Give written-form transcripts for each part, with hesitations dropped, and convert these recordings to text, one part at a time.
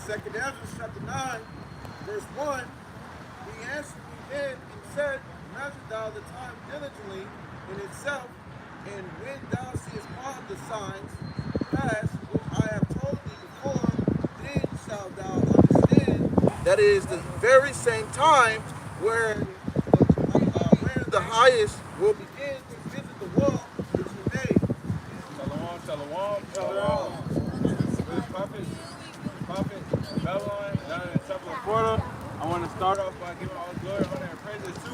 2 Ezra chapter 9, verse 1, he answered me then and said, measure thou the time diligently in itself, and when thou seest all the signs pass, which I have told thee before, then shalt thou understand. That is the very same time where the highest will begin to visit the world which he made. Shalom, shalom, shalom. With prophet Babylon, down in the Temple of Florida. I want to start off by giving all glory, honor, and praises to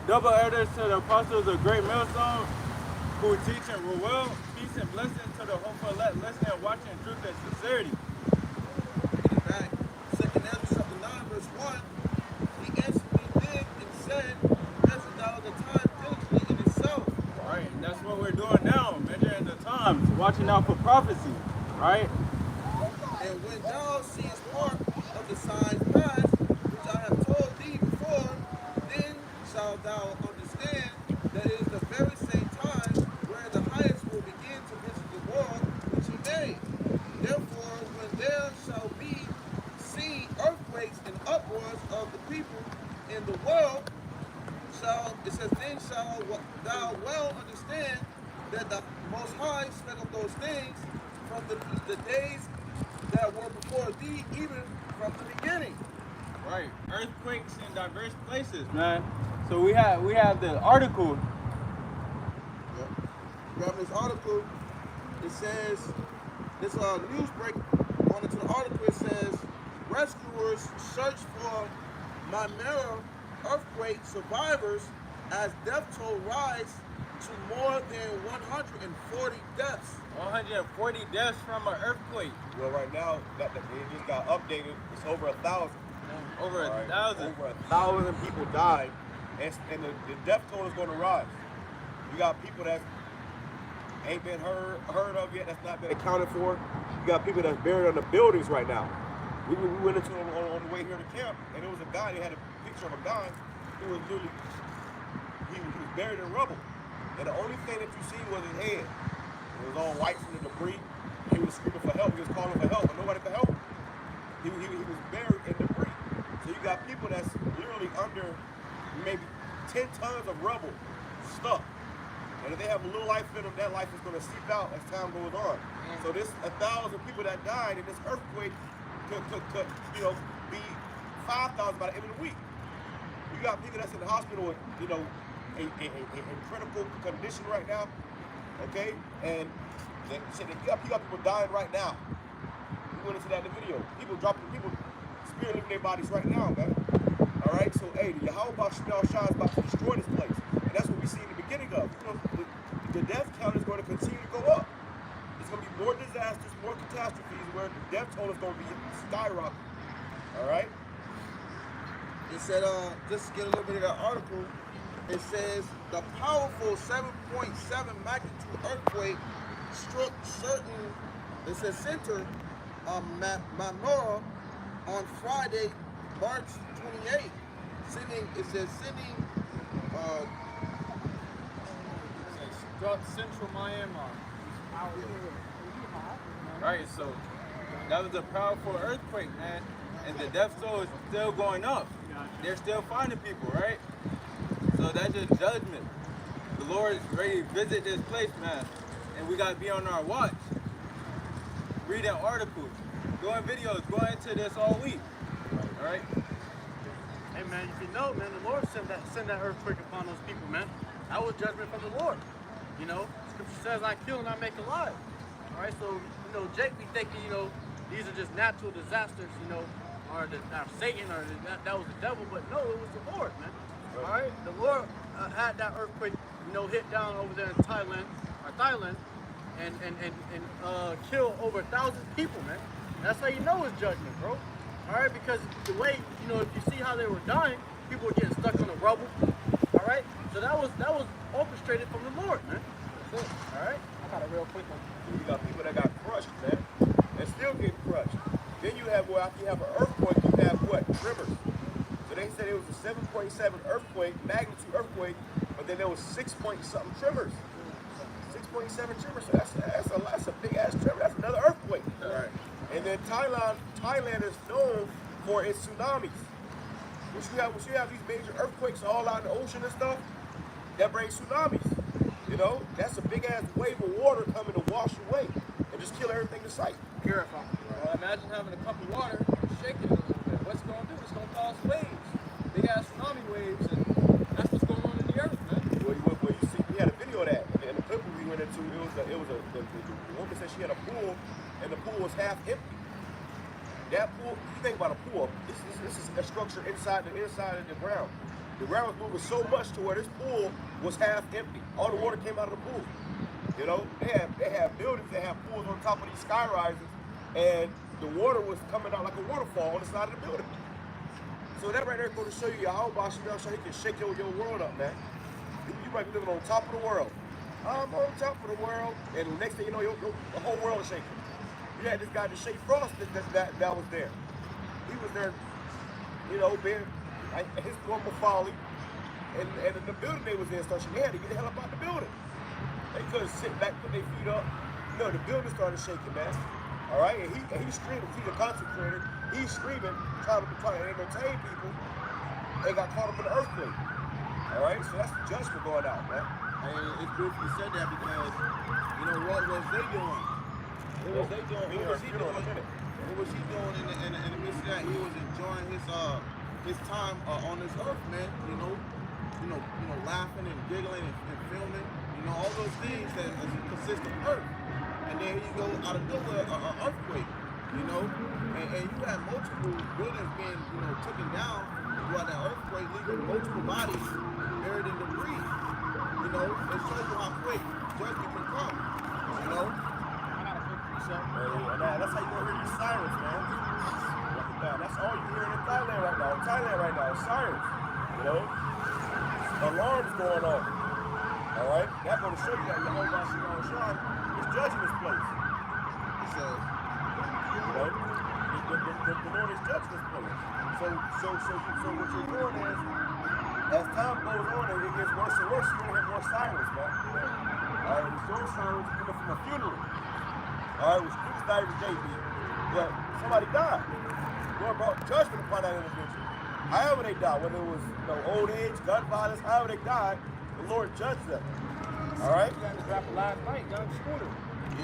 double elders to the apostles of Great Millstone, who teach and rule well, peace and blessing to the hopeful elect, listening and watching truth and sincerity. Back. 2 Ezra chapter 9, verse 1, he answered me then and said, measure thou the time diligently in itself. Right, and that's what we're doing now, measuring the times, watching out for prophecy, right? And when thou seest part of the signs pass, which I have told thee before, then shalt thou understand that it is the very same time where the highest will begin to visit the world which he made. Therefore, when there shall be seen earthquakes and uproars of the people in the world, then shall thou well understand that the Most High spake of those things from the days that were before thee, even from the beginning. Right, earthquakes in diverse places, man. So we have the article. We have this article. It says this news break. Going into the article, it says rescuers search for Mamera earthquake survivors as death toll rise to more than 140 deaths. 140 deaths from an earthquake. Well, right now, it just got updated. It's over 1,000. Over 1,000. Over 1,000 people died, and the death toll is going to rise. You got people that ain't been heard of yet, that's not been accounted for. You got people that's buried under buildings right now. We went into on the way here to camp, and there was a guy. They had a picture of a guy who was literally he was buried in rubble, and the only thing that you see was his head. It was all white from the debris. He was screaming for help. He was calling for help, but nobody could help him. He was buried in debris. So you got people that's literally under maybe 10 tons of rubble stuck. And if they have a little life in them, that life is going to seep out as time goes on. So this 1,000 people that died in this earthquake could be 5,000 by the end of the week. You got people that's in the hospital with, in critical condition right now, okay? And you got people dying right now. We went into that in the video. People spirit leaving their bodies right now, man. All right, so hey, the Yahweh Shah is about to destroy this place, and that's what we see in the beginning of. The death count is going to continue to go up. It's going to be more disasters, more catastrophes, where the death toll is going to be skyrocketing. All right. It said, just to get a little bit of that article, it says the powerful 7.7 magnitude earthquake struck center Mamora on Friday, March 28th. Sending Struck central Miami. Right, so that was a powerful earthquake, man. And the death toll is still going up. They're still finding people, right? So that's just judgment. The Lord is ready to visit this place, man. And we got to be on our watch. Reading articles, doing videos, going into this all week. All right? Hey, man, if you know, man, the Lord sent that earthquake upon those people, man. That was judgment from the Lord. Scripture says, I kill and I make alive. All right, so, Jake be thinking, these are just natural disasters, or Satan, or that was the devil, but no, it was the Lord, man. All right, the Lord had that earthquake, hit down over there in Thailand, and kill over 1,000 people, man. That's how you know it's judgment, bro. All right, because the way, if you see how they were dying, people were getting stuck on the rubble. All right, so that was orchestrated from the Lord, man. That's it. All right, I got a real quick one. You got people that got crushed, man, and still getting crushed. Then you have, after you have an earthquake, you have what? Tremors. So they said it was a 7.7 earthquake, magnitude earthquake, but then there was 6 point something tremors. 6.7 tremors. So that's a big ass tremor. That's then Thailand is known for its tsunamis. When you have these major earthquakes all out in the ocean and stuff, that brings tsunamis. You know, that's a big ass wave of water coming to wash away and just kill everything in sight. Purify. Well, imagine having a cup of water and shaking it a little bit. What's it going to do? It's going to cause waves, big ass tsunami waves, and that's what's going on in the earth, man. Well, you see, we had a video of that, and the clip we went into, the woman said she had a pool, and the pool was half empty. That pool, you think about a pool, this is a structure inside of the ground. The ground was moving so much to where this pool was half empty. All the water came out of the pool. You know, they have buildings that have pools on top of these sky rises, and the water was coming out like a waterfall on the side of the building. So that right there is going to show you how he can shake your world up, man. You might be living on top of the world. I'm on top of the world, and the next thing you know, the whole world is shaking. You had this guy, the Shea Frost, that was there. He was there, you know, being his normal folly, and the building they was in started shaking. They had to get the hell up out the building. They couldn't sit back, put their feet up. No, the building started shaking, man. All right, and he's screaming. He's a content creator. He's screaming, trying to entertain people, and got caught up in the earthquake. All right, so that's the judgment going out, man. And it's good you said that because, you know, what was they doing? What was they doing? What was he doing? What was he doing in the midst of that? He was enjoying his time on this earth, man. You know, laughing and giggling and filming. You know, all those things that consist of earth. And then you go out of nowhere, an earthquake. You know, and you have multiple buildings being, you know, taken down throughout that earthquake, leaving multiple bodies buried in debris. You know, it shows you how quick judgment can come. You know. That's how you gonna hear these sirens, man. That's all you hearing in Thailand right now. Sirens. You know, alarms going on. All right, that's gonna show you that the whole Shine is judging this place. So, you know, the Lord is judging this place. So what you're doing is, as time goes on and it gets worse and worse, you're gonna hear more sirens, man. All right, the storm sirens are coming from a funeral. All right, which is not even JB, but somebody died. Lord brought judgment upon that individual. However they died, whether it was old age, gun violence, however they died, the Lord judged them. All right? You got to drop last night, young scooter.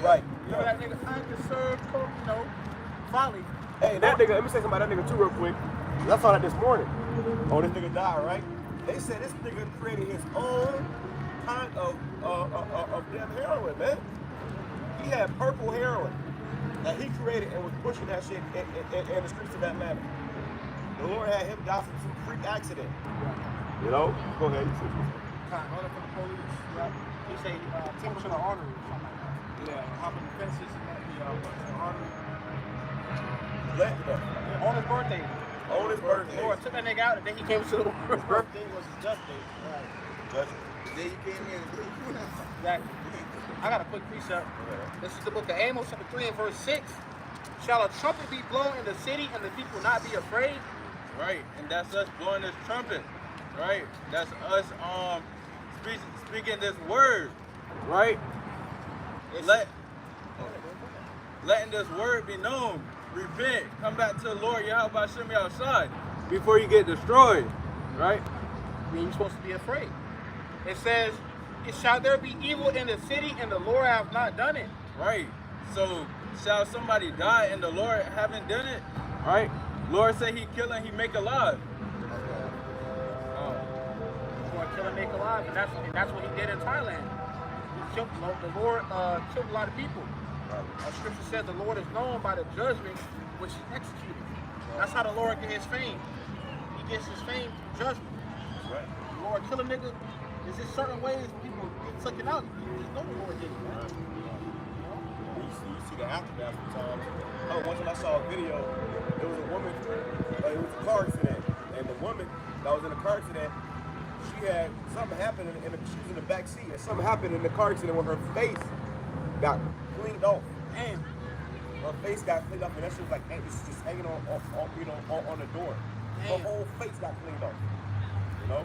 Right. You know that nigga undeserved, folly. Hey, that nigga, let me say something about that nigga too real quick. I saw that this morning. Oh, this nigga died, right? They said this nigga created his own kind of damn heroin, man. He had purple heroin that he created and was pushing that shit in the streets of Atlanta. The Lord had him die from some freak accident. You know? Go ahead. Kind of running from the police. Yeah. He say puncture the artery or something like that. Yeah, hopping the fences and puncture the artery. On his birthday. On his birthday. The Lord took that nigga out and then he came to the Lord. His birthday was his just day. Right. Judgment. the day you came in. Exactly. I got a quick precept. This is the book of Amos, chapter 3 and verse 6. Shall a trumpet be blown in the city and the people not be afraid? Right, and that's us blowing this trumpet, right? That's us speaking this word, right? Letting this word be known. Repent, come back to the Lord Yahweh Shemi outside before you get destroyed, right? I mean, you're supposed to be afraid. It says, shall there be evil in the city and the Lord have not done it? Right. So shall somebody die and the Lord haven't done it? Right? Lord said he kill and he make alive. Lord kill and make alive, and that's what he did in Thailand. He killed, the Lord killed a lot of people. Scripture says the Lord is known by the judgment which he executed. That's how the Lord gets his fame. He gets his fame through judgment. Right. The Lord kill a nigga. There's just certain ways people get taken out. You just know the Lord did it, man. You see the aftermath sometimes. Oh, one time I saw a video, there was a woman, it was a car accident, and the woman that was in the car accident, she had something happen, she was in the back seat, and something happened in the car accident where her face got cleaned off. Damn. Her face got cleaned off, and that shit was like, it's just hanging on the door. Her Damn. whole face got cleaned off. You know?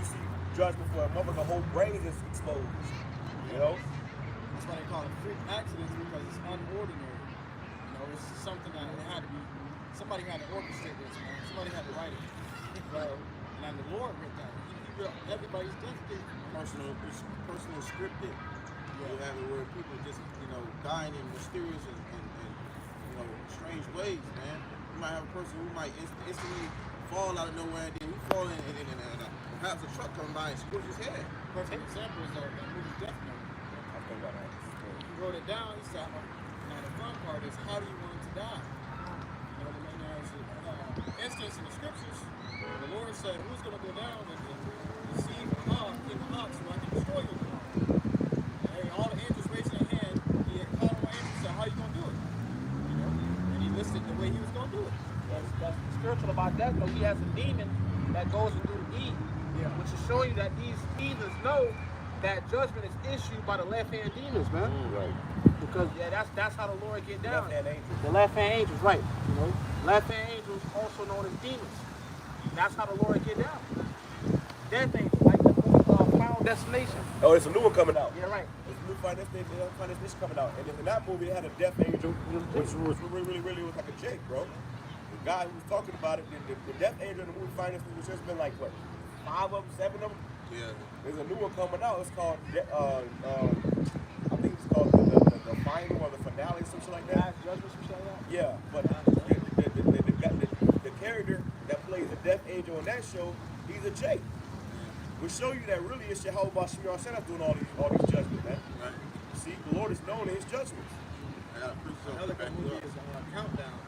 You see judgment for a mother, the whole brain is exposed. You know? That's why they call it freak accidents, because it's unordinary. You know, this is something that it had to be, somebody had to orchestrate this, man. Somebody had to write it. And then the Lord wrote that. He wrote everybody's death date. Personal scripted. You have it where people just, dying in mysterious and strange ways, man. You might have a person who might instantly fall out of nowhere, and then he fall in, and perhaps a truck come by and squish his head. Perfect example is that movie Death Note. He wrote it down. He said, now the fun part is, how do you want him to die? You know what I mean? There's an instance in the scriptures. The Lord said, who's going to go down and deceive the hawk in the hawk so I can destroy your hawk? And all the angels raised their hand. He had called one angel and said, how are you going to do it? And he listed the way he was going to do it. That's spiritual about that, though. He has a demon that goes and do the deed, which is showing you that these heathens know that judgment is issued by the left-hand demons, man. Right. Because that's how the Lord get down. Left-hand angels. The left-hand angels, right? Left-hand angels, also known as demons. That's how the Lord get down. Death angels, like the movie Final Destination. Oh, there's a new one coming out. Yeah, right. There's a new Final Destination coming out. And in that movie, it had a death angel, which was really was like a Jake, bro. The guy who was talking about it, the death angel in the movie Final Destination, which has been like, what, 5 of them, 7 of them? Yeah. There's a new one coming out. It's called, I think it's called the final or the finale, something like that. Judgment, something like that. Yeah, but the character that plays the death angel on that show, he's a Jake. We show you that really it's Jehovah Shemir Hashem doing all these judgments, man. Right. See, the Lord is known in his judgments. Another good movie is Countdown.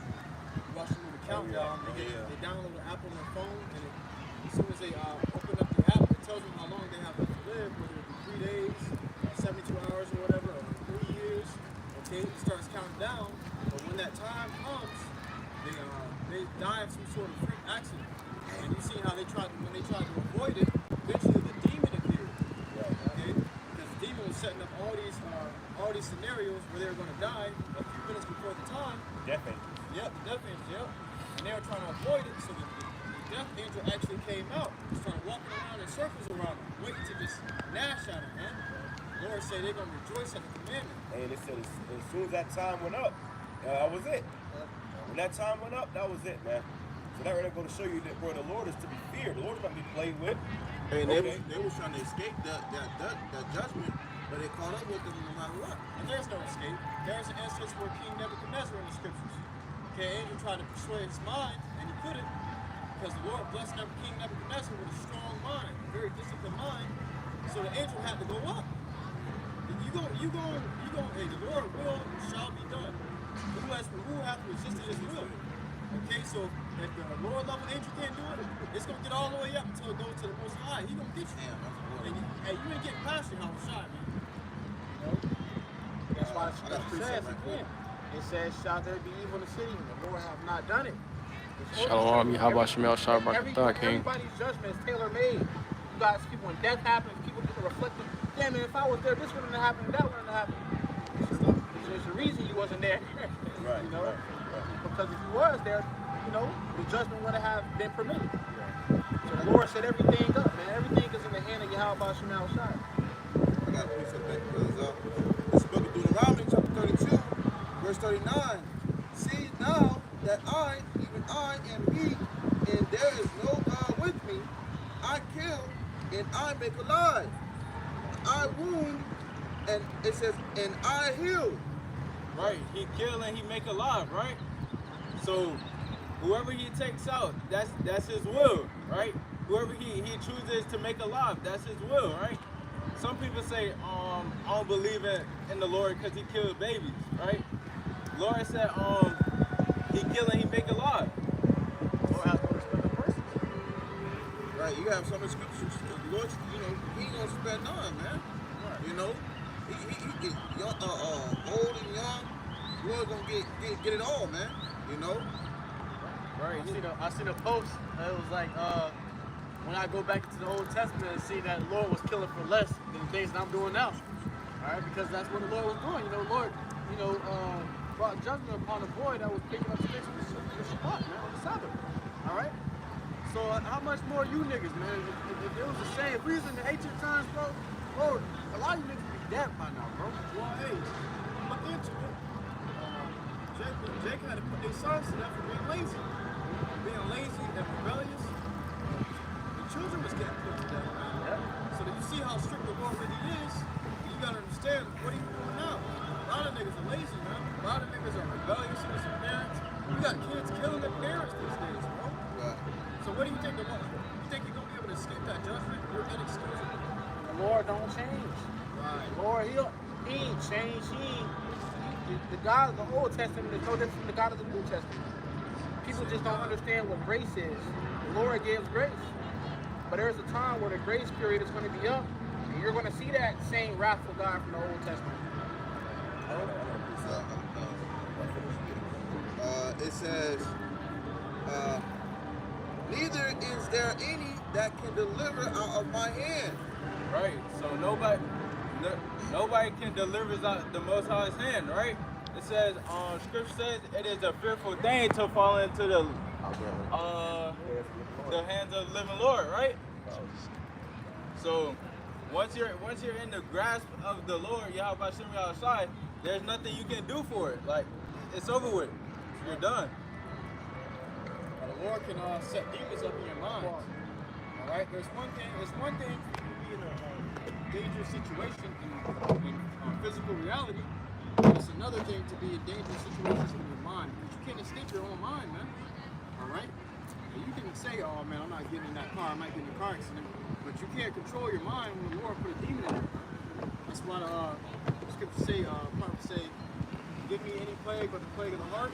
You watch the movie Countdown. They download the app on their phone, and as soon as they open up the app, it tells them how long they have left to live, whether it be 3 days, 72 hours, or whatever, or 3 years. Okay, it starts counting down. But when that time comes, they die of some sort of freak accident. And you see how when they tried to avoid it, eventually the demon appeared. Okay, because the demon was setting up all these scenarios where they were going to die a few minutes before the time. Death angels. Yep, the death angel, yep. And they were trying to avoid it, so the death angel actually came out. He started walking around in circles around him, waiting to just gnash at him, man. The Lord said they're going to rejoice at the commandment. And it said as soon as that time went up, that was it. When that time went up, that was it, man. So that really going to show you that where the Lord is to be feared. The Lord is not to be played with. And they was trying to escape that judgment, but it caught up with them no matter what. And there's no escape. There's an instance where King Nebuchadnezzar in the scriptures. Okay, angel tried to persuade his mind, and he couldn't, because the Lord blessed King Nebuchadnezzar with a strong mind, a very disciplined mind. So the angel had to go up. Hey, the Lord will shall be done. Who hath resisted his will? Okay, so if the lower level angel can't do it, it's gonna get all the way up until it goes to the most high. He gonna get you. And you ain't getting past your house shot, man. That's why it says again. It says, shall there be evil in the city? And the Lord have not done it. Shalom, Yahweh Shemel, Shalom, King. Everybody's judgment is tailor-made. You got people, when death happens, people get to reflect, damn man, if I was there, this wouldn't have happened, that wouldn't have happened. There's a reason you wasn't there. Right, you know? right. Because if you was there, the judgment would have been permitted. So the Lord set everything up, man. Everything is in the hand of Yahweh Shemel Shai. I got to put some back because this book of Deuteronomy, chapter 32, verse 39. See now that I, even I, am he, and there is no God with me. I kill and I make alive. I wound, and it says, and I heal. Right, he kill and he make alive, right? So whoever he takes out, that's his will, right? Whoever he chooses to make alive, that's his will, right? Some people say, I don't believe in the Lord because he killed babies, right? Lord said, he kill and he make alive. Right, you have some of the scriptures. The Lord, he ain't gonna spare none, man. You know, he old and young. The Lord gonna get it all, man. You know. Right. I seen a post that was like, when I go back into the Old Testament and see that the Lord was killing for less than the things that I'm doing now. All right, because that's what the Lord was doing. The Lord, brought judgment upon a boy that was picking up sticks with the Shabbat, man, on the Sabbath. All right. So how much more you niggas, man? If it was the same, if we was in the ancient times, bro, a lot of you niggas be dead by now, bro. Well, hey, look into it. Jacob Jake had to put their sons to death for being lazy. Being lazy and rebellious. The children was getting put to death, man. Yeah. So that you see how strict the Lord really is, you gotta understand what he's doing now. A lot of niggas are lazy, man. A lot of niggas are rebellious against their parents. You got kids killing their parents these days, bro. Right. So what do you think the Lord? You think you're gonna be able to escape that judgment? You're inexcusable. The Lord don't change. Right. Lord, he ain't changed. The God of the Old Testament is no different from the God of the New Testament. People just don't understand what grace is. The Lord gives grace. But there's a time where the grace period is going to be up, and you're going to see that same wrathful God from the Old Testament. It says, neither is there any that can deliver out of my hand. Right. So nobody can deliver us out the Most High's hand, right? It says, Scripture says it is a fearful thing to fall into the hands of the living Lord, right? So once you're in the grasp of the Lord, Yahweh Shem Yahushai, there's nothing you can do for it. Like, it's over with. You're done. The Lord can set demons up in your mind. All right. There's one thing for you to be in a dangerous situation in physical reality. It's another thing to be in dangerous situations in your mind, because you can't escape your own mind, man. All right. And you can say, "Oh man, I'm not getting in that car. I might get in a car accident," but you can't control your mind when the Lord put a demon in it. That's why the scriptures say, prophets say, "Give me any plague but the plague of the heart."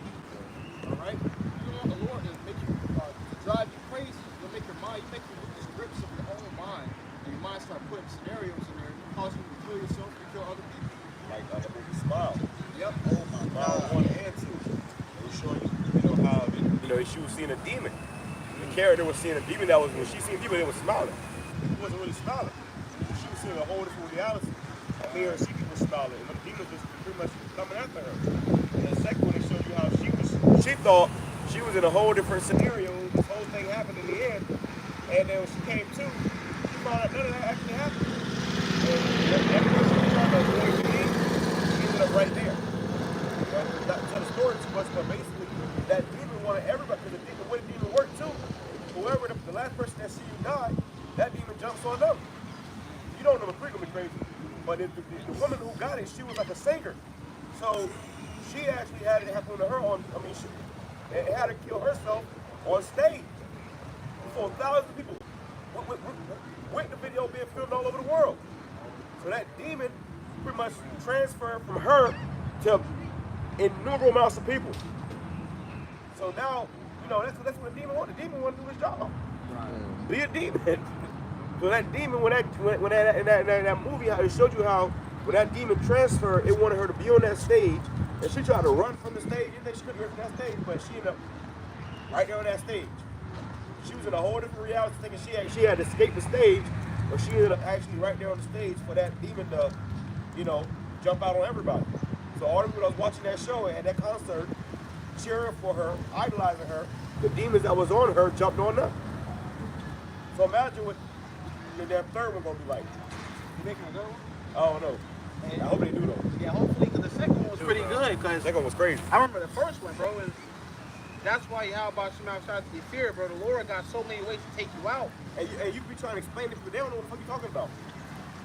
All right. You don't want the Lord to make you to drive you crazy. You'll make your mind, you make you lose grips of your own mind, and your mind start putting scenarios in there, causing you to kill yourself and kill other people. Like the movie Smile. Yep. Oh my Smile God. 1 and 2. They was showing you know, how, she was seeing a demon. The character was seeing a demon that was, when she seen people, they was smiling. It wasn't really smiling. She was seeing a whole different reality. And here, she was smiling. And the demons was pretty much coming after her. And the second one, they showed you how she thought she was in a whole different scenario. This whole thing happened in the end. And then when she came to, she found out none of that actually happened. And everyone she was trying to avoid the end, she ended up right there. You know, not to tell the story too much, but basically, that demon wanted everybody, because the way the demon worked too, whoever the last person that see you die, that demon jumps on them. You don't know the frequently crazy, but the woman who got it, she was like a singer. So she actually had it happen to her she had to kill herself on stage before thousands of people. With the video being filmed all over the world. So that demon pretty much transferred from her to innumerable amounts of people. So now, that's what the demon wanted. The demon wanted to do his job. Right. Be a demon. So that demon, when that movie, how it showed you how when that demon transferred, it wanted her to be on that stage, and she tried to run from the stage. You think she couldn't run from that stage, but she ended up right there on that stage. She was in a whole different reality, thinking she had to escape the stage, but she ended up actually right there on the stage for that demon to, jump out on everybody. So all the people that was watching that show and at that concert, cheering for her, idolizing her, the demons that was on her jumped on them. So imagine what that third one gonna be like. You making a good one? I don't know. I hope they do though. Yeah, hopefully, because the second one was pretty good. Because The second one was crazy. I remember the first one, bro, and that's why Yahweh Shem Yahushai to be feared, bro. The Lord got so many ways to take you out. And you be trying to explain it, but they don't know what the fuck you talking about.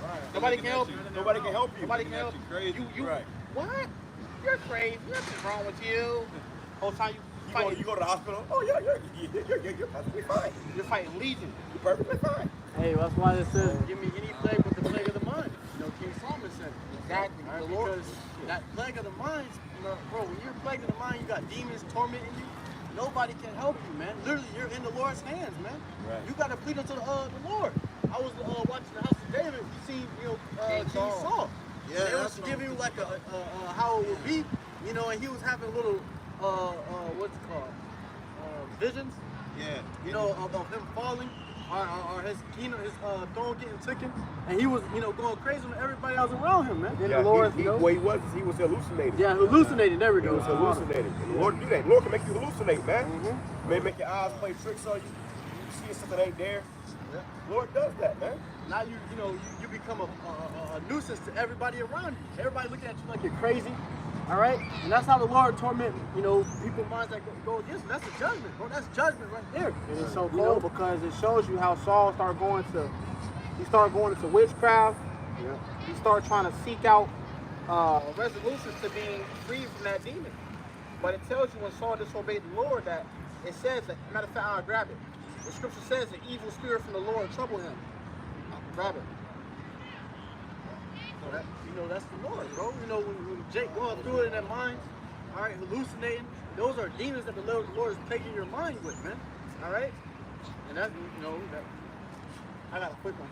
Right. Nobody can help you. Nobody can help you. Nobody can help Crazy. you. Right. What? You're crazy. Nothing's wrong with you. Whole time You go to the hospital. Oh yeah, you're perfectly fine. you're fighting Legion. You're perfectly fine. Hey, that's why it says, "Give me any plague but the plague of the mind." King Solomon said it. Exactly. Right? The Lord. Because that plague of the mind, bro, when you're plagued of the mind, you got demons tormenting you. Nobody can help you, man. Literally, you're in the Lord's hands, man. Right. You got to plead unto the Lord. I was watching the House of David. You seen, King Saul. Yeah, They was that's giving you like how it would be, and he was having little what's it called, visions. Yeah. Of him falling, or his throne getting taken, and he was, going crazy when everybody else around him, man. Yeah, the Lord, he was hallucinating. yeah, hallucinating. There we He go. was hallucinating. And the Lord do that. The Lord can make you hallucinate, man. May make your eyes play tricks on you. You see something ain't there. Yeah. The Lord does that, man. Now you become a nuisance to everybody around you. Everybody looking at you like you're crazy. All right, and that's how the Lord torment, you know, people's minds that go against him. That's a judgment, bro. That's judgment right there. And it's so cool because it shows you how Saul started going into witchcraft. Yeah. He started trying to seek out resolutions to being free from that demon. But it tells you when Saul disobeyed the Lord that it says that, matter of fact, I'll grab it. The scripture says the evil spirit from the Lord troubled him. I'll grab it. So that, you know, that's the Lord, bro. You know, when Jake going through it in that mind, all right, hallucinating, those are demons that the Lord is plaguing your mind with, man. All right? And that, you know, that. I got a quick one.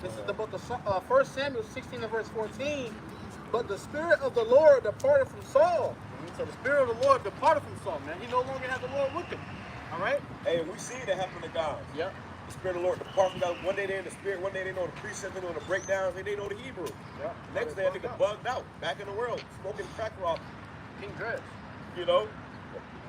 This is the book of 1 Samuel 16 and verse 14. But the spirit of the Lord departed from Saul. So the spirit of the Lord departed from Saul, man. He no longer had the Lord with him. All right? Hey, we see that happen to God. Yep. The spirit of the Lord depart from God. One day they're in the spirit, one day they know the precepts, they know the breakdowns, and they know the Hebrew. Yep. Next day I think bugged out, back in the world, smoking crack rock. King Dread. You know?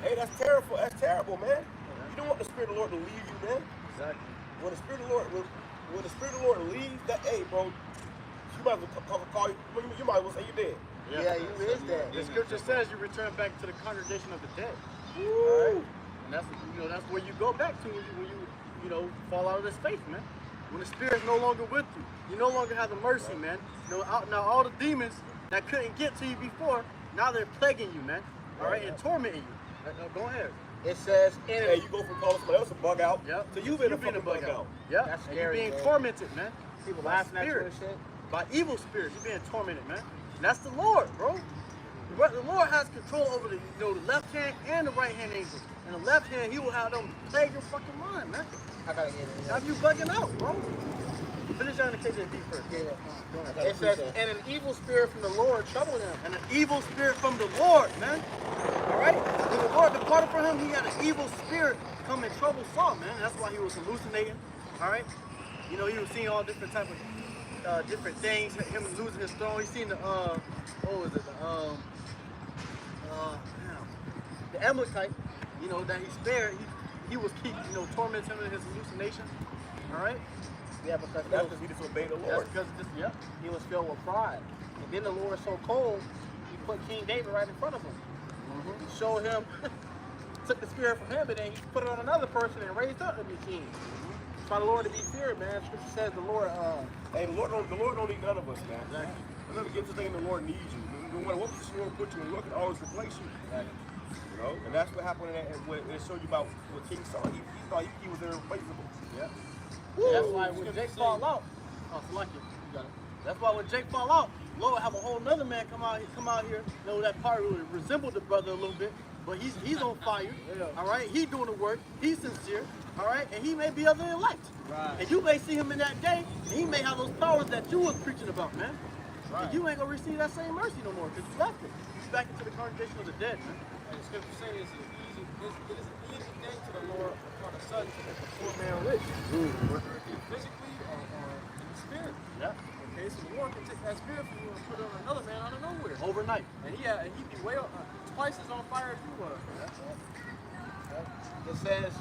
Hey, that's terrible. That's terrible, man. You don't want the spirit of the Lord to leave you, man. Exactly. When the spirit of the Lord, when the spirit of the Lord leaves, that, hey, bro, you might as well call you. You might as well say you're dead. Yeah, you is dead. The scripture says you return back to the congregation of the dead. Woo. All right? And that's, you know, that's where you go back to when you know, fall out of this faith, man. When the spirit's no longer with you, you no longer have the mercy, man. You know, now all the demons that couldn't get to you before, now they're plaguing you, man. All right, and tormenting you. Go ahead. It says, Hey, you go from calling somebody else a bug out, Yep. to you being a fucking bug out. Yep. That's And scary, you're being man. tormented, man. people By laughing at you and spirits. shit. By evil spirits, you're being tormented, man. And that's the Lord, bro. The Lord has control over the, you know, the left hand and the right hand angels. And the left hand, he will have them plague your fucking mind, man. I gotta get it. Now you bugging out, bro. Finish on the KJV first. Yeah. It says, and an evil spirit from the Lord troubled him. And an evil spirit from the Lord, man. All right? When the Lord departed from him, he had an evil spirit come and trouble Saul, man. That's why he was hallucinating. All right? You know, he was seeing all different type of different things. Him losing his throne. He seen the what was it? The Amalekite. You know that he spared. He was keep tormenting him in his hallucination. All right? Yeah, because That's because he disobeyed the That's Lord. because of this. Yep. he was filled with pride. And then the Lord so cold, he put King David right in front of him. He showed him, took the spirit from him, and then he put it on another person and raised up to be king. It's by the Lord to be feared, man. Scripture says the Lord, Hey, the Lord don't need none of us, man. Exactly. Remember, get the thing the Lord needs you. No matter what position the Lord put you in, the Lord can always replace you. You know, and that's what happened. When it showed you about with King Saul, he thought he was irreplaceable. Yeah. and that's why when Jake fall out, Oh, select it. You got it. That's why when Jake fall out, Lord have a whole nother man come out here. You know, that part would resemble the brother a little bit, but he's on fire. All right, he doing the work. He's sincere. All right, and he may be of the elect. Right. And you may see him in that day, and he may have those powers that you was preaching about, man. Right. And you ain't gonna receive that same mercy no more because you left it. You back into the congregation of the dead, man. And the scripture says it is an easy thing to the Lord upon a sudden to make a poor man rich, whether it be physically or in the spirit. Yeah. Okay, so the Lord can take that spirit from you and put it on another man out of nowhere. Overnight. And he'd be way twice as on fire as you were. it says,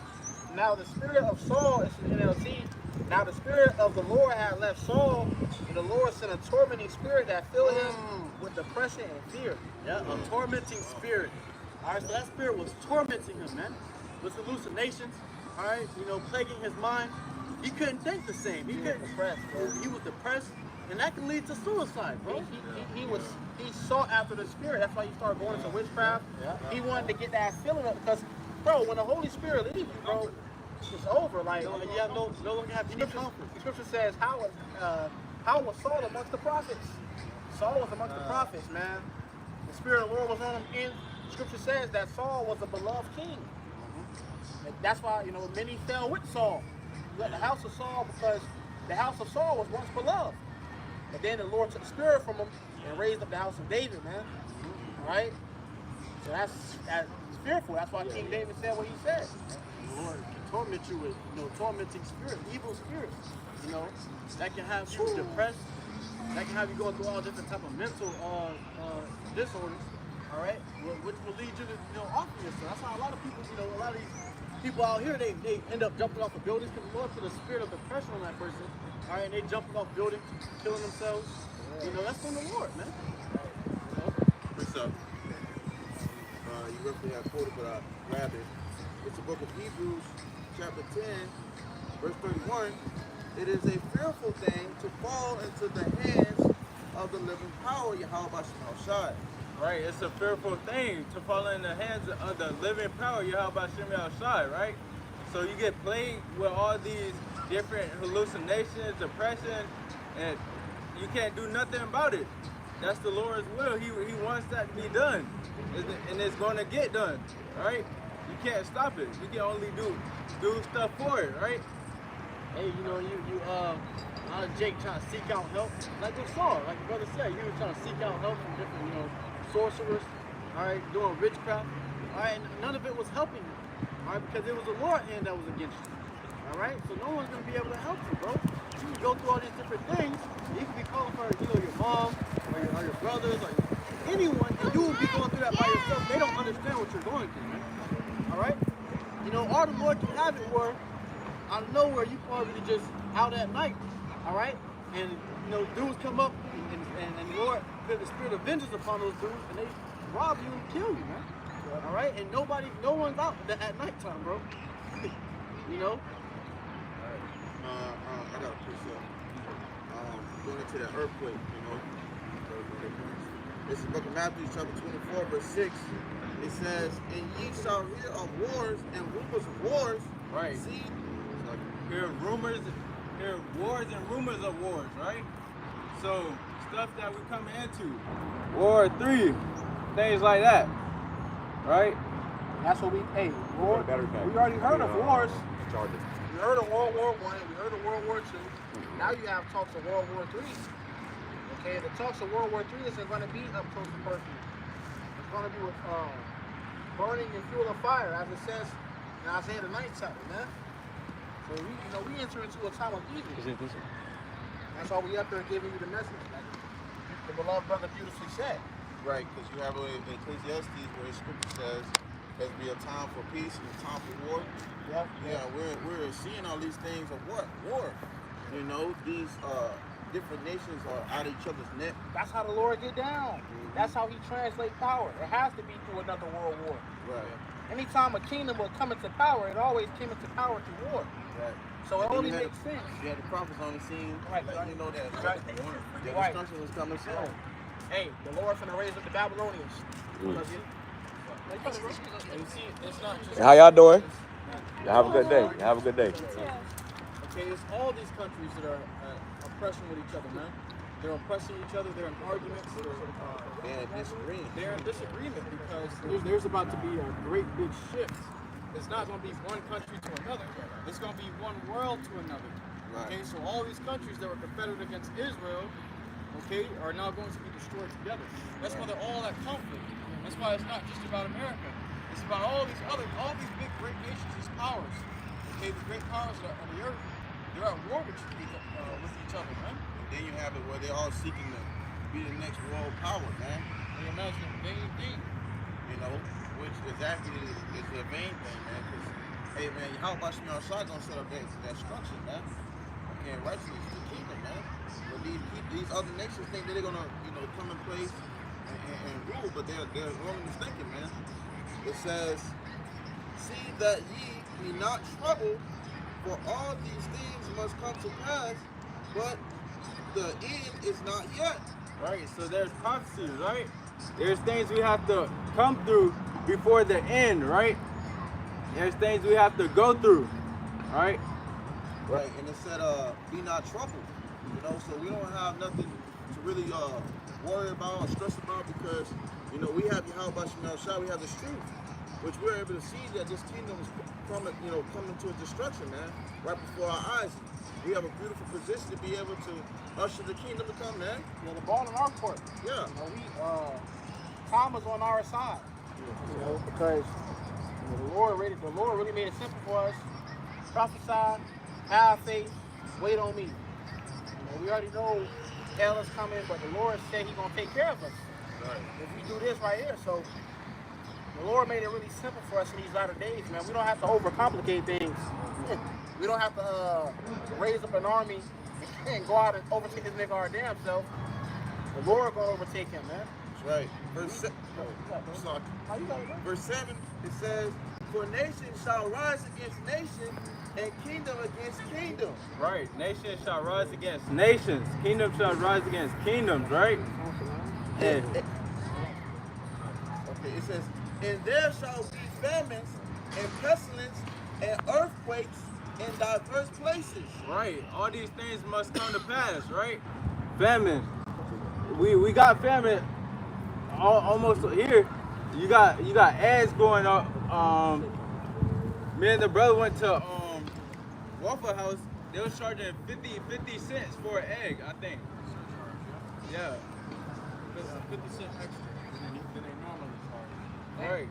now the spirit of Saul, it's in NLT, now the spirit of the Lord had left Saul, and the Lord sent a tormenting spirit that filled him with depression and fear. Yeah, a tormenting spirit. All right, so that spirit was tormenting him, man, with hallucinations. All right, plaguing his mind. He couldn't think the same. He couldn't. Depressed, bro. He was depressed, and that can lead to suicide, bro. He sought after the spirit. That's why he started going into witchcraft. Yeah. He wanted to get that feeling up because, bro, when the Holy Spirit leaves you, bro, it's over. Like, You have no longer have any confidence. the scripture says, how was Saul amongst the prophets? Saul was amongst the prophets, man. The spirit of the Lord was on him. And scripture says that Saul was a beloved king. And that's why, many fell with Saul. You got the house of Saul because the house of Saul was once beloved. And then the Lord took the spirit from him and raised up the house of David, man. All right? So that's fearful. That's why King David said what he said. The Lord can torment you with, tormenting spirits, evil spirits. That can have you depressed. That can have you going through all different type of mental disorders. All right, which will lead you to, off of yourself. That's how a lot of people, a lot of these people out here, they end up jumping off of buildings because the Lord put a spirit of depression on that person. All right, and they jumping off buildings, killing themselves. That's from the Lord, man. What's up? you roughly have quoted, but I grabbed it. It's the book of Hebrews, chapter 10, verse 31. It is a fearful thing to fall into the hands of the living power, Yahweh Shai. Right, it's a fearful thing to fall in the hands of the living power, Yahweh Shai, right? So you get plagued with all these different hallucinations, depression, and you can't do nothing about it. That's the Lord's will. He wants that to be done, and it's going to get done, right? You can't stop it. You can only do stuff for it, right? Hey, you know, Jake trying to seek out help. Like we saw, like the brother said, you were trying to seek out help from different, you know, sorcerers, all right, doing witchcraft, all right, and none of it was helping you, all right, because it was the Lord hand that was against you, all right? So no one's going to be able to help you, bro. You can go through all these different things. You can be calling for, you know, your mom or your brothers or anyone, and you will be going through that by yourself. They don't understand what you're going through, man, all right? You know, all the Lord can have it where out of nowhere, you probably just out at night, all right? And, you know, dudes come up and the Lord put the spirit of vengeance upon those dudes and they rob you and kill you, man. All right? And no one's out at nighttime, bro. You know? I got a precept. Going into that earthquake, you know. This is the book of Matthew, chapter 24, verse 6. It says, and ye shall hear of wars and rumors of wars. Right. See, Hear wars and rumors of wars, right? So stuff that we come into, War 3, things like that, right? That's what we war. We already heard of wars. We heard of World War I. We heard of World War II. Now you have talks of World War III. Okay, the talks of World War III isn't going to be up close and personal. It's going to be with burning and fuel of fire, as it says in Isaiah the 9th chapter, man. So we enter into a time of evil. That's why we up there giving you the message, like the beloved brother beautifully said. right, because you have in Ecclesiastes where scripture says there's be a time for peace and a time for war. Yeah, we're seeing all these things of what? War. You know, these different nations are out of each other's neck. That's how the Lord get down. That's how he translates power. It has to be through another world war. Right. Anytime a kingdom will come into power, it always came into power through war. Right. So it only makes sense. You had the prophets on the scene, Right. letting you know that the Right. destruction was coming soon. Hey, the Lord's gonna raise up the Babylonians. And you see, it's not just. How y'all doing? Y'all have a good day. Y'all have a good day. Okay, it's all these countries that are oppressing with each other, man. They're oppressing each other. They're in arguments. They're disagreeing. They're in disagreement because there's about to be a great big shift. It's not going to be one country to another. It's going to be one world to another. Right. Okay, so all these countries that were confederate against Israel, okay, are now going to be destroyed together. That's why they're all at conflict. That's why it's not just about America. It's about all these big great nations, these powers. Okay, the great powers of the earth, they're at war with each other, man. And then you have it where they're all seeking to be the next world power, man. Can you imagine the vain thing? You know, which exactly is the main thing, man. Because, hey, man, how about Shai gonna set up that structure, man? Okay, righteousness is the kingdom, man. But these other nations think that they're gonna, come in place and rule, but they're wrong in thinking, man. It says, see that ye be not troubled, for all these things must come to pass, but the end is not yet. Right, so there's prophecies, right? There's things we have to come through before the end, right? There's things we have to go through, right? Right, and it said, be not troubled, so we don't have nothing to really worry about or stress about because, we have Yahweh Shai, we have this truth, which we're able to see that this kingdom is coming to a destruction, man, right before our eyes. We have a beautiful position to be able to usher the kingdom to come, man. Yeah, the ball in our court. Yeah. Time is on our side. Because the Lord really made it simple for us. Prophesy, have faith, wait on me. We already know hell is coming, but the Lord said He's gonna take care of us. Right. If we do this right here, so the Lord made it really simple for us in these latter days, man. We don't have to overcomplicate things. We don't have to raise up an army and go out and overtake this nigga our damn self. The Lord gonna overtake him, man. Right. Verse 7, it says, "For nation shall rise against nation, and kingdom against kingdom." Right. Nation shall rise against nations. Kingdom shall rise against kingdoms, right? And, okay, it says, "And there shall be famines, and pestilence, and earthquakes in diverse places." Right. All these things must come to pass, right? Famine. We got famine almost here. You got eggs going up. Me and the brother went to Waffle House. They was charging 50 cents for an egg, I think. Yeah. 50 cents extra than they normally charge. Right.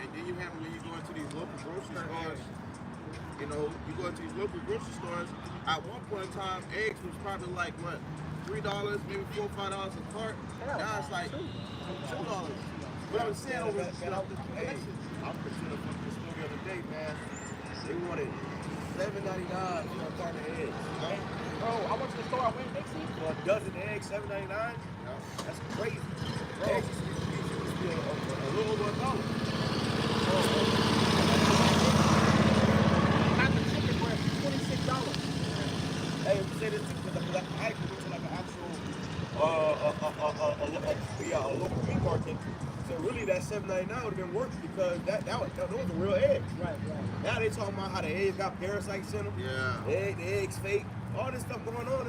And then you have when you go into these local grocery stores, you know, you go into these local grocery stores, at one point in time, eggs was probably like, what, $3, maybe $4 or $5 a cart. Now it's like $2. But I'm saying over Hey, I'm considering from the store the other day, man. They wanted $7.99 for a carton of eggs. Bro, I went to the store, I went Dixie. For a dozen eggs, $7.99? That's crazy. Eggs used to be a little over $1. Not the chicken breast, $26. Hey, you say this too, because I actually went to like an actual a local meat market. So really that $7.99 would have been worth it because those were real eggs. Right. Now they talking about how the eggs got parasites in them. Yeah. The eggs fake. All this stuff going on,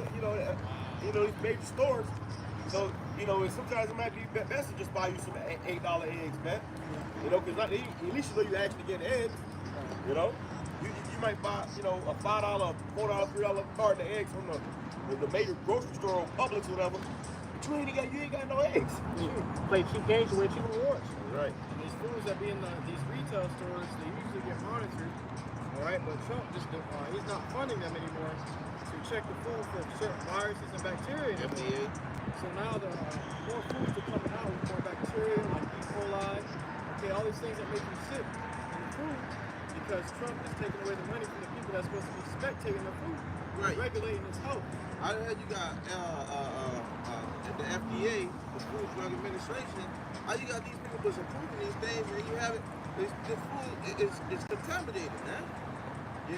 these major stores. So, sometimes it might be best to just buy you some $8 eggs, man. Because at least you actually get eggs. You might buy, a $5, $4, $3 carton of eggs from the major grocery store or Publix or whatever. But you ain't got no eggs. Play cheap games, you win cheap rewards. Right. These foods that be in these retail stores, they usually get monitored. All right, but Trump he's not funding them anymore to check the food for certain viruses and bacteria anymore. So now the more foods are coming out with more bacteria like E. coli, all these things that make you sick in the food because Trump is taking away the money from the people that's supposed to be spectating the food, regulating its health. I heard you got the FDA, the Food Drug Administration. How you got these people just approving these things and you have it? The food is contaminated, man. You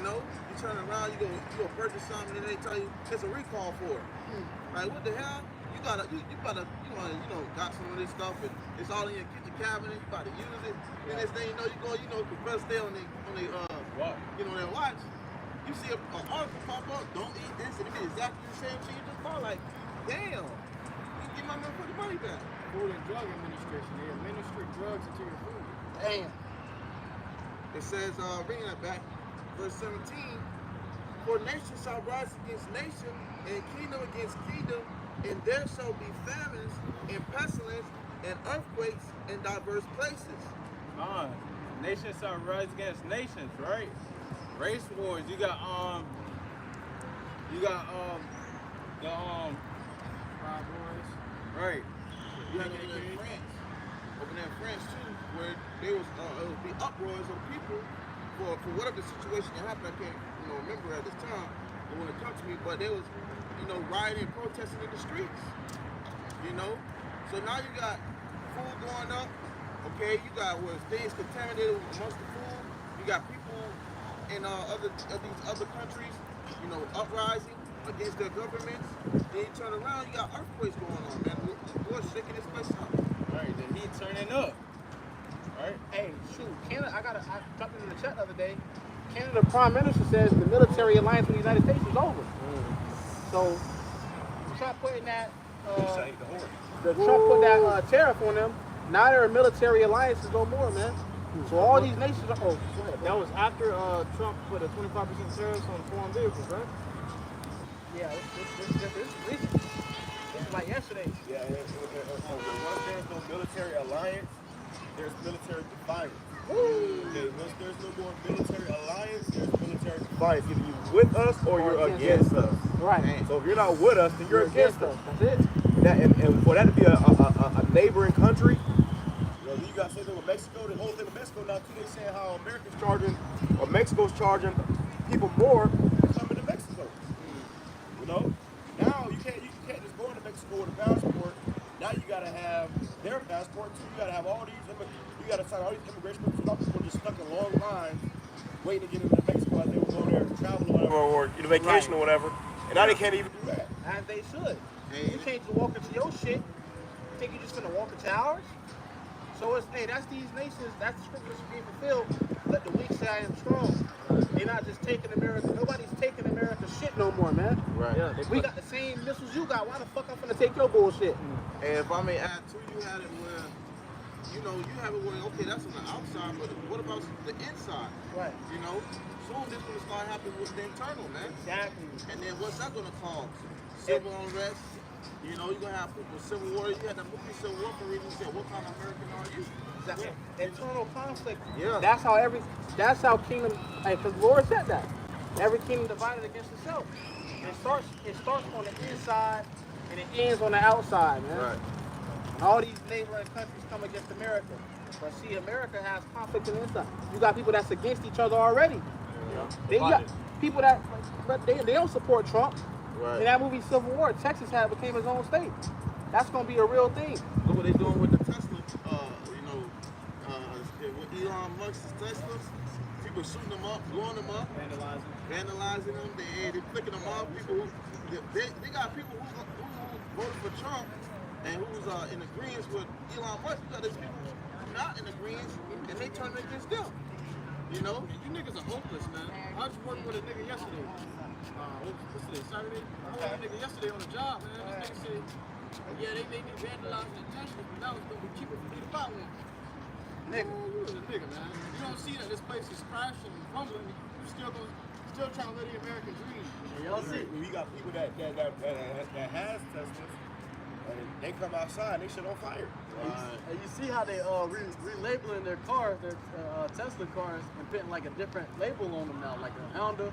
turn around, you go purchase something, and they tell you there's a recall for it. Like what the hell? You got some of this stuff, and it's all in your kitchen cabinet. You about to use it, and this thing you confess stay on their watch. You see an article pop up, don't eat this, and it be exactly the same thing you just bought. Like, damn, you get my motherfucking money back. Food and Drug Administration, they administer drugs into your food. Damn. It says, bringing that back, verse 17, "For nation shall rise against nation, and kingdom against kingdom, and there shall be famines, and pestilence, and earthquakes in diverse places." Nations shall rise against nations, right? Race wars. You got the Five boys. right. You had over there in France too, where there was it would be uproars of people for whatever situation that happened. I can't remember at this time. It wouldn't come to me, but there was rioting, protesting in the streets. So now you got food going up. Okay, you got things contaminated amongst the food. You got people in these other countries, uprising against their governments. Then you turn around, you got earthquakes going on, man. The Lord's shaking this place up. Right, the heat turning up. Right? Hey, shoot, Canada, I dropped into the chat the other day. Canada Prime Minister says the military alliance with the United States is over. So, Trump putting that, Trump put that tariff on them. Now they're a military alliance no more, man. So all these nations are, go ahead, That was after Trump put a 25% tariffs on foreign vehicles, right? Yeah, this recent. This is like yesterday. Yeah, once there's no military alliance, there's military defiance. Okay, once there's no more military alliance, there's military defiance. Either you're with us or you're against us. Right. So if you're not with us, then you're against us. That's it. And for that to be a neighboring country, you got something with Mexico, the whole thing with Mexico now too, they saying how America's charging, or Mexico's charging people more coming to Mexico. Now you can't just go into Mexico with a passport. Now you gotta have their passport too. You gotta have all these. You gotta sign all these immigration papers. Some people just stuck in long lines, waiting to get into Mexico as they were going there to travel or whatever, or vacation or whatever. And now they can't even do that. As they should. You can't just walk into your shit. You think you're just gonna walk into ours? So it's, hey, that's these nations, that's the scriptures being fulfilled. Let the weak say I am strong. They're not just taking America, nobody's taking America's shit no more, man. Right. Yeah, we got the same missiles you got. Why the fuck I'm gonna take your bullshit? And if I may add too, you had it where, you know, you have it where, okay, that's on the outside, but what about the inside? Right. You know, soon this gonna start happening with the internal, man. Exactly. And then what's that gonna cause? Civil unrest. You know, you're gonna have people civil war. You had that movie Civil War for reason. Said, what kind of American are you? Exactly. Internal conflict. Yeah. That's how kingdom, because the Lord said that. Every kingdom divided against itself. It starts on the inside and it ends on the outside, man. Right. All these neighboring countries come against America. But see, America has conflict on the inside. You got people that's against each other already. Yeah. They got people that, but they don't support Trump. Right. In that movie Civil War, Texas became its own state. That's gonna be a real thing. Look what they doing with the Tesla. With Elon Musk's Teslas, people shooting them up, blowing them up, vandalizing them. They flicking them off. People they got people who voted for Trump and who's in agreement with Elon Musk. You got these people not in agreement and they turn against them. You know? You niggas are hopeless, man. I was working with a nigga yesterday. What's today, Saturday? I was with a nigga yesterday on the job, man. This nigga said, yeah, they need vandalizing the Tesla, but that was going to be cheaper for me to buy one. Nigga. You was a nigga, man. You don't see that this place is crashing and rumbling. You still trying to live the American dream. Y'all see? We got people that has Teslas, and they come outside and they shit on fire. And you see how they relabeling their cars, their Tesla cars, and putting like a different label on them now, like a Honda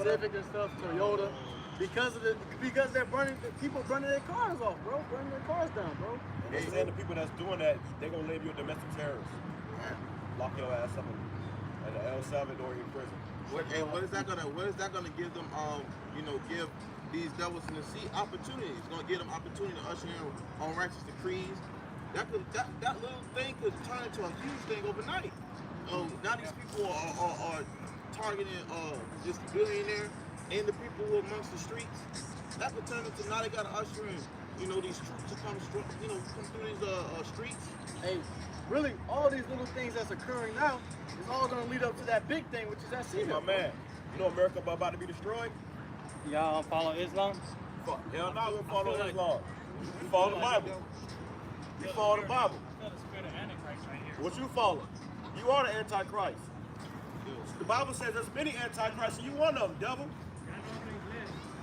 Civic and stuff, Toyota, because they're people burning their cars off, bro, burning their cars down, bro. They saying the people that's doing that, they're gonna label you a domestic terrorist. Lock your ass up in the El Salvadorian prison. What is that gonna give them? Give these devils in the sea opportunities. It's gonna give them opportunity to usher in unrighteous decrees. That little thing could turn into a huge thing overnight. Now these people are targeting just the billionaire and the people who are amongst the streets. That could turn into now they gotta usher in, these troops to come through these streets. Hey, really, all these little things that's occurring now is all gonna lead up to that big thing, which is that See, sea. my man, you know America about to be destroyed? Y'all follow Islam? Fuck, hell no, we follow Islam. We follow the Bible. We follow the Bible. What you follow? You are the Antichrist. The Bible says there's many Antichrists, and you one of them, devil.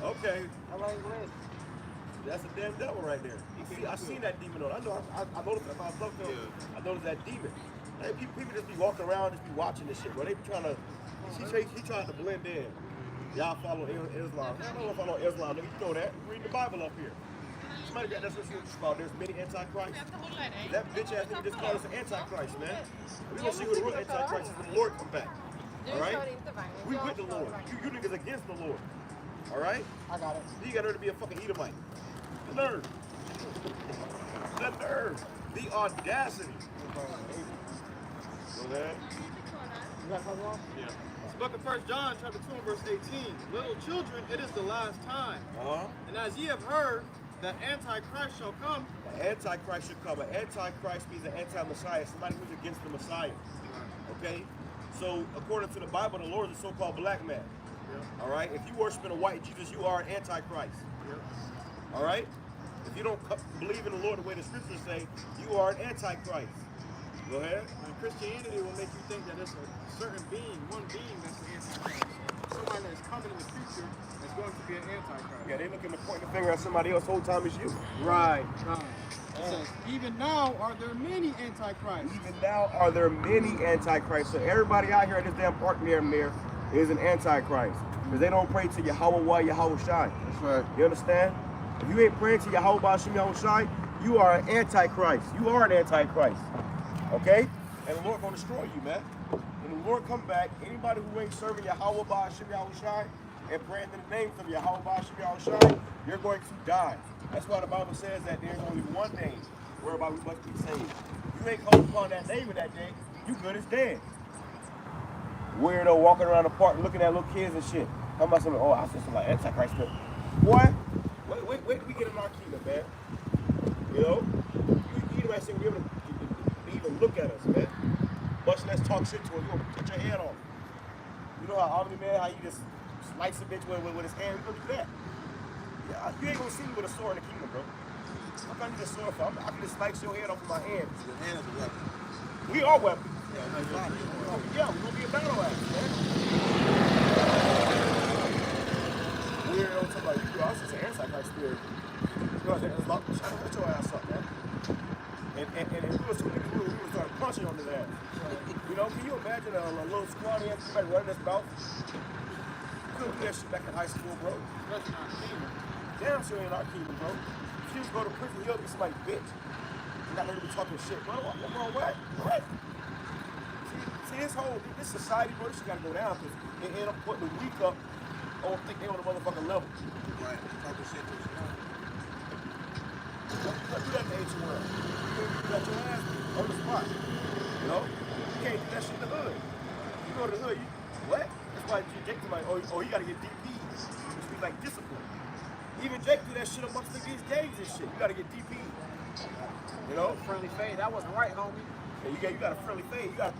Okay. I like English. That's a damn devil right there. See, I seen that demon on. I noticed that myself. I noticed that demon. Hey, people just be walking around, just be watching this shit, bro. They be trying to. He trying to blend in. Y'all follow Islam. I don't follow Islam. Nigga, you know that. Read the Bible up here. Somebody got that's what it's called. There's many antichrists. That bitch ass nigga just called us an antichrist, man. We gonna see who the real antichrist is when the Lord come back. All right? We with the Lord. You niggas against the Lord. All right? I got it. You got her to be a fucking Edomite. The nerve. The nerve. The audacity. Go ahead. You got something wrong? Yeah. It's book of 1 John chapter 2 and verse 18. Little children, it is the last time. And as ye have heard, that Antichrist shall come. The Antichrist should come. An Antichrist means an anti-Messiah, somebody who's against the Messiah. Okay? So, according to the Bible, the Lord is a so-called black man. All right? If you worship in a white Jesus, you are an Antichrist. All right? If you don't believe in the Lord the way the scriptures say, you are an Antichrist. Go ahead. And Christianity will make you think that it's a certain being, one being that's the Antichrist. Somebody that's coming in the future that's going to be an Antichrist. Yeah, they looking to point the finger at somebody else the whole time as you. Right. It says, even now are there many Antichrists. Even now are there many Antichrists. So everybody out here at this damn park near me is an Antichrist. Because they don't pray to Yahweh Yahweh Shai. That's right. You understand? If you ain't praying to Yahweh Bashim Yahweh Shai, you are an Antichrist. You are an Antichrist. Okay? And the Lord gonna destroy you, man. When the Lord come back, anybody who ain't serving Yahweh Bashim Yahweh Shai and praying in the name of Yahweh Bashim Yahweh Shai, you're going to die. That's why the Bible says that there's only one name whereby we must be saved. You ain't called upon that name in that day, you good as dead. Weirdo walking around the park looking at little kids and shit. How about something? Oh, I said something like Antichrist. Boy, wait till we get in our kingdom, man. You know? You might say, we able to even look at us, man. Much less talk shit to us. You gonna cut your hand off. You know how Omni Man, how you just slice a bitch with his hand? We gonna do that. Yeah, you ain't gonna see me with a sword in the kingdom, bro. What kind of need a sword for? I can just slice your head off with my hand. Your hand is a weapon. We are weapons. Yeah, We're gonna be a battle axe, man. Weirdo talking about you. I was just an Antichrist spirit. You know what I'm saying? Shut your ass up, man. And we was start punching on his ass. You know, can you imagine a little scrawny ass somebody running his mouth? You couldn't do that shit back in high school, bro. Damn sure ain't our kingdom, bro. If you go to prison, you'll be somebody's bitch. You're not gonna be talking shit, bro. What? See, this society, bro, this shit gotta go down because they end up putting the weak up or think they on a motherfucking level. right. Talking shit to us. You do that in the ancient world. You got your ass on the spot. You know? You can't do that shit in the hood. You go to the hood, what? That's why Jake to like, oh, you gotta get DPs. Which means like discipline. Even Jake do that shit amongst these gangs and shit. You gotta get DPs. You know? Friendly fade. That wasn't right, homie. And you got a friendly fade. You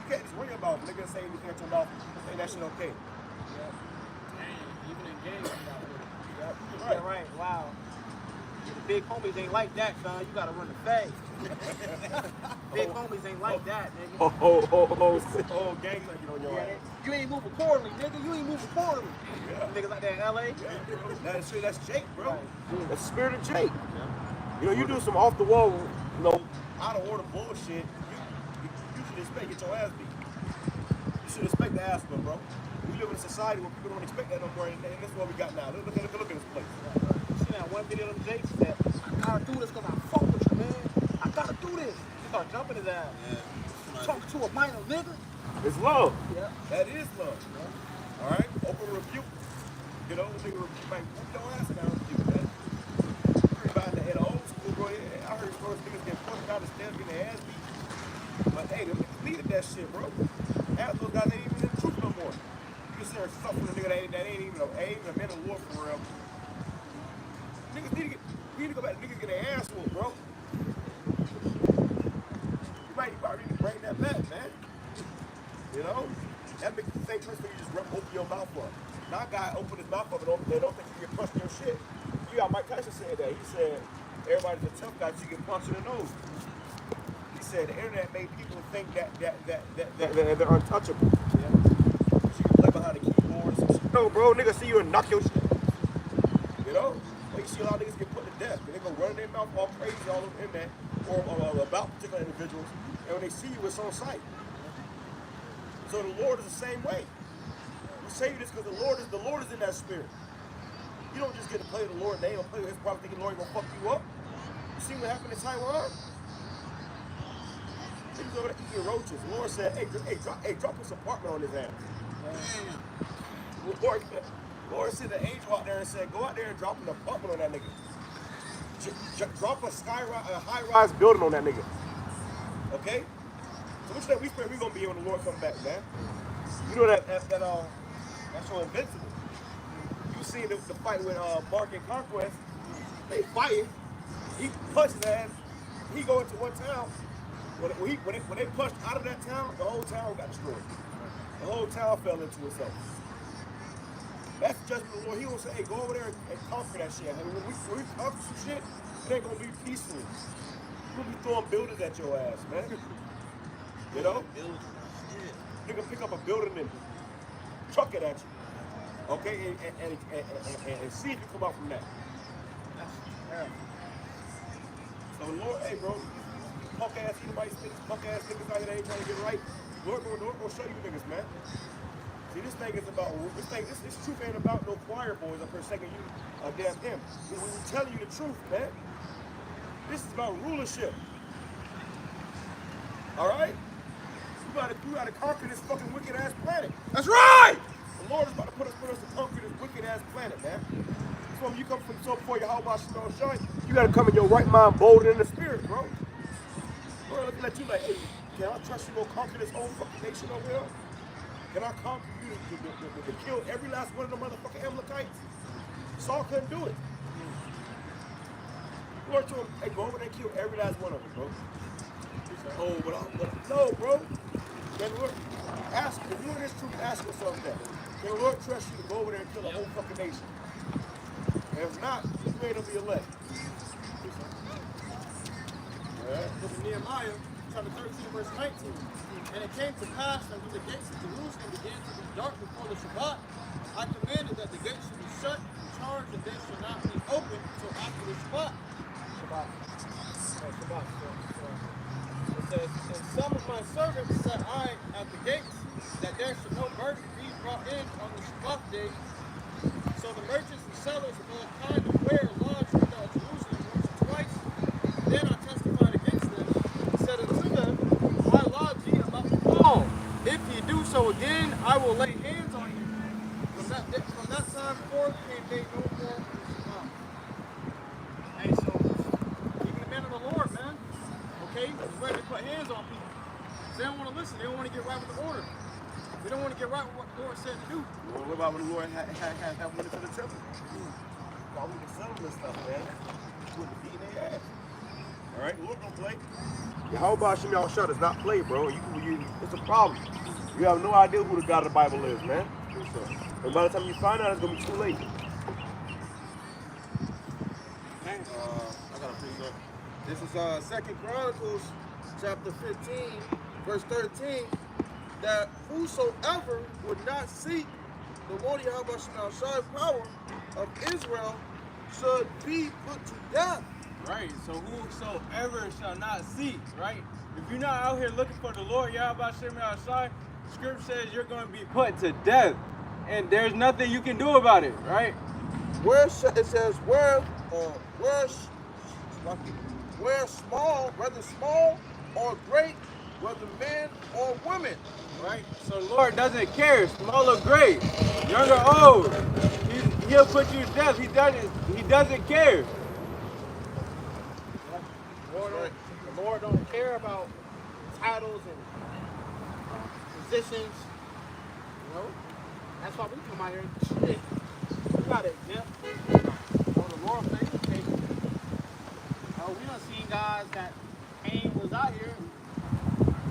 can't just worry about niggas saying anything at your mouth. Saying that shit okay. Even in games, you got with it. Right. Yeah, right. Wow. The big homies ain't like that, son. You gotta run the fade. Big homies ain't like that, nigga. Oh, gangs like it on your ass. You ain't moving accordingly, nigga. You ain't moving accordingly. Yeah. Niggas like that in LA. Yeah, that's Jake, bro. Right. That's the spirit of Jake. You know, you do some off the wall, you know, out of order bullshit. You should expect to get your ass beat. You should expect the ass one, bro. We live in a society where people don't expect that no more, and that's what we got now. Look at this place. You see that one video of them Jakes said, I gotta do this because I fuck with you, man. I gotta do this. He start jumping his ass. Yeah. Talking to a minor nigga. It's love. Yeah. That is love. All right? Open rebuke. You know, nigga might whoop your ass down and rebuke that. In the old school, bro, I heard stories of niggas getting pushed down the stairs, getting their ass beat. But hey, them niggas needed that shit, bro. Half those guys ain't even in the truth no more. You can sit there and suffer with a nigga that ain't even a man of war for real. Niggas need to go back. Niggas get their ass whooped, bro. You might need to bring that back, man. You know? That makes the same person you just open your mouth up. Now a guy open his mouth up and they don't think you get punched in your shit. You got Mike Tyson said that. He said everybody's a tough guy till you get punched in the nose. He said the internet made people think that they're untouchable. Yeah. You can play behind the keyboard or some shit. No, bro, nigga see you and knock your shit. You know? Well, you see a lot of niggas get put to death. They go running their mouth all crazy all over the internet or about particular individuals. And when they see you, it's on sight. So the Lord is the same way. We say this because the Lord is in that spirit. You don't just get to play the Lord, they don't play with his prophet thinking the Lord gonna fuck you up. You see what happened in Taiwan? Niggas over there eating roaches. The Lord said, hey, drop this apartment on his ass. Lord sent an angel out there and said, go out there and drop an apartment on that nigga. Drop a high-rise building on that nigga. Okay? So which that we spread we gonna be when the Lord come back, man. You know that's so invincible. You seen the fight with Mark and Conquest. They fighting. He punched his ass. He go into one town. When they punched out of that town, the whole town got destroyed. The whole town fell into itself. That's the judgment of the Lord. He gonna say, hey, go over there and conquer that shit. And when we conquer some shit, it ain't gonna be peaceful. We're gonna be throwing buildings at your ass, man. You know? Nigga pick up a building and truck it at you. Okay? And see if you come out from that. So Lord, hey bro, punk ass Edomites, punk ass niggas out here that ain't trying to get right. Lord gonna show you niggas, man. See, this thing is about, this truth ain't about no choir boys up here singing you a damn hymn. We're telling you the truth, man. This is about rulership. All right? You gotta conquer this fucking wicked ass planet. That's right! The Lord is about to put us to conquer this wicked ass planet, man. That's from you come from so before your whole body smell shine, you gotta come in your right mind, bold in the spirit, bro. Bro, looking at you like, hey, can I trust you to conquer this whole fucking nation over here? Can I conquer you to kill every last one of the motherfucking Amalekites? Saul couldn't do it. Lord told him, hey, go over there and kill every last one of them, bro. He said, oh, but no, bro. Then Lord, ask, if you're in this truth, ask yourself that. Can the Lord trust you to go over there and kill the whole fucking nation? And if not, you ain't gonna be elect. Book of Nehemiah, chapter 13, verse 19. And it came to pass that when the gates of Jerusalem began to be dark before the Shabbat, I commanded that the gates should be shut and charged, and they shall not be open until after the Shabbat. Shabbat. Shabbat. It says, and some of my servants set I at the gates, that there should no burden be brought in on the Shabbat day. So the merchants and sellers of all kinds of ware lodged without Jerusalem once or twice. Then I testified against them, and said unto them, I lodge ye about the wall. If ye do so again, I will lay hands on you. From that time forth came they no more on the Shabbat. Hey, so even the men of the Lord, man, okay, is ready to put hands on people. They don't want to listen. They don't want to get right with the order. They don't want to get right with what the Lord said to do. Well, what about when the Lord had went into the temple? While we can settle this stuff, man. We wouldn't beat their ass. All right, the Lord don't play. Yahweh Shem Yahushua does not play, bro. It's a problem. You have no idea who the God of the Bible is, man. And by the time you find out, it's gonna be too late. I got a pretty good. This is 2 Chronicles chapter 15, verse 13. That whosoever would not seek the Lord Yahweh Shai power of Israel should be put to death. Right, so whosoever shall not seek, right? If you're not out here looking for the Lord Yahweh Shem Shai, Scripture says you're going to be put to death. And there's nothing you can do about it, right? It says where small, whether small or great, whether men or women. Right? So the Lord doesn't care, small or great, young or old. He'll put you to death. He doesn't care. The Lord don't care about titles and positions. You know? That's why we come out here and shit. We got it, yeah. The Lord thing, okay. We done seen guys that Cain was out here,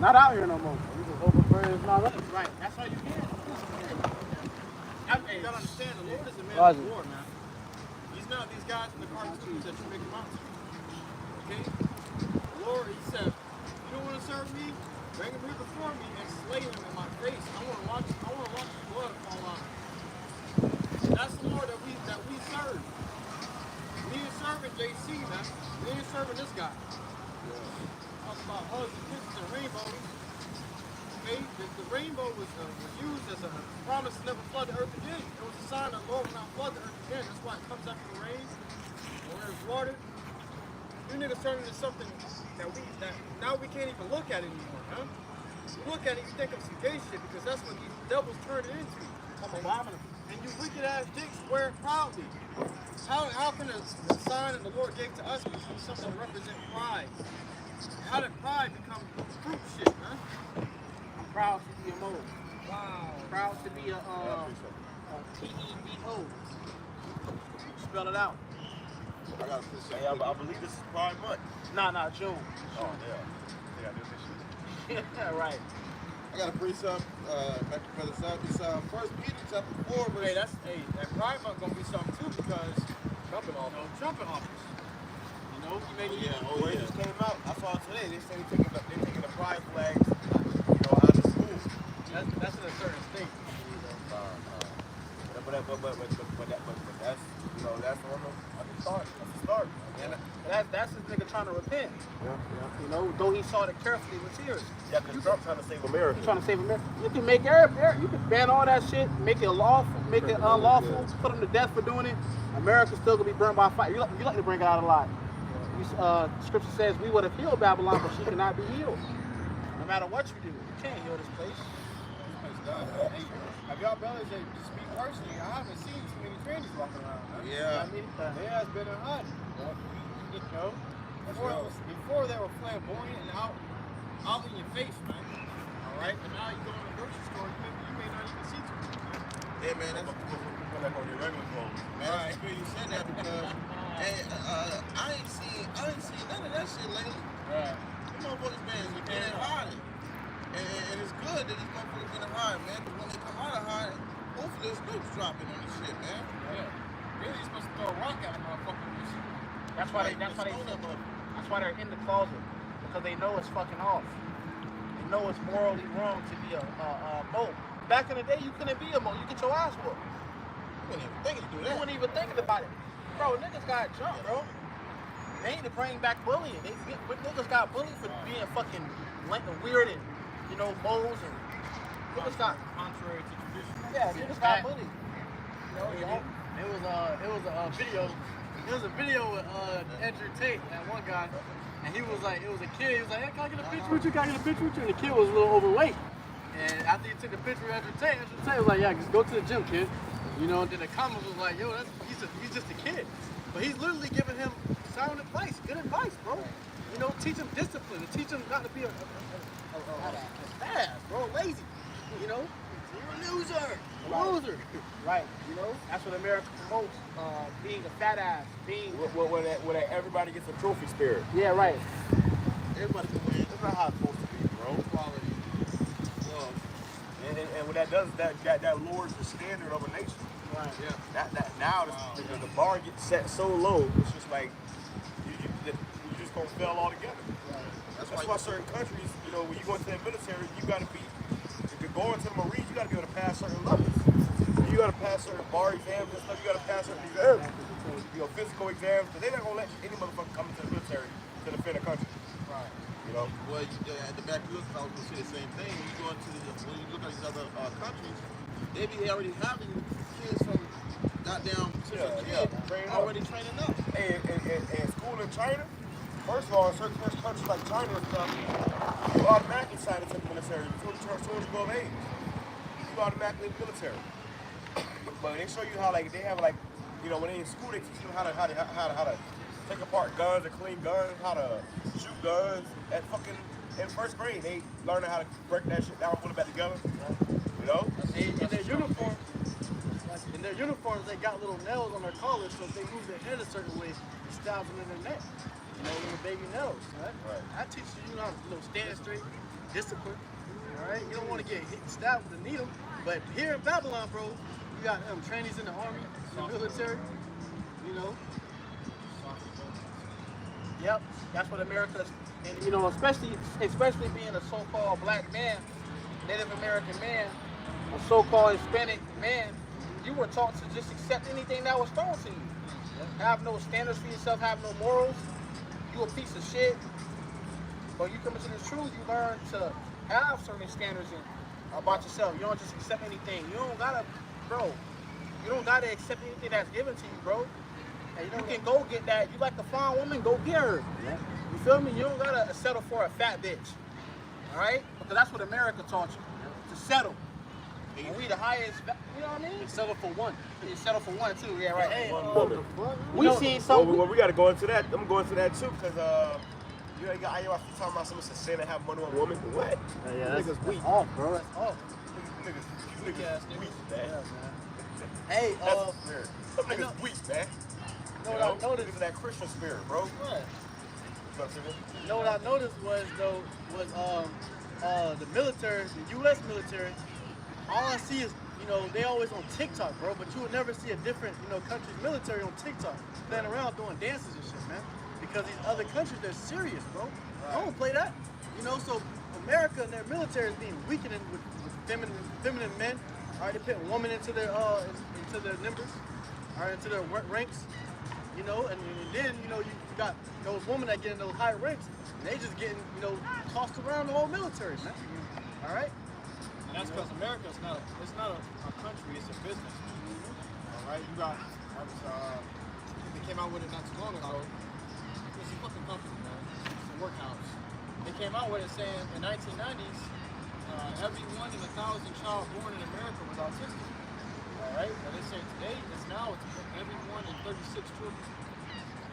not out here no more. We was over for his not us. Right. That's how you get it. You gotta understand, the Lord is a man of war, man. He's not these guys in the cartoons that you make him out to. Okay? The Lord, he said, you don't want to serve me? Bring him here before me and slay him in my face. I want to watch his blood fall out. That's the Lord that we serve. We ain't serving JC, man. We ain't serving this guy. Talk about hugs and kisses and rainbows. Okay? The rainbow was used as a promise to never flood the earth again. It was a sign that the Lord will not flood the earth again. That's why it comes after the rain. When there's water. You niggas turn into something that now we can't even look at anymore, huh? You look at it, you think of some gay shit because that's what these devils turn it into. And you wicked ass dicks wear it proudly. How can a sign that the Lord gave to us become something to represent pride? How did pride become fruit shit, huh? I'm proud to be a mole. Wow. Proud to be a P-E-D-O. Spell it out. I gotta put say, I believe this is Pride Month. Nah, June. Oh, yeah. I did this shit. Yeah, right. I got a precept, back to Brother South. It's 1 Peter chapter 4, verse. That Pride Month gonna be something too because trumpet office. You know, he made It just came out. I saw it today. They say they're taking the pride flags, out of school. That's in a certain state. But that's that's the start. That's the start. And that's his nigga trying to repent. You know, though he saw it carefully with tears. Yeah, because Trump trying to save America. He's trying to save America. You can make you can ban all that shit, make it lawful, make it unlawful, put them to death for doing it. America's still gonna be burned by fire. You like to bring it out a lot. Scripture says we would have healed Babylon, but she cannot be healed. No matter what you do, you can't heal this place. Hey, have y'all brothers that just speak personally? I haven't seen too many trannies walking around. Man. Yeah. There has been a hunt. You know, before they were flamboyant and out in your face, man. All right, but now you go in the grocery store, you may not even see too much. Yeah, man, that's Put that on your regular clothes. man. That's good you said that because I ain't seen none of that shit lately. Right. Them motherfuckers been hiding. And it's good that these motherfuckers been hiding, man. Because when they come out of hiding, hopefully there's Snoop's dropping on this shit, man. Yeah. Really, you're supposed to throw a rock at a motherfucker. That's why they're in the closet, because they know it's fucking off. They know it's morally wrong to be a mole. Back in the day, you couldn't be a mole. You get your ass whooped. You wouldn't even think to do You that. weren't even thinking about it. Bro, niggas got jumped, bro. They need to bring back bullying. Niggas got bullied for being fucking weird and, you know, moles and niggas got Contrary to tradition. yeah, niggas got bullied. You know, It was a video. It was a video with Andrew Tate, that one guy, and he was like, it was a kid. He was like, hey, can I get a picture with you? Can I get a picture with you? And the kid was a little overweight. And after he took a picture with Andrew Tate was like, yeah, just go to the gym, kid. You know, and then the comments was like, yo, he's just a kid. But he's literally giving him sound advice, good advice, bro. You know, teach him discipline, and teach him not to be a fast, bro, lazy. You know, you're a loser. right, you know, that's what America promotes, being a fat ass, being Where everybody gets a trophy spirit. yeah, right. Everybody can win. That's not how it's supposed to be, bro. Quality. Love. And what that does is that lowers the standard of a nation. Right. Yeah. Now the bar gets set so low, it's just like you just gonna fail altogether. That's why certain countries, you know, when you go into the military, you gotta be, if you're going to the Marines, you gotta be able to pass certain levels. You gotta pass certain bar exams and stuff, you gotta pass certain exams. You know, physical exams, but they're not gonna let any motherfucker come into the military to defend a country. Right. You know? Well, at the back of yours, I was gonna say the same thing. When you go into when you look at these other countries, they be already having kids from goddamn already training up. And school in China, first of all, in certain countries like China and stuff, you automatically sign into the military. As soon as you go of age, you automatically in the military. But they show you how, like, they have, like, you know, when they're in school, they teach you how to take apart guns and clean guns, how to shoot guns. At fucking in first grade, they learn how to break that shit down, put it back together. You know? In their uniforms, they got little nails on their collars, so if they move their head a certain way, it stabs them in their neck. You know, little baby nails, right? That teaches you how to stand straight, discipline. All right, you don't want to get hit, stabbed with a needle. But here in Babylon, bro, you got trainees in the army, in the military. You know. Yep, that's what America's, and you know, especially being a so-called black man, Native American man, a so-called Hispanic man, you were taught to just accept anything that was thrown to you. Have no standards for yourself, have no morals. You a piece of shit. But you come into the truth, you learn to have certain standards about yourself. You don't just accept anything. You don't gotta, bro. You don't gotta accept anything that's given to you, bro. And you can go get that. You like a fine woman, go get her. You feel me? You don't gotta settle for a fat bitch. All right? Because that's what America taught you. To settle. And we the highest, you know what I mean? Settle for one. You settle for one too, yeah, right. Hey, One woman. we seen something. Well, we got to go into that. I'm going to that too, because you know, I talking about someone saying they have money on women. What? Yeah, that's weak. off, bro. That's off. Niggas weak, man. Hey, That's the spirit. Some niggas weak, man. You know what I noticed? Look at that Christian spirit, bro. You know what I noticed was the military, the U.S. military. All I see is, you know, they always on TikTok, bro. But you would never see a different, you know, country's military on TikTok playing around doing dances and shit, man. Because these other countries, they're serious, bro. I don't play that, you know. So America and their military is being weakened with feminine men. All right, they put women into their numbers, all right, into their ranks. You know, and then, you know, you got those women that get in those high ranks, and they just getting, you know, tossed around the whole military, man. All right? And that's because America is not a country, it's a business. All right, you got, they came out with it not too long ago. It's a fucking company, man. It's a workhouse. They came out with it saying in 1990s, every 1 in 1,000 child born in America was autistic. All right, now they say today, it's every 1 in 36 children.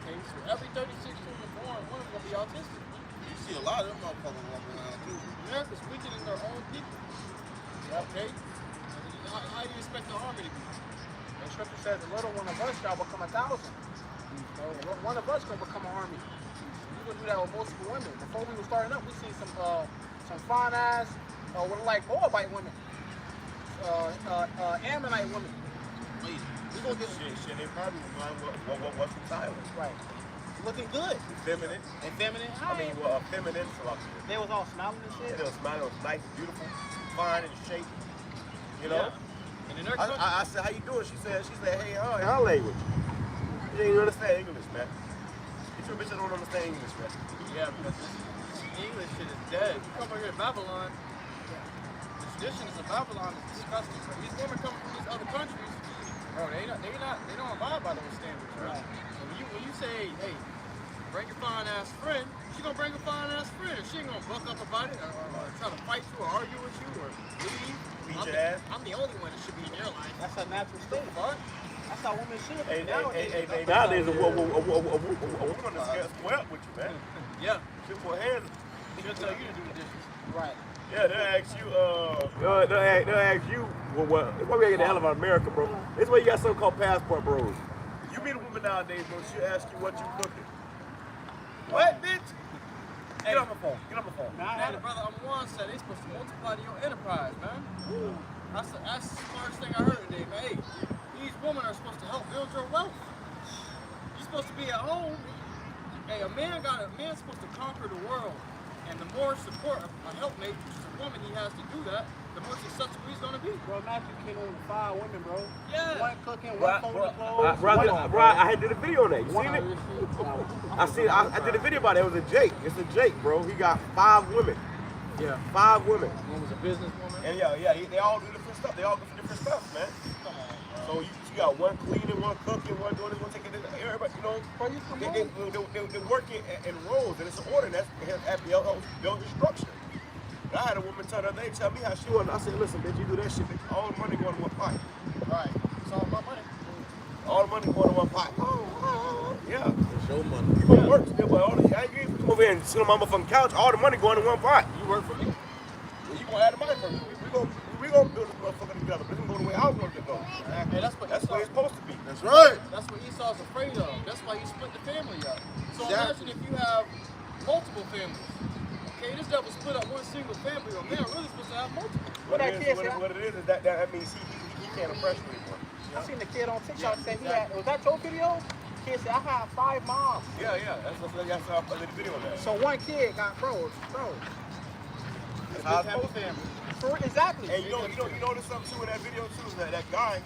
Okay, so every 36 children born, one of them will be autistic. You see a lot of them motherfuckers walking around too. America's weakening their own people. Okay? How do you expect the army to be? The scripture says, the little one of us shall become 1,000. So one of us gonna become an army. You gonna do that with multiple women. Before we were starting up, we seen some fine ass, what like Moabite women, Ammonite women. We gonna get shit. They probably what's the title? Right. Looking good. Feminine. And feminine. Feminine. They was all smiling and shit. They was smiling. It was nice, beautiful, fine in shape. You know. Yeah. And in their country, I said, how you doing? She said, hey, in her language. You ain't understand English, man. Get your bitch that don't understand English, man. yeah, because this English shit is dead. You come over here to Babylon, the traditions of Babylon is disgusting. Bro. These women come from these other countries, bro. They don't abide by those standards, right? So when you say, hey, bring your fine ass friend, she gonna bring a fine ass friend. She ain't gonna buck up about it or try to fight you or argue with you or leave. I'm the only one that should be in your life. That's a natural state. Fuck. That's how women should be. Nowadays, a woman is scared square up with you, man. Yeah. She'll put hands. She'll tell you to do the dishes. Right. Yeah, they'll ask you, well, why we get the hell of America, bro? This is why you got so-called passport bros. You meet a woman nowadays, bro, she'll ask you what you cooking. What, bitch? Get on my phone. Man, the brother I'm said they supposed to multiply to your enterprise, man. That's the smartest thing I heard today, man. Hey, these women are supposed to help build your wealth. You're supposed to be at home. Hey, a man's supposed to conquer the world. And the more support a helpmate, which is a woman, he has to do that, the more successful he's gonna be. Bro, Matthew came on with 5 women, bro. Yeah. One cooking, one folding clothes. I did a video on that. You seen it? I did a video about it. It was a Jake. It's a Jake, bro. He got 5 women. Yeah. 5 women. One was a businesswoman. And they all do different stuff. They all do different stuff, man. So you got one cleaning, one cooking, one doing this, one taking this. Everybody, you know, they work in roles, and it's an order. That's build your structure. And I had a woman tell the other day, tell me how she wanted. I said, listen, bitch, you do that shit, bitch. All the money going to one pot. Right. It's all about money. All the money going to one pot. Yeah. It's your money. You gonna work still, but you ain't come over here and sit on my motherfucking couch. All the money going to one pot. You work for me. Well, you gonna add the money for me. We gonna build this motherfucker together. But it's gonna go the way I want it to go. Hey, that's what That's the way it's supposed to be. That's right. That's what Esau's afraid of. That's why he split the family up. So imagine if you have multiple families. Okay, this devil split up one single family. A man really supposed to have multiple. What it is that means he can't oppress you anymore. I seen the kid on TikTok say he had, was that your video? Kid said, I had 5 moms. Yeah. That's how I did the video on that. So one kid got froze. That's how it's supposed to be. Exactly. And you notice something too in that video too, is that guy,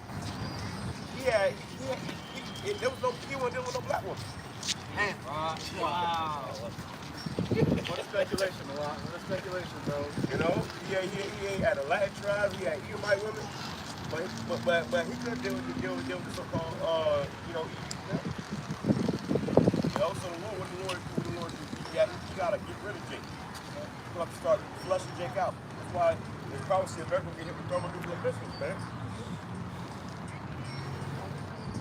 he wasn't dealing with no black woman. Wow. What a speculation, Malak. What a speculation, bro. You know, he ain't had a Latin tribe, he had Edomite women, but he couldn't deal with the so-called, so what the Lord do, you gotta get rid of Jake. You have to start flushing Jake out. That's why there's probably America will get hit with thermonuclear missiles, man.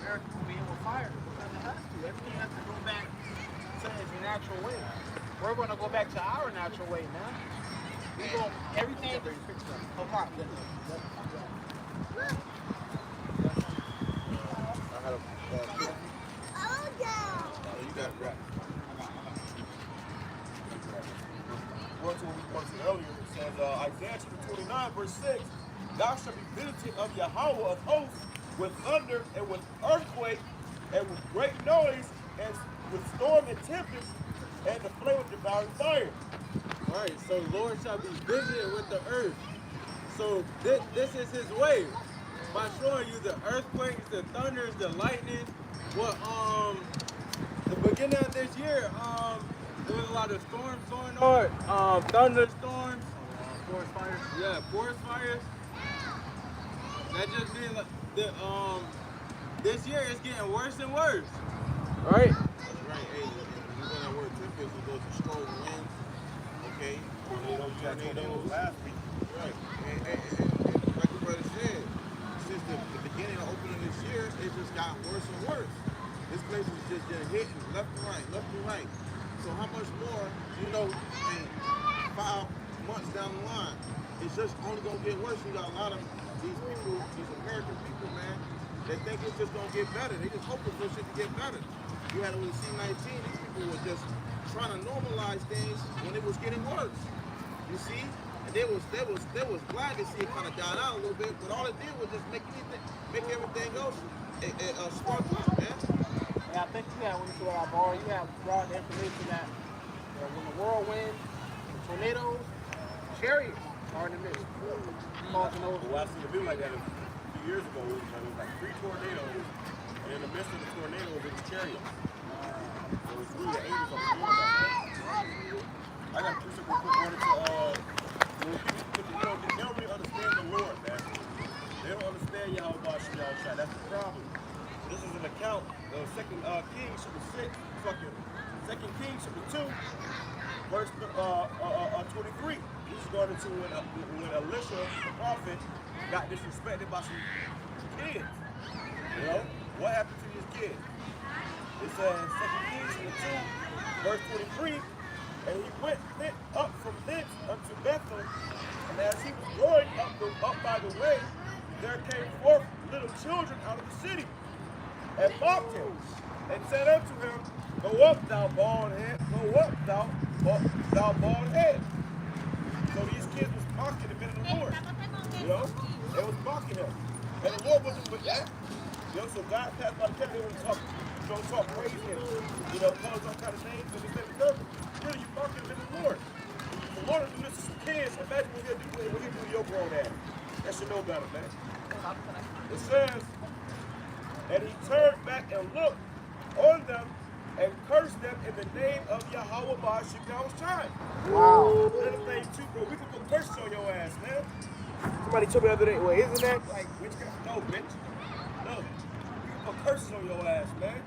America will be hit with fire because it has to. Everything has to go back to its natural way. We're going to go back to our natural way, man. Everything. Oh, Mark. You got it right. What we wanted earlier, it says Isaiah chapter 29, verse 6, thou shalt be visited of Yahweh of hosts with thunder and with earthquake and with great noise and with storm and tempest and the flame of devouring fire. All right, so Lord shall be visited with the earth. So this is his way. By showing you the earthquakes, the thunders, the lightning. Well, the beginning of this year, there was a lot of storms going on. Thunderstorms. Forest fires. Yeah, forest fires. That just means like this year is getting worse and worse. Right? That's right. Hey, when you go that word tempest, it goes to strong winds. Okay. Tornadoes last week. Right. And like the brother said, since the beginning of opening this year, it just got worse and worse. This place is just getting hitting left and right, left and right. So how much more, you know, in 5 months down the line, it's just only gonna get worse. You got a lot of these people, these American people, man, they think it's just gonna get better. They just hoping for shit to get better. You had it with C-19, these people were just trying to normalize things when it was getting worse. You see? And they was glad to see it kind of die out a little bit, but all it did was just make everything else spark up, man. And I think you have, when you go out bar, you have brought the information that when the whirlwind, tornadoes, chariots are in the midst. Causing those. Well, I seen a video like that a few years ago. It was like 3 tornadoes, and in the midst of the tornadoes, it was chariots. So it was really the angels of the Lord. I got a precept real quick. Wanted to, they don't really understand the Lord, man. They don't understand Yahweh Shah. That's the problem. This is an account of 2 Kings chapter 2 Kings chapter 2, verse 23. This is going into when Elisha, the prophet, got disrespected by some kids. You know, what happened to these kids? It says 2 Kings chapter 2, verse 23. And he went up from thence unto Bethel, and as he was going up by the way, there came forth little children out of the city, and mocked him, and said unto him, Go up, thou bald head, go up, thou bald head. So these kids was mocking the men of the Lord. You know? They was mocking him. And the Lord wasn't with that. You know, so God passed by the camp, they would talk praise him. You know, call all kind of names, and he said, really, you mocking the men of the Lord. The Lord will do this to some kids. Imagine what he'll do to your grown ass. That should know better, man. It says, and he turned back and looked on them and cursed them in the name of Yahweh Ba'ashim Yahushai. Wow. Little thing too, bro. We can put curses on your ass, man. Somebody told me the other day, well, isn't that like witchcraft? No, bitch. No. We can put curses on your ass, man.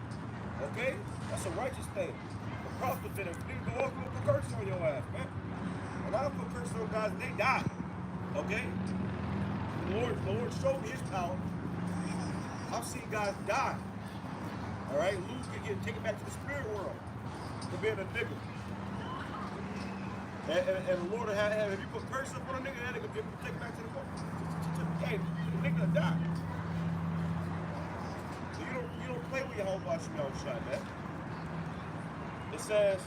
Okay? That's a righteous thing. The prophet did it. You go off and put curses on your ass, man. A lot of put curses on guys, they die. Okay? The Lord showed me his power. I've seen guys die. All right, lose, get taken back to the spirit world for being a nigga. And the Lord have if you put curse up on a nigga, that nigga get taken back to the world. Hey, the nigga die. So you don't play with your whole body shot, man. It says,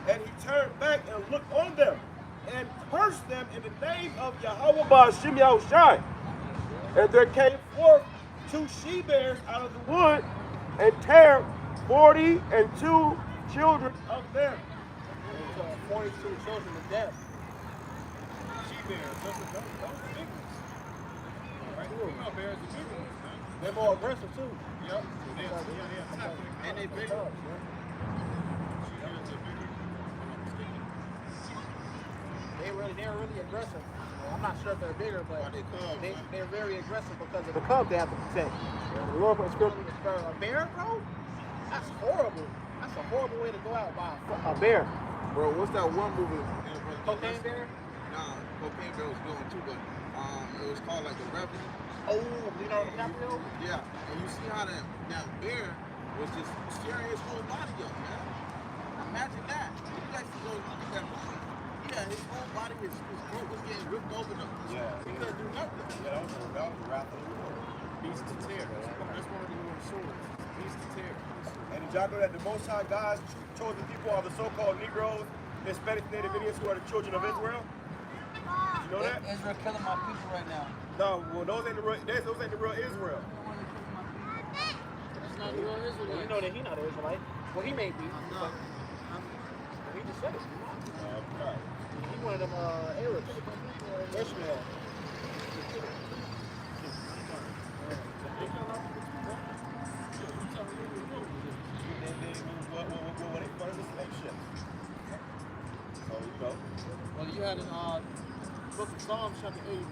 and he turned back and looked on them and cursed them in the name of Yahweh Ba'ashim Yahushai. And there came forth 2 she-bears out of the wood and tear 42 children of them. 42 children to death. She-bears, those are big ones. Right? Female bears are big ones, man. They're more aggressive too. Yep. And they bigger. They're really aggressive. Well, I'm not sure if they're bigger, but they're very aggressive because of the cubs they have to protect. The Lord put a bear, bro? That's horrible. That's a horrible way to go out by a bear. Bro, what's that one movie? Cocaine bear? Nah, Cocaine Bear was going too, but it was called like The Revenant. Oh, Leonardo DiCaprio? Yeah, and you see how that bear was just tearing his whole body up, man. Imagine that. You guys can go look at that movie. Yeah, his whole body, his throat was getting ripped open up. Yeah. He couldn't do nothing. Yeah, that was the wrath of the Lord. Beast to tear. That's one of the Lord's swords. Beast to tear. And did y'all know that the Most High God's chosen people are the so-called Negroes, Hispanic, Native Indians who are the children of Israel? Did you know that? Israel killing my people right now. No, well, those ain't the real Israel. That's not the real Well, Israelite. you know that he's not an Israelite. Well, he may be. I'm But not. he just said it. Right. He's one of them Arabs. Ishmael. When they burned the slave ships. So, you know. Well, you had in book of Psalms chapter 83. It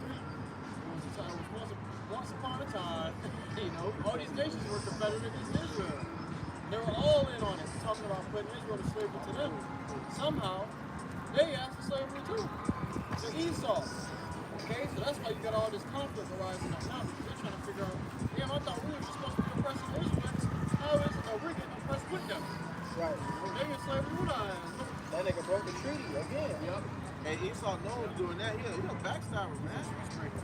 was once upon a time, you know, all these nations were confederate against Israel. They were all in on it, talking about putting Israel to slavery to them. Somehow, they asked for slavery too. to Esau. Okay, so that's why you got all this conflict arising up now, because they're trying to figure out, damn, I thought we were just supposed to be oppressing the Israelites. How is it that we're getting oppressed with them? Right. They in slavery with us. That nigga broke the treaty again. Yep. And Esau knows doing that. He a backstabber, man.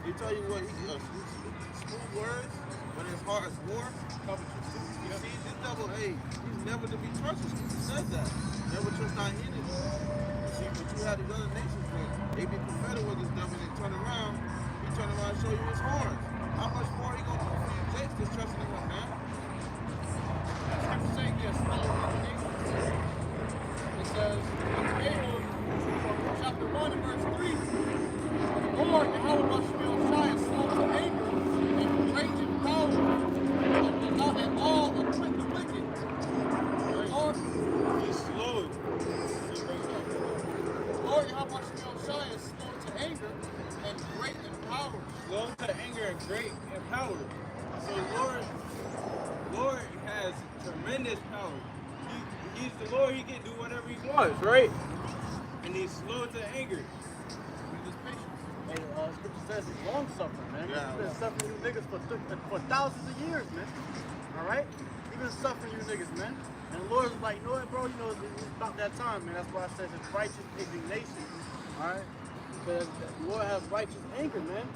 He tell you what, he smooth words, but his heart is war. You see, this devil, hey, he's never to be trusted. He says that. Never trust thy enemy. You see, but you have these other nations where they be confederate with this devil and they turn around, he turn around and show you his horns. How much more he gonna do for you, Jake's just trusting in him, man? Scripture saying this, it says, Ahab, chapter 1 and verse 3, the Lord, Yahweh Bashmiel Shai, is slow to anger and great in power, and will not at all acquit the wicked. The Lord, He's slow. Lord Yahweh Bashmiel Shai is slow to anger and great in power. Slow to anger and great in power. So Lord has tremendous power. He's the Lord. He can do whatever he wants, right? And he's slow to anger. With his patience. Hey, scripture says he's long suffering, man. Yeah. He's been suffering you niggas for thousands of years, man. All right? He's been suffering you niggas, man. And the Lord was like, you know what, bro? You know, it's about that time, man. That's why I said it's righteous indignation. All right? Because the Lord has righteous anger, man.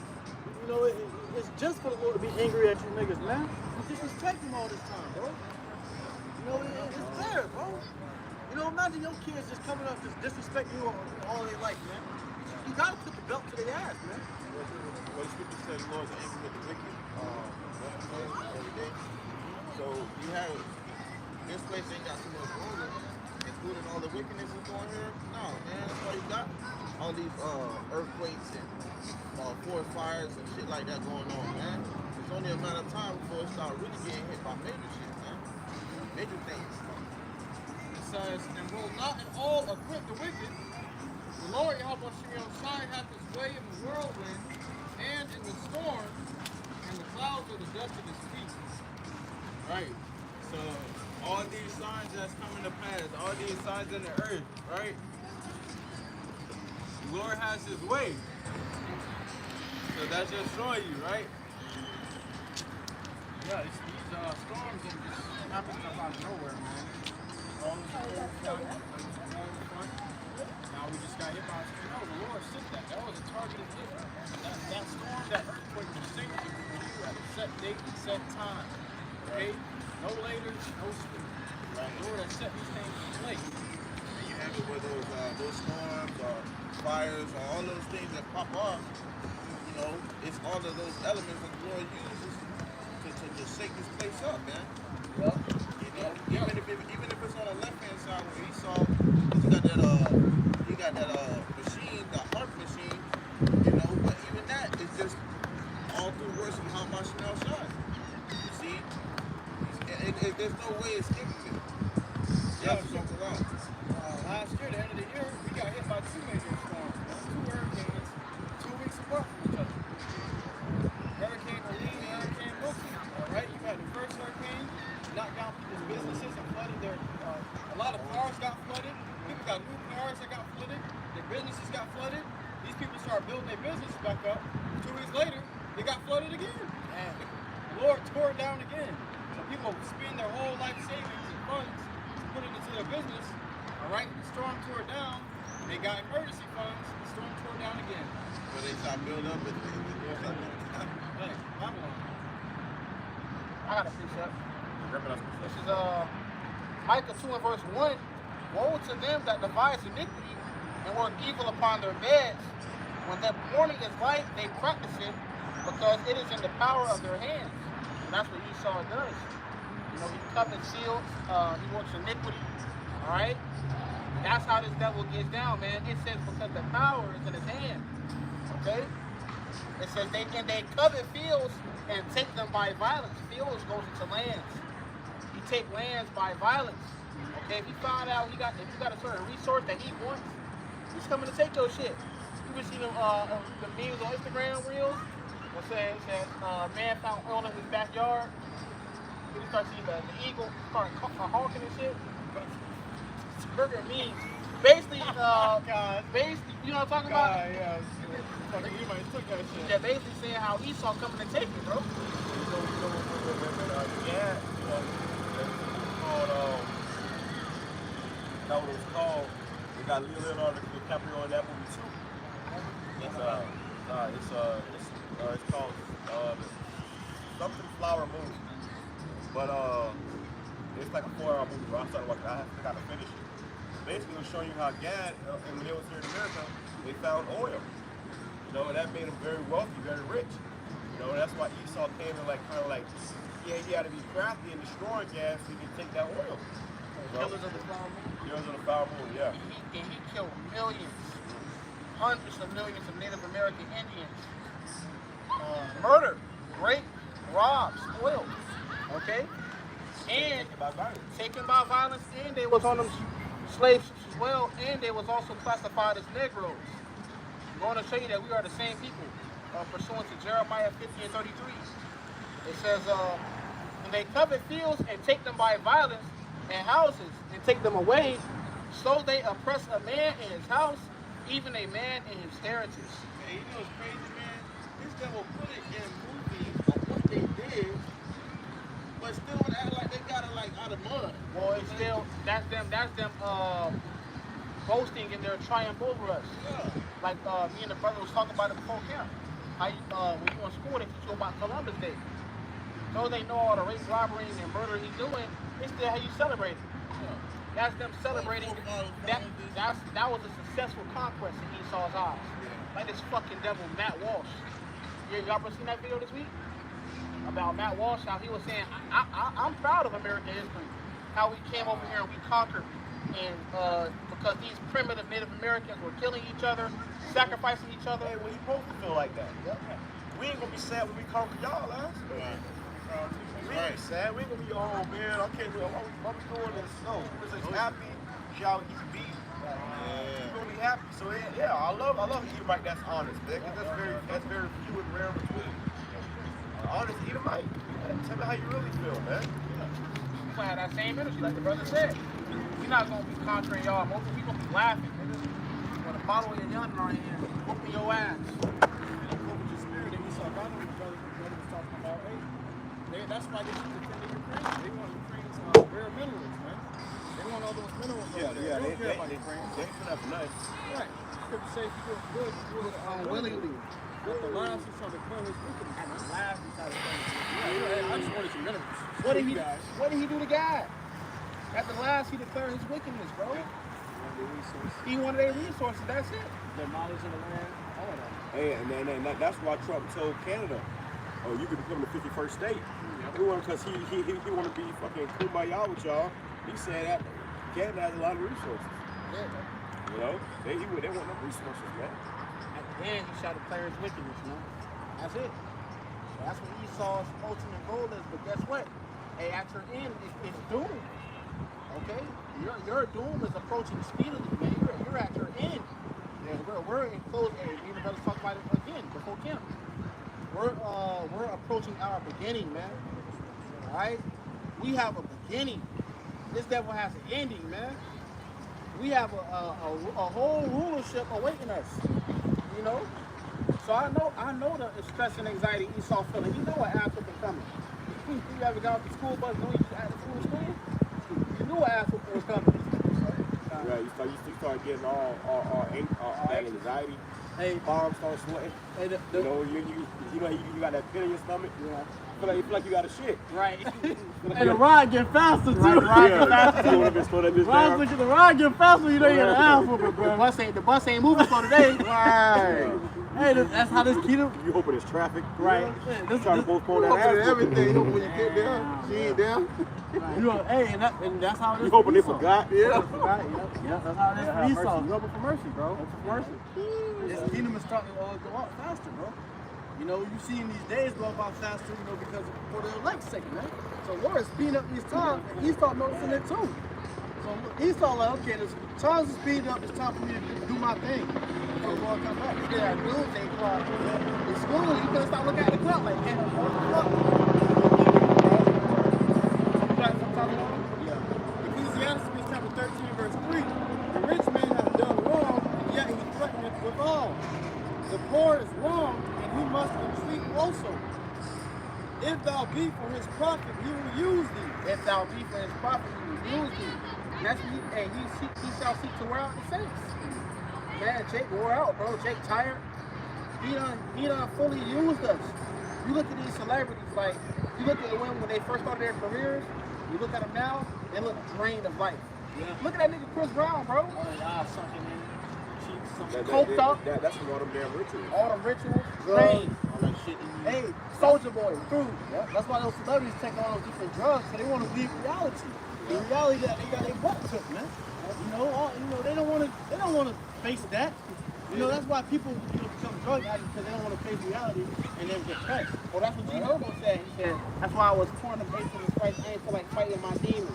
You know, it's just for the Lord to be angry at you niggas, man. You disrespect him all this time, bro. You know, it's there, bro. You know, imagine your kids just coming up just disrespecting you all their life, man. You gotta put the belt to their ass, man. What the scripture says, the Lord is angry with the wicked. Every day. So you have this place ain't got too much order, including all the wickedness that's going here. No, man, that's why you got all these earthquakes and forest fires and shit like that going on, man. It's only a matter of time before it start really getting hit by major shit, man. Major things. It says, and will not at all acquit the wicked. The Lord Yahweh Shemiel Shai hath his way in the whirlwind and in the storm, and the clouds are the dust of his feet. Right. So all these signs that's coming to pass, all these signs in the earth, right? The Lord has his way. So that's just showing you, right? Yeah, these storms are just happening up out of nowhere, man. All of the cold front, warm front. Now we just got hit by a storm. No, the Lord sent that. That was a targeted hit. That storm, that earthquake was sent to you at a set date and set time. Okay? No later, no sooner. Right? The Lord has set these things in place. And you have it where those storms or fires or all those things that pop off, you know, it's all of those elements that the Lord uses to just shake this place up, man. Yep. You know, even if it's on the left hand side where Esau, he got that machine, the harp machine, you know, but even that is just all through worship how my Chanel shine. You see? There's no way escaping it. Yeah, so last year, the end of the year, we got hit by two major storms, two hurricanes, 2 weeks apart from each other. Hurricane Helene and Hurricane Milton. All right, you had the first hurricane, knocked down people's businesses and flooded their. A lot of cars got flooded. People got new cars that got flooded. Their businesses got flooded. These people started building their businesses back up. 2 weeks later, they got flooded again. And the Lord tore it down again. So people spend their whole life savings and funds to put it into their business. All right, the storm tore it down. They got emergency funds. The storm tore it down again. But they start building up and Hey, Babylon. I got a precept. This is Micah 2 and verse 1. Woe to them that devise iniquity and work evil upon their beds. When the morning is light, they practice it because it is in the power of their hands. And that's what Esau does. You know, he covets fields, he works iniquity. All right? That's how this devil gets down, man. It says because the power is in his hand. Okay? It says they covet fields and take them by violence. Fields goes into lands. You take lands by violence. Okay, if he found out if you got a certain resource that he wants, he's coming to take your shit. You can see the memes on Instagram reels. It says man found oil in his backyard. You start seeing the eagle start honking and shit. But it's burger memes basically, God. basically, you know what I'm talking God, about? yeah. Fucking anybody took that shit. Yeah, basically saying how Esau coming to take it, bro. You know yeah, you know, called, that what it was called. We got Leonardo DiCaprio in that movie too. It's called something Flower Moon. But it's like a 4-hour movie. Bro. I started watching. I got to finish it. Basically, it was showing you how Gad, and when they was here in America, they found oil. You know, and that made them very wealthy, very rich. You know, and that's why Esau came and kind of he had to be crafty and destroy Gad so he could take that oil. Killers of the Flower Moon. Killers of the Flower Moon, yeah. And he killed millions, hundreds of millions of Native American Indians. Murdered, raped, robbed, spoiled. Okay? And taken by violence, and they was on them slave ships as well, and they was also classified as Negroes. I'm going to show you that we are the same people, pursuant to Jeremiah 50 and 33. It says, and they covet fields and take them by violence, and houses, and take them away, so they oppress a man in his house, even a man in his heritage. Hey, you know what's crazy, man? This devil put it in movies of what they did, but still act like they got it like out of mud. Well, it's still, that's them boasting in their triumph over us. Yeah. Like me and the brother was talking about it before camp. How you, when you in school, they teach you about Columbus Day. Though they know all the rape, robbery, and murder he's doing, it's still how you celebrate it. That's them celebrating. That was a successful conquest in Esau's eyes. Like this fucking devil, Matt Walsh. Y'all ever seen that video this week? About Matt Walsh, how he was saying, I'm proud of American history. How we came over here and we conquered. And because these primitive Native Americans were killing each other, sacrificing each other. Hey, well, you supposed to feel like that. Yep. We ain't gonna be sad when we conquer y'all, ass. We ain't sad. We ain't gonna be, oh man, I can't do it. Why we doing this? No, we're just happy. Shall he be? We're gonna be happy. So yeah, I love Edomite that's honest, man. Cause that's very few and rare between. Honest Edomite. Tell me how you really feel, man. We're gonna have that same energy, like the brother said. We're not gonna be conquering y'all. Most of we gonna be laughing, nigga. With a bottle of your young in our hand, whooping your ass. That's why they should defend Ukraine. They want Ukraine's rare minerals, man. They want all those minerals over there. They don't care about Ukraine. They ain't put up nothing. Right. Scripture says if you do good, you do it unwillingly. But the last he's trying to declare his wickedness. At the last he's trying to declare his wickedness. I just wanted some minerals. What did he do to God? At the last he declared his wickedness, bro. He wanted their resources, that's it. Their knowledge of the land, all of that. Hey, and that's why Trump told Canada, oh, you could become the 51st state. Because he want to be fucking kumbaya with y'all. He said that Canada has a lot of resources. Yeah. You know, they want no resources, man. At the end, he shall declare his wickedness, man. That's it. So that's what Esau's ultimate goal is. But guess what? Hey, at your end, it's doom. Okay? Your doom is approaching speedily, man. You're at your end. And we're in close. Hey, me and the brothers talk about it again before camp. We're approaching our beginning, man. All right? We have a beginning. This devil has an ending, man. We have a whole rulership awaiting us. You know? So I know the stress and anxiety Esau feeling. You know what ass whooping coming. You ever got off the school bus knowing you was at the school? You knew what ass whooping was coming. Right, you start getting all that anxiety. Hey, palms start sweating. Hey, you know, you got that pit in your stomach. Yeah. You feel like you got a shit. Right. And the ride get faster too. Ride get faster too. The ride get faster, you know you got an ass whooping, bro. The bus ain't moving for today. Right. Hey, that's how this keto. You hoping it's traffic. Right. This trying to postpone that ass. Everything. You know when you get there, she ain't there. You know, hey, and that's how it is. You hoping they forgot? Yeah. Yeah, that's how it is for Esau. You hoping for mercy, bro. For mercy. This kingdom is starting to go out faster, bro. You know, you see in these days go about faster, you know, because for the elect's sake, man. So Lord is speeding up these times, and he start noticing it too. So he start like, okay, the times are speeding up, it's time for me to do my thing. So the Lord come back. He did that doomsday clock. In school, you couldn't stop looking at the clock like, hey, what the fuck? Yeah. Ecclesiastes chapter 13, verse 3. The rich man also, if thou be for his profit, he will use thee. If thou be for his profit, he will use thee. And that's what he shall seek to wear out the saints. Man, Jake wore out, bro. Jake tired. He done fully used us. You look at these celebrities, like, you look at the women when they first started their careers, you look at them now, they look drained of life. Yeah. Look at that nigga Chris Brown, bro. Oh, yeah, sunken in. Cheeks, something. Coked up. That's from all them damn rituals. All them rituals, Drugs, drained. all that shit in you. Hey, Soldier Boy, food. Yep. That's why those celebrities take all those different drugs, so they want to leave reality. The reality that they got their butt took, man. They don't want to face that. That's why people become drug addicts, because they don't want to face reality and then get cut. Well, that's what G Herbo said. He said, that's why I was torn to base in this fight. I ain't feel like fighting my demons.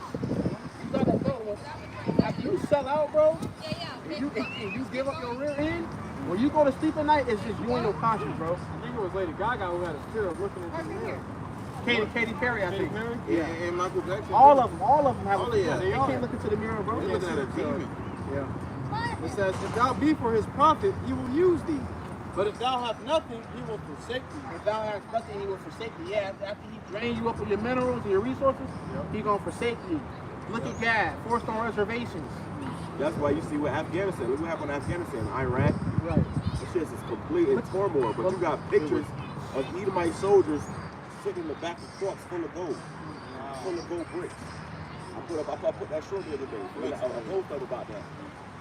You gotta know, after you sell out, bro, and you give up your rear end, when you go to sleep at night, it's just you and your conscience, bro. I think it was Lady Gaga who had a fear of looking into the mirror. Katy Perry, I think. Yeah, and Michael Jackson. All of them have a fear. yeah. They can't look into the mirror, bro. They looking at a demon. Yeah. It says, if thou be for his profit, he will use thee. But if thou have nothing, he will forsake thee. If thou hast nothing, he will forsake you. Yeah, after he drains you up with your minerals and your resources, he gonna forsake you. Look at Gad, forced on reservations. That's why you see what Afghanistan. Look what happened in Afghanistan, Iraq. Right. This shit is complete in turmoil. But you got pictures of Edomite soldiers sitting in the back of trucks full of gold, full of gold bricks. I put that short the other day. I told them about that.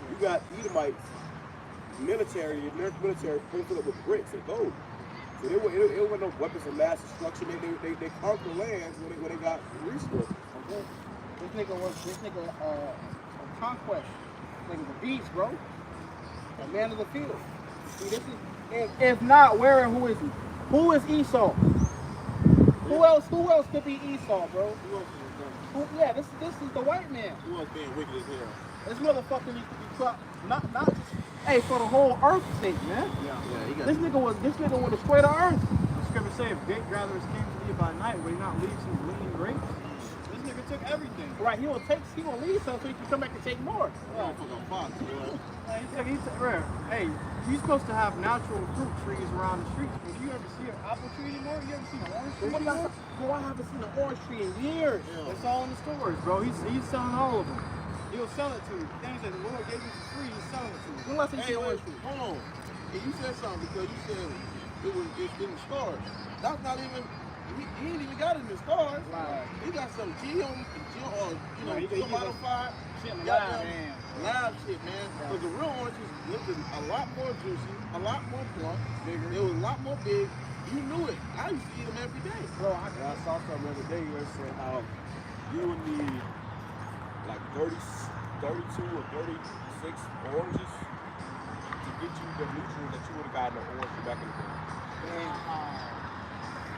You got Edomites, military full up with bricks and gold. So it wasn't no weapons of mass destruction. They conquer lands where they got resources. Okay. This nigga a conquest. This nigga's a beast, bro. A man of the field. See, this is if not, where and who is he? Who is Esau? Who else could be Esau, bro? This is the white man. Who else being wicked as hell? This motherfucker needs to be caught, not just for the whole earth's sake, man. Yeah. This nigga would destroy the earth. The scripture say, if great gatherers came to thee by night, would he not leave some gleaning grapes? This nigga took everything. Right, he will leave some so he can come back and take more. Hey, you're supposed to have natural fruit trees around the streets. But you ever see an apple tree anymore? You ever seen an orange tree anymore? Bro, I haven't seen an orange tree in years. It's all in the stores, bro. He's selling all of them. He'll sell it to you. Things that the Lord gave you for free, he's selling it to you. When last time you seen an orange tree? Hold on. And you said something because you said it's in the stars. That's not even. He ain't even got it in the stars. Right. He got some he modified. Live shit, man. Because the real oranges looked a lot more juicy, a lot more plump, bigger. It was a lot more big. You knew it. I used to eat them every day. Bro, I saw something the other day where it said how you would need like 32 or 36 oranges to get you the nutrients that you would have gotten in orange back in the day.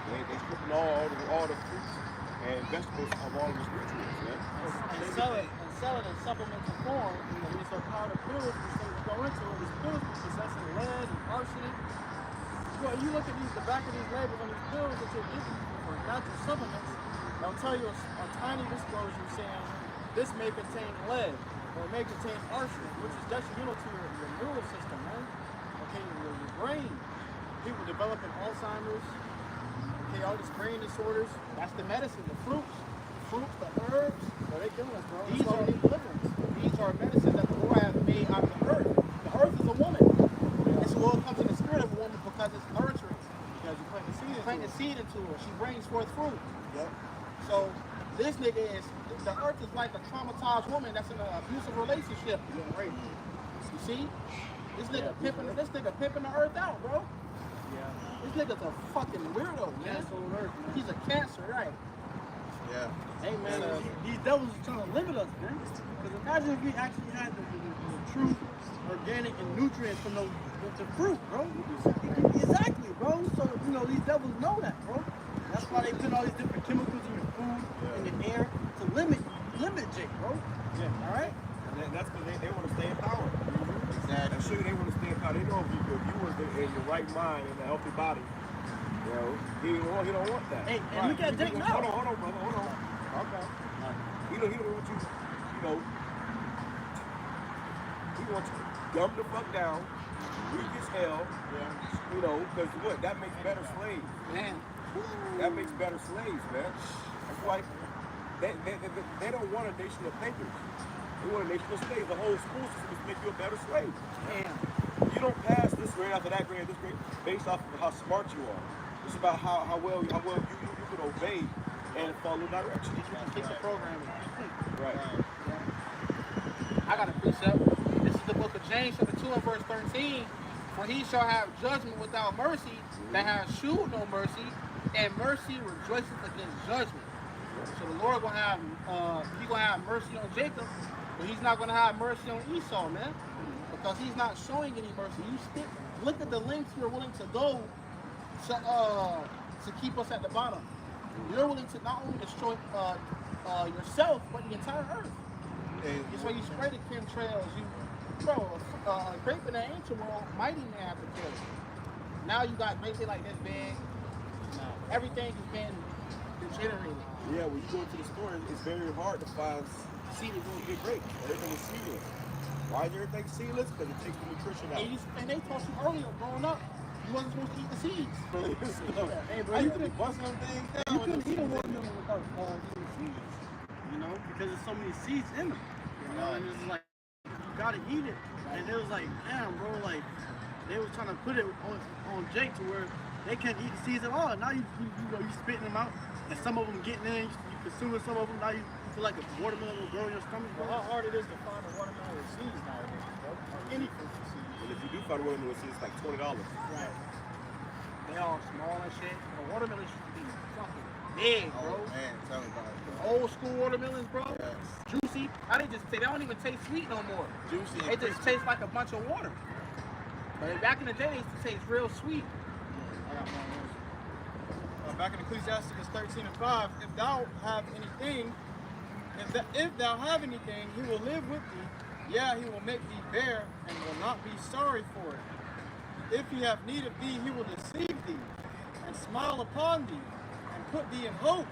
They stripping all the fruits and vegetables of all of these nutrients, man. And sell it in supplemental form. These are powder pills which things go into it. These pills possessing lead and arsenic. Well, you look at the back of these labels on these pills that you're giving for natural supplements, they'll tell you a tiny disclosure saying this may contain lead or it may contain arsenic, which is detrimental to your neural system, man. Okay, your brain. People developing Alzheimer's, all these brain disorders. That's the medicine, the fruits, the herbs. So they killing us, bro. These are medicine that the Lord has made out of the earth. The earth is a woman. This world comes in the spirit of a woman because it's nurturing. Because you plant the seed into her. She brings forth fruit. Yep. So this nigga the earth is like a traumatized woman that's in an abusive relationship. You see? This nigga pimping the earth out, bro. Yeah. This nigga's a fucking weirdo, man. He's a cancer, right? Yeah. Hey, man, these devils are trying to limit us, man. Because imagine if we actually had the true organic and nutrients from the fruit, bro. Exactly, bro. So, these devils know that, bro. That's why they put all these different chemicals in your food, in the air, to limit Jake, bro. Yeah. All right? And that's because they want to stay in power. Exactly. I'm sure they want to stay in power. They know if you was in your right mind and a healthy body, he don't want that. Hey, and look at Jake now. Hold on, brother. Hold on. Okay. He don't want you, he wants dumb the fuck down, weak as hell. You know, because what? That makes better slaves. Man. That makes better slaves, man. That's why they don't want a nation of thinkers. They want a nation of slaves. The whole school system is to make you a better slave. Damn. You don't pass this grade after that grade, this grade, based off of how smart you are. It's about how well you can obey and follow directions. Keep the programming. Right. I got a precept. This is the book of James, chapter 2 and verse 13. For he shall have judgment without mercy, that has shewed no mercy, and mercy rejoiceth against judgment. So the Lord gonna have mercy on Jacob, but he's not gonna have mercy on Esau, man, because he's not showing any mercy. Look at the lengths you're willing to go to keep us at the bottom. You're willing to not only destroy yourself, but the entire earth. That's why you spray the chemtrails. Grape in the ancient world, mighty man have to kill it. Now you got grapes like this big. Everything has been degenerated. Yeah, when you go into the store, it's very hard to find seeded good grapes. Everything is seedless. Why is everything seedless? Because it takes the nutrition out. And they taught you earlier, growing up, you wasn't supposed to eat the seeds. Hey, bro, you couldn't bust them things down. You couldn't eat a watermelon without eating the seeds. You know, because there's so many seeds in them. You know, and it's like, you gotta eat it. And it was like, damn, bro, like, they was trying to put it on Jake to where they can't eat the seeds at all. Now you spitting them out, and some of them getting in, you consuming some of them. Now you feel like a watermelon will grow in your stomach. Bro, how hard it is to find a watermelon with seeds nowadays, bro? Any fruit with seeds. And if you do find a watermelon with seeds, it's like $20. Right. They all small and shit. The watermelons used to be fucking big, bro. Oh man, tell me about it. The old school watermelons, bro. Yes. Juicy. They don't even taste sweet no more. Juicy. They just taste like a bunch of water. But back in the day, they used to taste real sweet. I got one. Back in Ecclesiastes 13:5, if thou have anything, if thou have anything, he will live with thee. Yeah, he will make thee bear, and will not be sorry for it. If he have need of thee, he will deceive thee, and smile upon thee, and put thee in hope.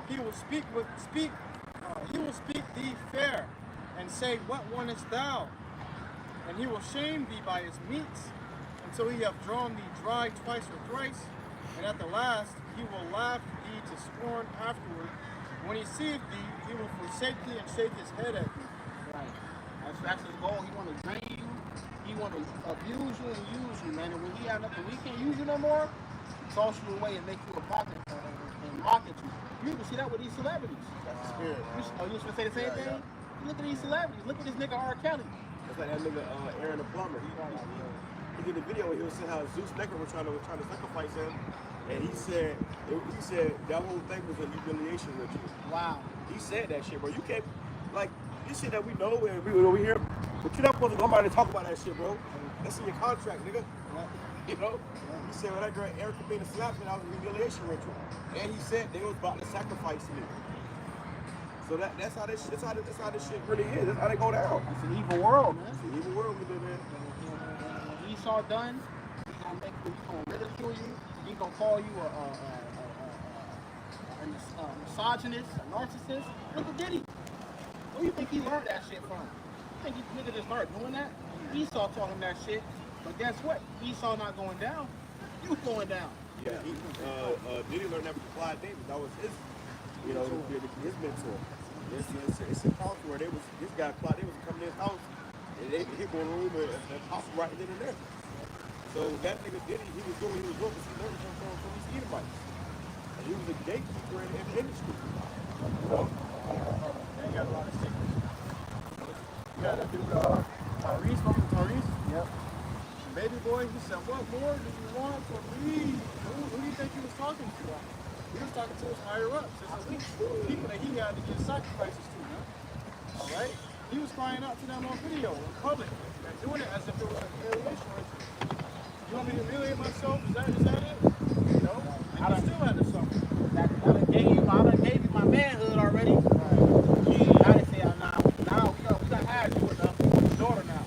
He will speak thee fair, and say, what wantest thou? And he will shame thee by his meats, until he have drawn thee dry twice or thrice, and at the last he will laugh thee to scorn afterward. When he seeth thee, he will forsake thee and shake his head at thee. Right. That's his goal. He want to drain you. He want to abuse you and use you, man. And when he can't use you no more, toss you away and make you a pocket and market you. You can see that with these celebrities. That's the spirit. You was gonna say the same thing? Yeah. Look at these celebrities. Look at this nigga R. Kelly. It's like that nigga Aaron the plumber. He did a video where he was saying how Zeus Necker was trying to sacrifice him, and he said that whole thing was a humiliation ritual. Wow. He said that shit, bro. You can't like this shit that we know and we hear, but you're not supposed to go out and talk about that shit, bro. That's in your contract, nigga. You know? He said when that girl Erica being slapped, that was a humiliation ritual, and he said they was about to sacrifice me. So that's how this shit really is. That's how they go down. It's an evil world, man. It's an evil world we live in. When Esau done, he's gonna ridicule you. He's gonna call you a misogynist, a narcissist. Look at Diddy. Where do you think he learned that shit from? You think he nigga just started doing that? Esau taught him that shit. But guess what? Esau not going down. You going down. Yeah, Diddy learned that from Clyde Davis. That was his, his mentor. It's a house where this guy Clyde Davis would come to his house, and he go in the room and pop right then and there. So that nigga Diddy, he was doing because he learned from his Edomites. And he was a gatekeeper in the industry. They got a lot of secrets. You got to do Tyrese, from Tyrese. Yep. Baby boy, he said, what more do you want from me? Who do you think he was talking to? He was talking to his higher ups. People that he had to give sacrifices to, man. All right? He was crying out to them on video, in public, and doing it as if it was an humiliation ritual. You want me to humiliate myself? Is that it? You know? And he still had to suffer. I done gave you my manhood already. Now they say, now we done had you enough. Your daughter now.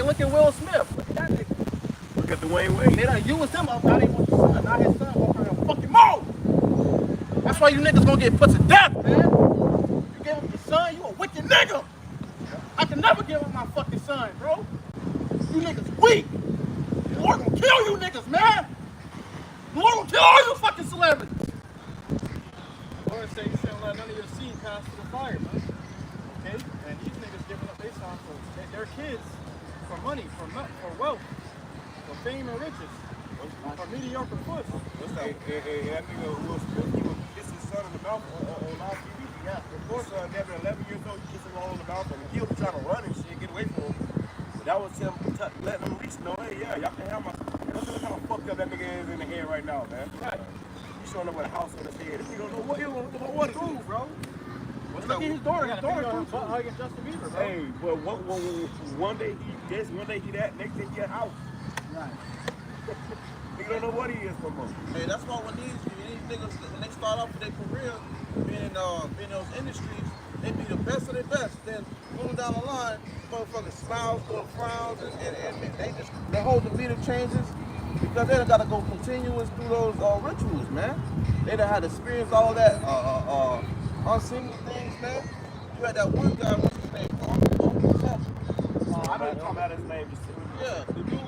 Look at Will Smith. Look at that nigga. Look at Dwayne Wade. They done used him up. Now they want his son. Now his son walking around fucking mode. That's why you niggas gonna get put to death, man. nigga. I can never give up my fucking son, bro. You niggas weak. The Lord gonna kill you niggas, man. The Lord gonna kill all you fucking celebrities. The Lord said you shouldn't let none of your seed pass through the fire, man. Okay? And these niggas giving up their son for their kids, for money, for wealth, for fame and riches, for mediocre puss. What's that? That nigga Will Smith, he would kiss his son in the mouth on live TV. Yeah, of course, never 11 years old, he kissed him all in the mouth, and he was trying to run and shit, get away from him. But that was him letting him reach, no, hey, yeah, y'all can have my. Look how fucked up that nigga is in the head right now, man. Right. He's showing up with a house on his head. If he don't know what he don't know what to do, bro. Look at his daughter. His daughter hugging Justin Bieber, bro. Hey, but one day he this, one day he that, next day he a house. Right. He don't know what he is no more. Hey, that's why when these niggas, when they start off with their career, being in those industries, they be the best of their best. Then moving down the line, motherfuckers smiles, doing frowns, and their whole demeanor changes because they done got to go continuous through those rituals, man. They done had to experience all of that unseen things, man. You had that one guy, what's his name? Uncle something. I know you're talking about his name. Yeah, the dude,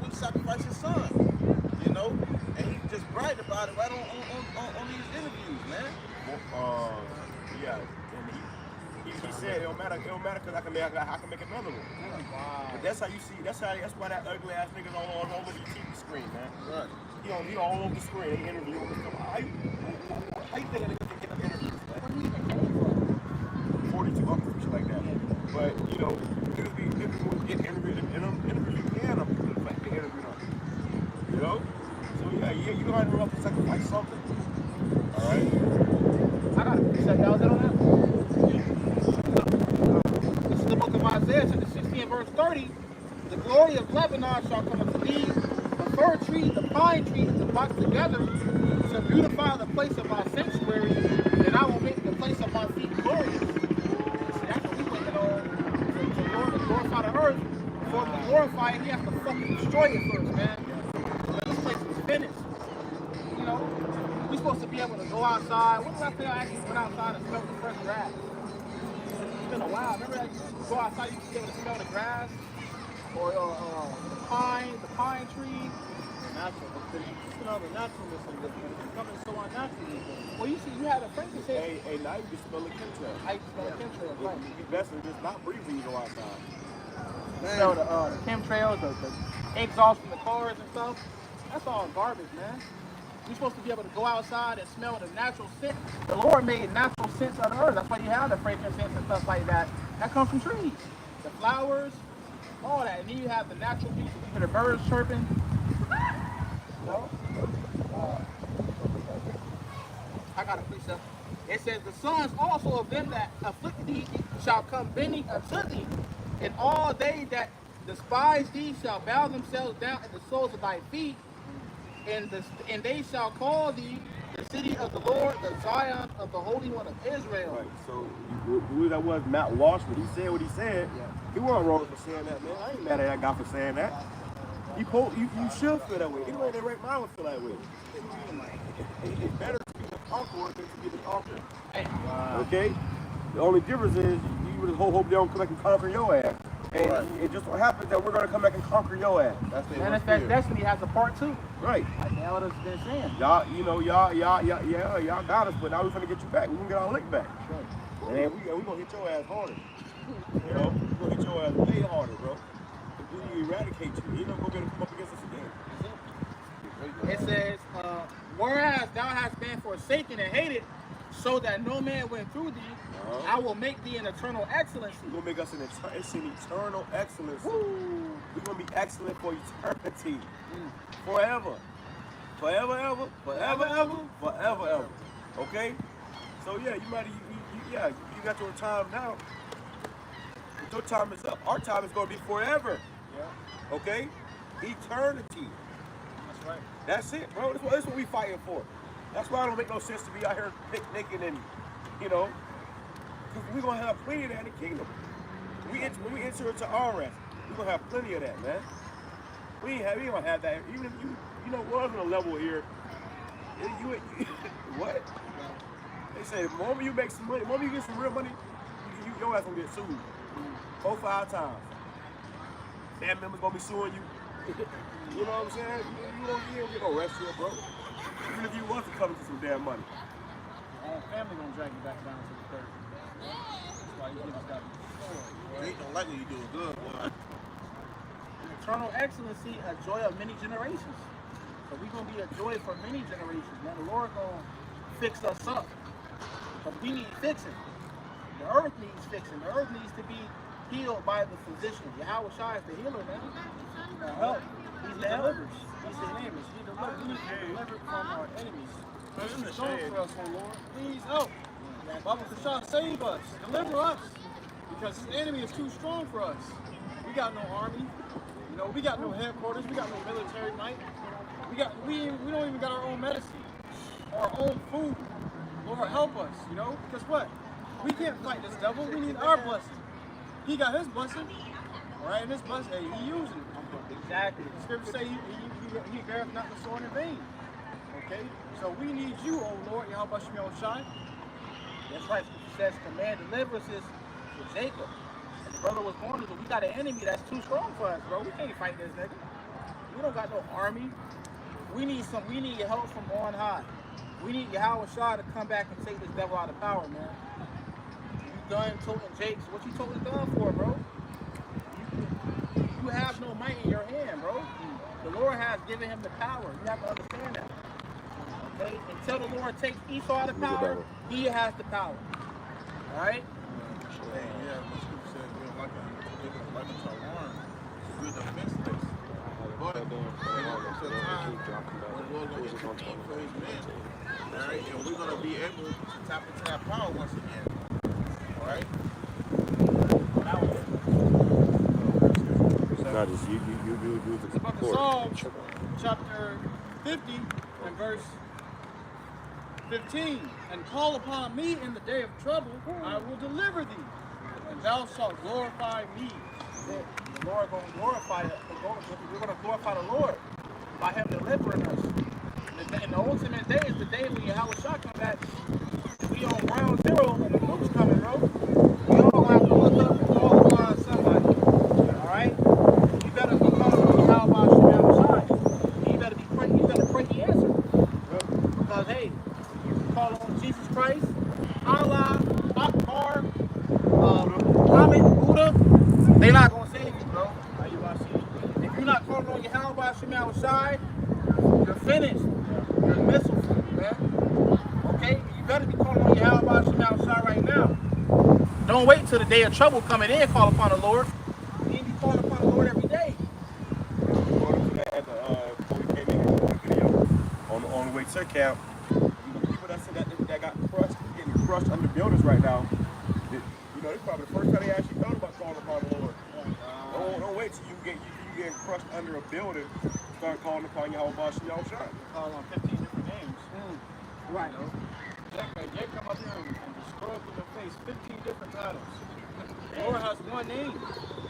he sacrificed his son, you know, and he just bragged about it right on these interviews, man. Yeah, and he said it don't matter because I can make another one. Wow. But that's how you see. That's why that ugly ass nigga's all over the TV screen, man. Right. He all over the screen. He interviewing him. How you think a nigga can get an interview, man? Where do you even came from? 42 up and shit like that. But you know, niggas will get interviewed and interview can up like they interviewed them. You know? So yeah, you gonna have to sacrifice something. All right. I got it. That was it on that? This is the book of Isaiah, chapter 16, verse 30. The glory of Lebanon shall come unto thee, the fir tree, the pine tree, the box together, to beautify the place of my sanctuary, and I will make the place of my feet glorious. See, that's what we waiting on to glorify the earth. Before we glorify it, we have to fucking destroy it first, man. This place is finished. You know? We're supposed to be able to go outside. When was the last time I actually went outside and smelled the fresh grass? It's been a while. Remember that you go outside, you can be able to smell the grass? Or the pine tree. Natural. You know, the naturalness of this is becoming so unnatural. Well, you see, you had a friend that said, Hey, now you can smell the chemtrails. I smell the chemtrails, right? You best to just not breathe when you go outside. You smell the chemtrails, the exhaust from the cars and stuff. That's all garbage, man. We're supposed to be able to go outside and smell the natural scent. The Lord made natural scents of the earth. That's why you have the frankincense and stuff like that. That comes from trees. The flowers, all that. And then you have the natural music. You hear the birds chirping. You know? I got a precept. It says, the sons also of them that afflict thee shall come bending unto thee. And all they that despise thee shall bow themselves down at the soles of thy feet. And they shall call thee the city of the Lord, the Zion of the Holy One of Israel. Right. So who that was, Matt Walsh, when he said what he said, he wasn't wrong for saying that, man. I ain't mad at that guy for saying that. You should feel that way. Anybody in their right mind would feel that way. It's better to be the conqueror than to be the conquered. Wow. Okay? The only difference is you would hope they don't come back and conquer your ass. And it just so happens that we're going to come back and conquer your ass. Manifest Destiny has a part 2. Right. Like the elders been saying. Y'all got us, but now we're going to get you back. We're going to get our lick back. Right. And we're going to hit your ass harder. You know? We're going to hit your ass way harder, bro. We eradicate you. You're not going to be able to come up against us again. It says, whereas thou hast been forsaken and hated, so that no man went through thee, I will make thee an eternal excellency. You're going to make us an eternal excellency. Woo. We're going to be excellent for eternity. Forever. Forever, ever. Forever, ever. Forever, ever. Okay? So, yeah, you got your time now. But your time is up. Our time is going to be forever. Yeah. Okay? Eternity. That's right. That's it, bro. That's what we fighting for. That's why it don't make no sense to be out here picnicking and, you know, because we're going to have plenty of that in the kingdom. When we enter into our rest, we're going to have plenty of that, man. We ain't going to have that. Even if you know, we're on a level here. What? They say the moment you make some money, the moment you get some real money, your ass gonna get sued 4-5 times. Family members gonna be suing you. You know what I'm saying? You don't get no rest here, bro. Even if you want to come to some damn money. Your own family gonna drag you back down to the dirt. That's why you niggas gotta be destroyed. They don't like when you do good, boy. Eternal excellency, a joy of many generations. So we're gonna be a joy for many generations, man. The Lord gonna fix us up. But we need fixing. The earth needs fixing. The earth needs to be healed by the physician. Yahweh Shai is the healer, man. The help. He's the helper. He's the name. He delivers. We need to be delivered from our enemies. Please show for us, oh Lord. Please help. Baba Kasha, save us. Deliver us. Because this enemy is too strong for us. We got no army. You know, we got no headquarters. We got no military might. We don't even got our own medicine. Our own food. Lord, help us, you know? Because what? We can't fight this devil. We need our blessing. He got his blessing. All right, and his blessing, he using it. Exactly. The scripture say he beareth not the sword in vain. Okay? So we need you, oh Lord, Yahweh Shemel Shai. That's right. It says command deliverances to Jacob. And the brother was born to, we got an enemy that's too strong for us, bro. We can't fight this nigga. We don't got no army. We need help from on high. We need Yahweh Shai to come back and take this devil out of power, man. You done toting Jakes. What you toting done for, bro? You have no might in your hand, bro. The Lord has given him the power. You have to understand that. Okay? Until the Lord takes Esau out of power, he has the power. All right? Yeah, the scripture says we don't like a Taiwan. We're defenseless. But there's a time when the Lord's going to intervene for his men. All right? And we're going to be able to tap into that power once again. All right? Not just you do It's about the Psalms, chapter 50 and verse 15. And call upon me in the day of trouble, I will deliver thee, and thou shalt glorify me. The Lord going to glorify it. We're going to glorify the Lord by him delivering us. In the ultimate day is the day when Yahweh Shai come back. We on ground zero and the nukes coming, bro. We all have to look up and call upon somebody. Alright? You better be calling on Yahweh Shai. You better pray he answer. Because hey, you call on Jesus Christ, Allah, Akbar, Muhammad, Buddha, they not gonna save you, bro. If you're not calling on Yahweh Shai, you're finished. You're a missile, man. Okay? You better be calling on Yahweh Shai right now. Don't wait till the day of trouble coming in, call upon the Lord. You need to be calling upon the Lord every day. Before we came in here, the video on the way to camp, the people that got getting crushed under buildings right now, you know, it's probably the first time they actually thought about calling upon the Lord. Don't wait till you get crushed under a building, start calling upon Yahweh Shai. Call on 15 different names. Right. You know? Jack come up here and destroy up in your face 15 different titles. The Lord has one name.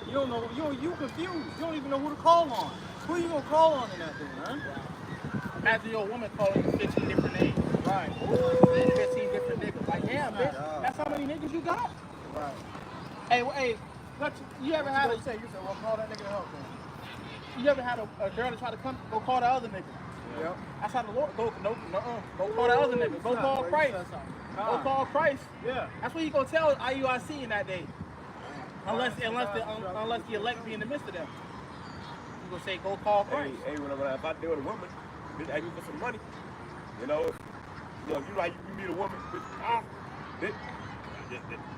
You don't know, you confused. You don't even know who to call on. Who are you gonna call on in that thing, man? Imagine your woman calling you 15 different names. Right. 15 different niggas. Like, yeah, bitch, that's how many niggas you got? Right. Hey, you ever had You said, well, call that nigga to help, man. you ever had a girl that try to go call the other nigga? Yep. That's how the Lord go call the other nigga. Go call Christ. Go call Christ. Yeah. That's what he gonna tell IUIC in that day. Unless the elect be in the midst of them. He gonna say, go call Christ. Hey, if I deal with a woman, bitch, ask me for some money. You know, you like you meet a woman, bitch,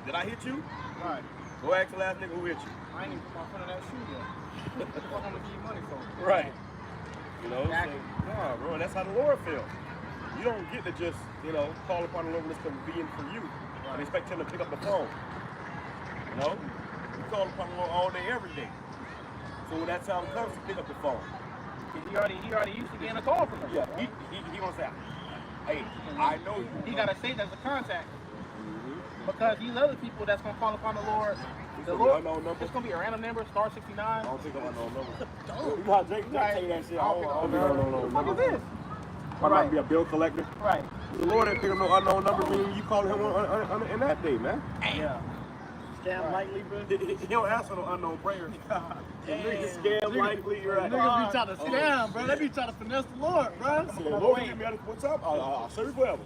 did I hit you? Right. Go ask the last nigga who hit you. I ain't even put my foot in that shoe yet. What the fuck I'm gonna give you money for? Right. You know, Exactly. so, nah, bro, that's how the Lord feels. You don't get to just, you know, call upon the Lord when it's convenient for you and expect him to pick up the phone. You know? You call upon the Lord all day, every day. So when that time comes, you pick up the phone. He already used to getting a call from us. Yeah, he gonna say, hey, I know you. He gotta say that's a contact. Because these other people that's gonna call upon the Lord, it's gonna be a random number, star 69. I don't think I'm gonna know number. You know how Jake tell you that shit. I don't know. What is this? I might be a bill collector. Right. The Lord ain't pick up no unknown number when you call him in that day, man. Yeah. Scam likely, bro. He don't answer no unknown prayers. Scam likely, you're right. Niggas be trying to scam, bro. They be trying to finesse the Lord, bro. The Lord give me out of what's up? I'll serve forever.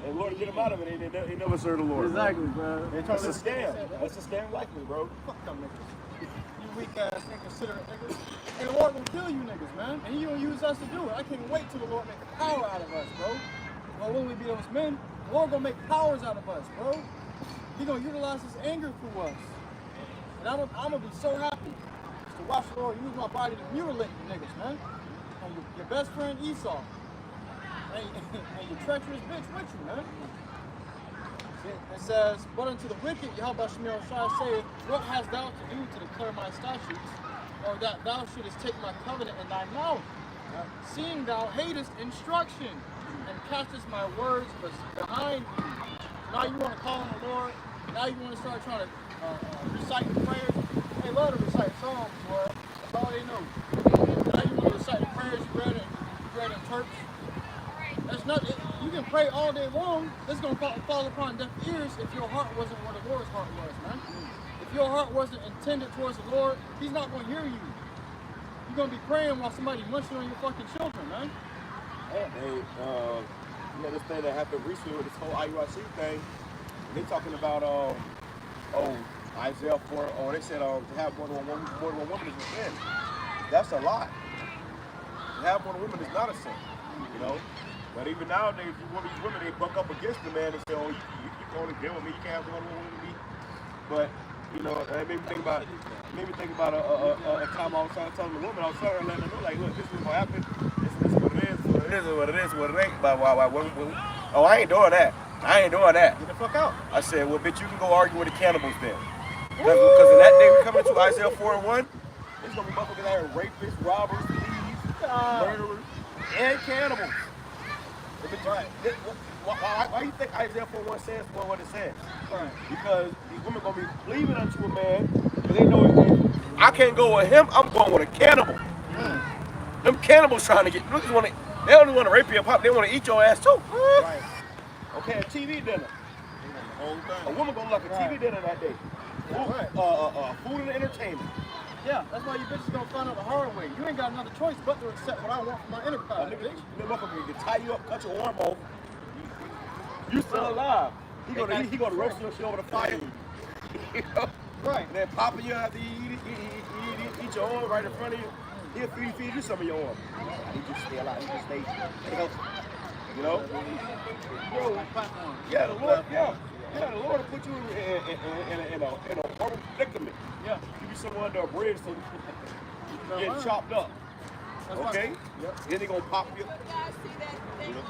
And Lord get him out of it. They never serve the Lord. Exactly, bro. That's a scam. That's a scam likely, bro. Fuck them niggas. You weak ass inconsiderate niggas. And the Lord will kill you niggas, man. And he gonna use us to do it. I can't wait till the Lord make power out of us, bro. Well, when we be those men, the Lord gonna make powers out of us, bro. He gonna utilize his anger through us. And I'm gonna be so happy to watch the Lord use my body to mutilate you niggas, man. And your best friend Esau. And your treacherous bitch with you, man. It says, but unto the wicked, Yahweh Shemel Shai saith, what hast thou to do to declare my statutes, or that thou shouldest take my covenant in thy mouth, seeing thou hatest instruction, and castest my words behind you. Now you want to call on the Lord, now you want to start trying to recite the prayers. They love to recite psalms, boy. That's all they know. Now you want to recite the prayers you read in church. That's not, you can pray all day long. It's going to fall upon deaf ears if your heart wasn't where the Lord's heart was, man. If your heart wasn't intended towards the Lord, he's not going to hear you. You're going to be praying while somebody munching on your fucking children, man. Hey, you know this thing that happened recently with this whole IUIC thing. They talking about, Isaiah 4, they said to have more than one woman is a sin. That's a lie. To have more than one woman is not a sin, you know? But even nowadays, these women, they buck up against the man and say, oh, you can only deal with me, you can't have one woman with me. But, you know, it made me think about a time I was trying to tell the woman, I was telling her, letting her know, like, look, this is what happened, this is what it is, what it is, what it ain't. But oh, I ain't doing that. Get the fuck out. I said, well, bitch, you can go argue with the cannibals then. Because in that day, we coming to Isaiah 4:1, there's going to be motherfuckers out here, rapists, robbers, thieves, murderers, and cannibals. Right. Why do you think Isaiah 4:1 says what it says? Right. Because these women gonna be cleaving unto a man, but they know I can't go with him. I'm going with a cannibal. Them cannibals trying to get. They don't want to rape you up. They want to eat your ass too. Right. Okay, a TV dinner. A woman gonna like a TV dinner that day. Food and entertainment. Yeah, that's why you bitches gonna find out the hard way. You ain't got another choice but to accept what I want from my enterprise, bitch. That motherfucker can tie you up, cut your arm off. You still alive. He gonna roast your shit over the fire. You know? Right. And then popping you after you eat your arm right in front of you. He'll feed you some of your arm. He just stay alive. He just stay healthy. You know? Yeah, the Lord. Yeah, the Lord will put you in a horrible predicament. Yeah. Give you someone under a bridge so you get chopped up. Okay? Yep. Then they gonna pop you. You know?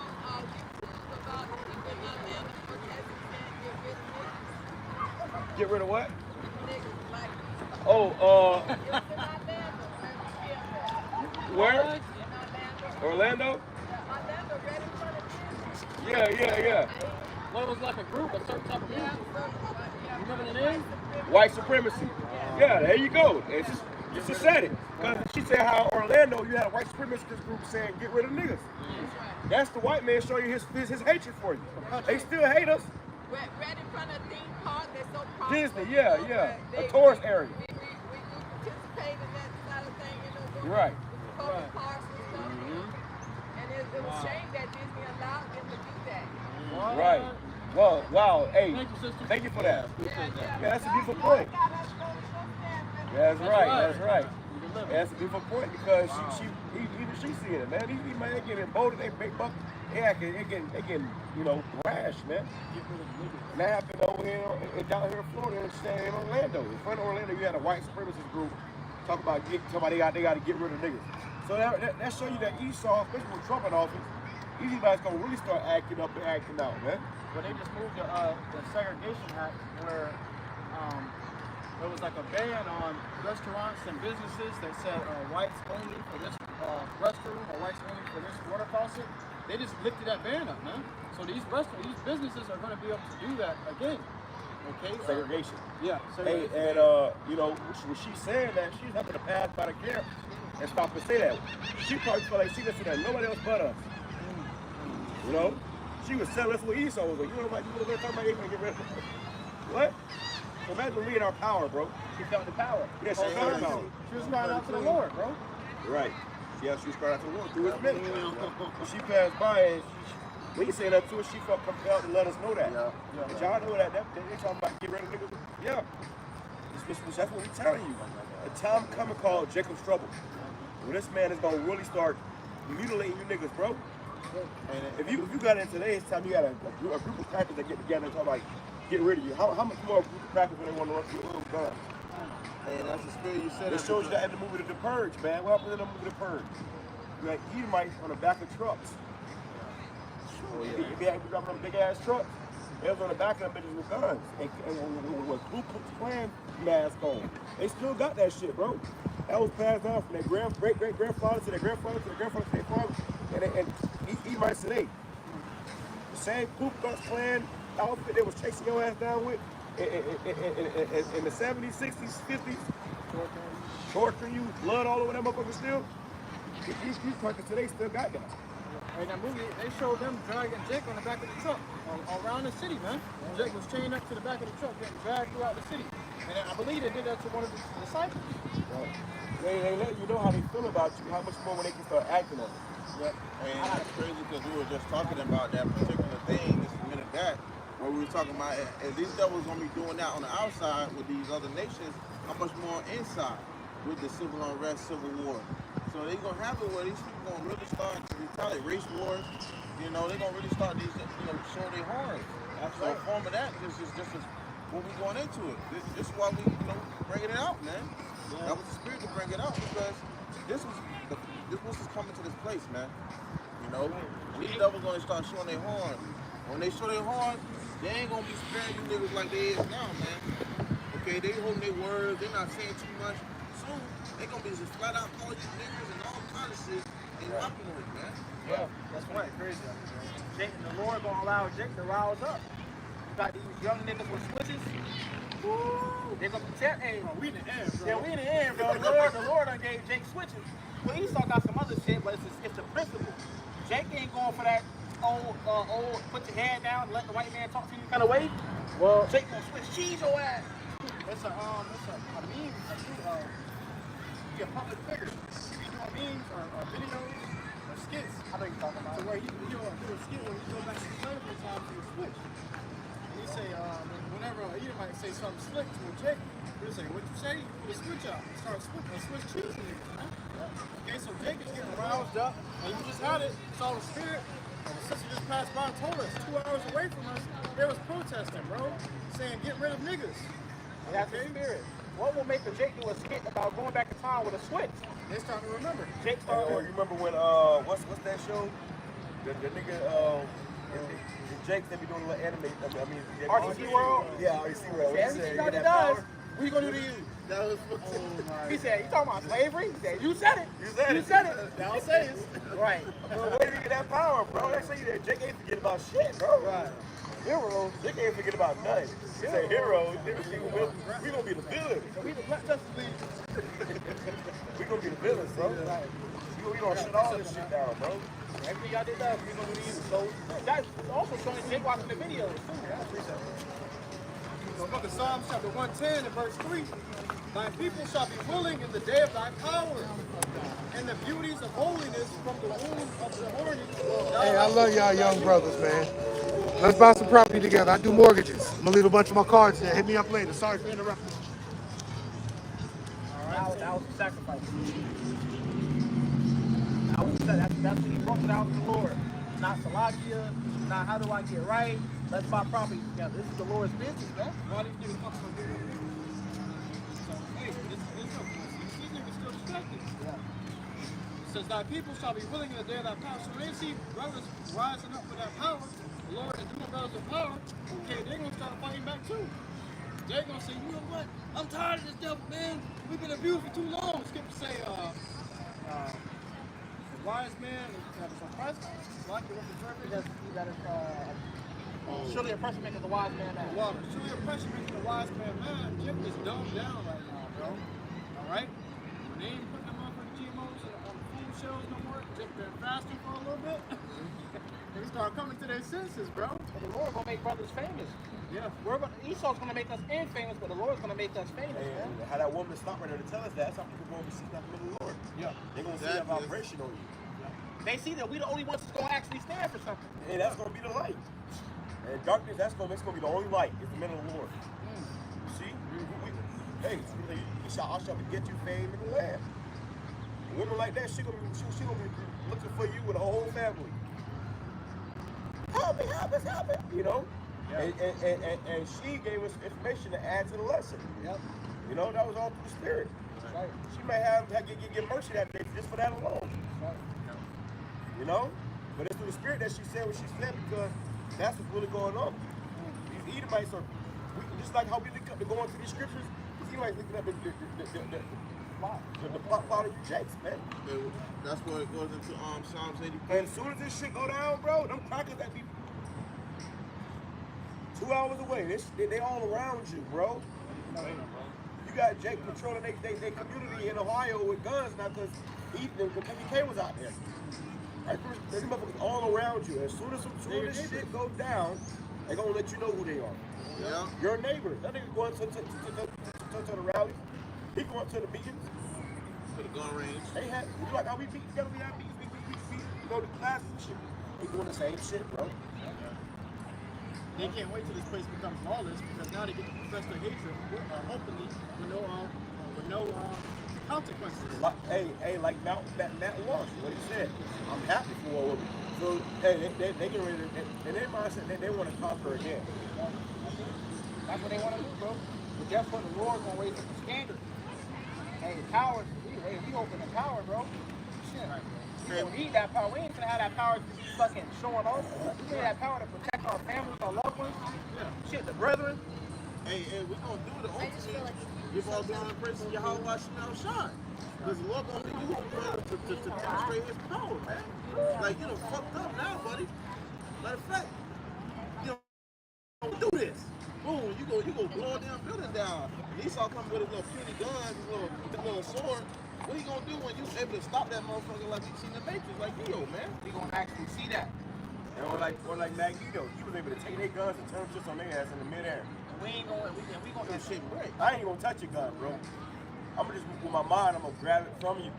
Get rid of what? Oh, where? Orlando? Yeah. What was like a group, a certain type of group? Remember the name? White supremacy. Yeah, there you go. It's just said it. Because she said how Orlando, you had a white supremacist group saying get rid of niggas. That's the white man showing you his hatred for you. They still hate us. Right in front of theme park, they're so popular. Disney, yeah. A tourist area. We participate in that side of thing, you know. Right. Public parks and stuff. And it was a shame that Disney allowed them to do that. Right. Well, wow. Hey, thank you for that. Yeah, that's a beautiful point. That's right. That's a beautiful point because she seeing it, man. These man getting emboldened, they big buck. They getting, rash, man. And that happened over here down here in Florida and in Orlando. In front of Orlando, you had a white supremacist group talking about they got to get rid of niggas. So that show you that Esau, especially with Trump in office, everybody's gonna really start acting up and acting out, man. Well, they just moved the segregation act where there was like a ban on restaurants and businesses that said whites only for this restroom or whites only for this water faucet. They just lifted that ban up, man. So these businesses are going to be able to do that again. Okay. Segregation. Yeah. Segregation. Hey, and when she's saying that, she's having to pass by the camp and stop and say that. She probably felt like she didn't see that nobody else but us. You know, she was telling us what Esau was like. You know, like you were talking about you gonna get rid of it. What? Imagine Lee in our power, bro. She felt the power. Yeah, she felt the power. She was crying out to the Lord, bro. Right. Yeah, she was crying out to the Lord through his ministry. She passed by and Lee said that to her. She felt compelled to let us know that. Did y'all know that? They talking about get rid of niggas? Yeah. That's what we telling you. The time coming called Jacob's trouble. When this man is gonna really start mutilating you niggas, bro. And if you got in today's time, you got a group of crackers that get together and talk like get rid of you. How much more group of crackers when they want to run through your little guns? Hey, that's the spirit you said. It shows you that in the movie The Purge, man. What happened in the movie The Purge? You had Edomites on the back of trucks. Oh, yeah. You be driving them big ass trucks. They was on the back of them bitches with guns and with Ku Klux Klan mask on. They still got that shit, bro. That was passed down from their great-great-grandfather to their grandfather to their grandfather to their father. And Edomites today. The same Ku Klux Klan outfit they was chasing your ass down with in the 70s, 60s, 50s. Torturing you, blood all over that motherfucker still. These crackers today still got that. In that movie, they showed them dragging Jake on the back of the truck around the city, man. Jake was chained up to the back of the truck, getting dragged throughout the city. And I believe they did that to one of the disciples. Right. They let you know how they feel about you, how much more when they can start acting on it. Yep. And that's crazy because we were just talking about that particular thing just a minute back, where we were talking about if these devils gonna be doing that on the outside with these other nations, how much more inside with the civil unrest, civil war. So they gonna have it where these people gonna really start to retaliate, race wars. You know, they gonna really start these, showing their horns. So a form of that, this is what we going into it. This is why we, bringing it out, man. Yeah. That was the spirit to bring it out because this was coming to this place, man. These devils gonna start showing their horns. When they show their horns, they ain't gonna be sparing you niggas like they is now, man. Okay, they holding their words, they not saying too much. Soon, they gonna be just flat out calling you niggas and all kinds of shit and rocking with it, man. Yeah, that's right, crazy. Jake, the Lord gonna allow Jake to rouse up. You got these young niggas with switches. Woo! They gonna protect. Hey, we in the air, bro. Yeah, we in the air, bro. The Lord done gave Jake switches. Well, Esau got some other shit, but it's the principle. Jake ain't going for that old put your head down and let the white man talk to you kind of way. Well, Jake gonna switch cheese your ass. It's a meme. You're a public figure. You doing memes or videos or skits. I know you're talking about. So where you do a skit where you go back to the slavery time to the switch. And you say, whenever you might say something slick to a Jake, you say, what you say? You put a switch out. Start switch cheese niggas, man. Okay, so Jake is getting roused up, and you just had it. Saw the spirit. And the sister just passed by and told us 2 hours away from us, they was protesting, bro, saying get rid of niggas. That's the spirit. What will make a Jake do a skit about going back in time with a switch? They starting to remember. Jake started. You remember when what's that show? The nigga Jake that be doing a little anime. RTC World. Yeah, RTC World. Yeah, everything he does. What you gonna do to you? That was He said, "You talking about slavery?" He said, "You said it. You said it. Now say it. Right. Where did you get that power, bro? They say that Jake ain't forget about shit, bro. Right. Heroes. Jake ain't forget about nothing. He said heroes. We gonna be the villains. We the Black Justice League. We gonna be the villains, bro. We gonna shut all this shit down, bro. Everything y'all did that, we gonna do these. So that's also showing Jake watching the videos too. Yeah, I appreciate it. The book of Psalms chapter 110 and verse 3. Thy people shall be willing in the day of thy power, and the beauties of holiness from the womb of the morning. Hey, I love y'all young brothers, man. Let's buy some property together. I do mortgages. I'm gonna leave a bunch of my cards there. Hit me up later. Sorry for interrupting. All right. That was a sacrifice. That's when he brought it out to the Lord. Not Salakia, not how do I get right. Let's buy property together. This is the Lord's business, man. Why these niggas fuck so good? So, hey, these niggas still distracted. Yeah. Says thy people shall be willing in the day of thy power. So when they see brothers rising up with that power, the Lord is doing brothers with power, okay, they're gonna start fighting back too. They're gonna say, you know what? I'm tired of this devil, man. We've been abused for too long. Skip to say, the wise man that is oppressed, like the representative. Surely oppression maketh the wise man mad. Water. Surely oppression maketh the wise man mad. Jim is dumbed down right now, bro. Alright? When they ain't putting them up on the GMOs on the food shelves no more, Jim been fasting for a little bit. They start coming to their senses, bro. And the Lord gonna make brothers famous. Yeah. Esau's gonna make us infamous, but the Lord's gonna make us famous, man. And how that woman stopped right there to tell us that, that's how people going to see nothing of the Lord. Yeah. They're going to see that vibration on you. They see that we the only ones that's gonna actually stand for something. And that's going to be the light. And darkness, that's going to be the only light. It's the men of the Lord. You see? Hey, I shall get you fame in the land. A woman like that, she gonna be looking for you with a whole family. Help me, you know? Yeah. And she gave us information to add to the lesson. Yep. You know, that was all through the Spirit. Right. She may get mercy that day just for that alone. Right. You know? But it's through the Spirit that she said what she said, because that's what's really going on. These Edomites are, just like how we look up to go into these scriptures, these Edomites looking up the plot of you jakes, man. That's where it goes into Psalms 80. And as soon as this shit go down, bro, them crackers that be 2 hours away, they all around you, bro. You got Jake controlling their community in Ohio with guns now because KKK was out there. Right? These motherfuckers all around you. As soon as this shit goes down, they gonna let you know who they are. Yeah. Your neighbor. That nigga going to the rallies. He going to the meetings. To the gun range. They had, like how we beat together, we have meetings, we go to classes and shit. We doing the same shit, bro. They can't wait till this place becomes lawless, because now they get to profess their hatred openly with no consequences. Like Matt Walsh, what he said. I'm happy for a woman. So hey, they get ready to, and their mindset that they want to conquer again. That's what they want to do, bro. But guess what? The Lord's gonna raise up the standard. Hey, the power, we open the power, bro. Shit. We don't need that power. We ain't gonna have that power to be fucking showing off. We need that power to protect our families, our loved ones. Yeah. Shit, the brethren. Hey, we're gonna do the ultimate. Give all glory and praise to Yahweh Shemel Shai. Because the Lord gonna use you to demonstrate his power, man. Like, you know, fucked up now, buddy. Matter of fact, you don't do this. Boom, you go blow a damn building down. And Esau come with his little puny gun, his little sword. What he gonna do when you able to stop that motherfucker like you seen the Matrix, like Neo, man? We gonna actually see that. And or like Magneto, he was able to take their guns and turn just on their ass in the midair. We gonna do shit break. I ain't gonna touch your gun, bro. I'm gonna just, with my mind, I'm gonna grab it from you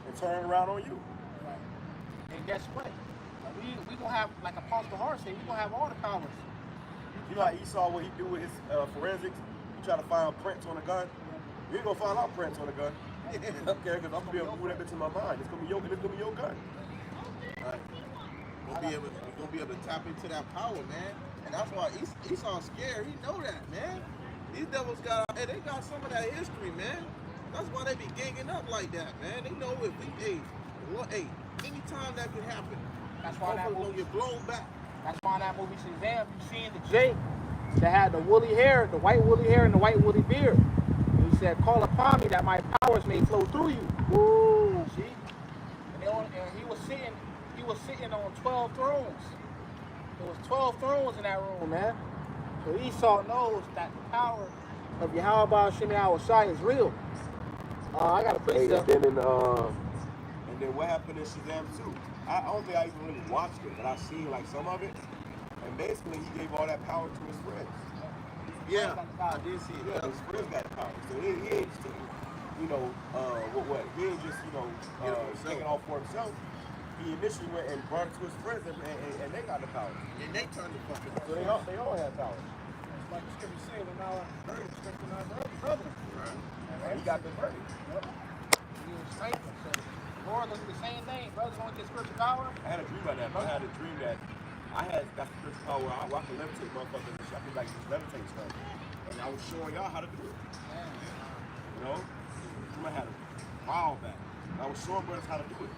and turn it around on you. And guess what? We gonna have, like Apostle Hart said, we gonna have all the powers. You know how Esau, what he do with his forensics? He try to find prints on a gun. You ain't gonna find out prints on a gun. Okay, because I'm gonna be able to move that bitch in my mind. It's gonna be your gun. Right. We're gonna be able to tap into that power, man. And that's why Esau's scared. He know that, man. These devils they got some of that history, man. That's why they be ganging up like that, man. They know if anytime that can happen. That's why that movie get blown back. That's why that movie Shazam, you seen the Jake that had the woolly hair, the white woolly hair and the white woolly beard. And he said, "Call upon me that my powers may flow through you." Woo! See? And he was sitting on 12 thrones. There was 12 thrones in that room, man. So Esau knows that the power of Yahweh Shemel Shai is real. I got a precept. And then what happened in Shazam 2? I don't think I even really watched it, but I seen like some of it. And basically he gave all that power to his friends. Yeah, I did see it. Yeah, his friends got power. So he ain't just, he ain't just, taking off for himself. He initially went and brought it to his friends and they got the power. And they turned the fucking So they all have power. It's like the scripture said, when our strengthen our brother. Right. And he got converted. Yep. He was strengthened. So the Lord gonna do the same thing. Brothers gonna get spiritual power. I had a dream about that. I had a dream that I had got spiritual power where I can levitate motherfuckers and shit. I could like just levitate stuff. And I was showing y'all how to do it. You know? I had a while back. And I was showing brothers how to do it.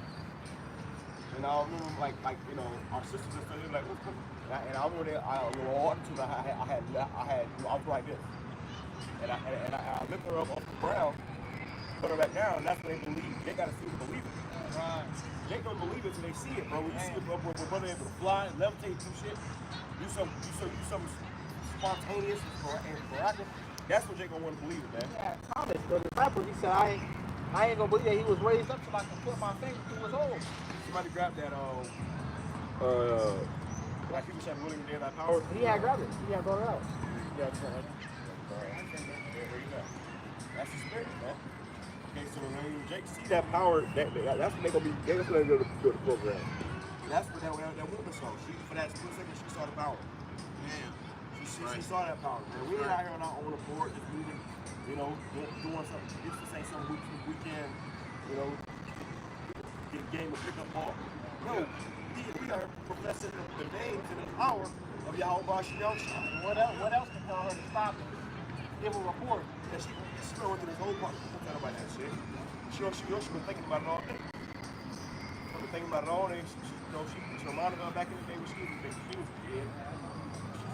And I remember like our sisters and stuff, they were like, what's coming? And I remember that I was like this. And I lifted her up off the ground, put her back down, and that's what they believe. They gotta see it to believe it. Right. They don't believe it till they see it, bro. When you see it, bro, where brother able to fly, levitate, do shit, do something spontaneous and miraculous, that's what they gonna want to believe it, man. Yeah, Thomas, the disciple, he said, I ain't gonna believe that he was raised up till I can put my finger through his hole. Somebody grabbed that Like people say, willing to that power. He had brothers. He had brother else. Yeah, That's the spirit, man. Okay, so when Jake see that power, that's when they're gonna be. That's when they're gonna do the program. That's what that woman saw. She for that split second, she saw the power. Man. She saw that power, man. We ain't out here on our own board, just moving, doing something. Just to say something we can, get a game of pickup ball. No, we are professing the names and the power of Yahweh Bashem Yahshua. What else can tell her to stop him? Give a report. Yeah, she went through this whole part. Don't tell nobody that shit. She been thinking about it all day. She been thinking about it all day. She reminded her back in the day when she was a kid.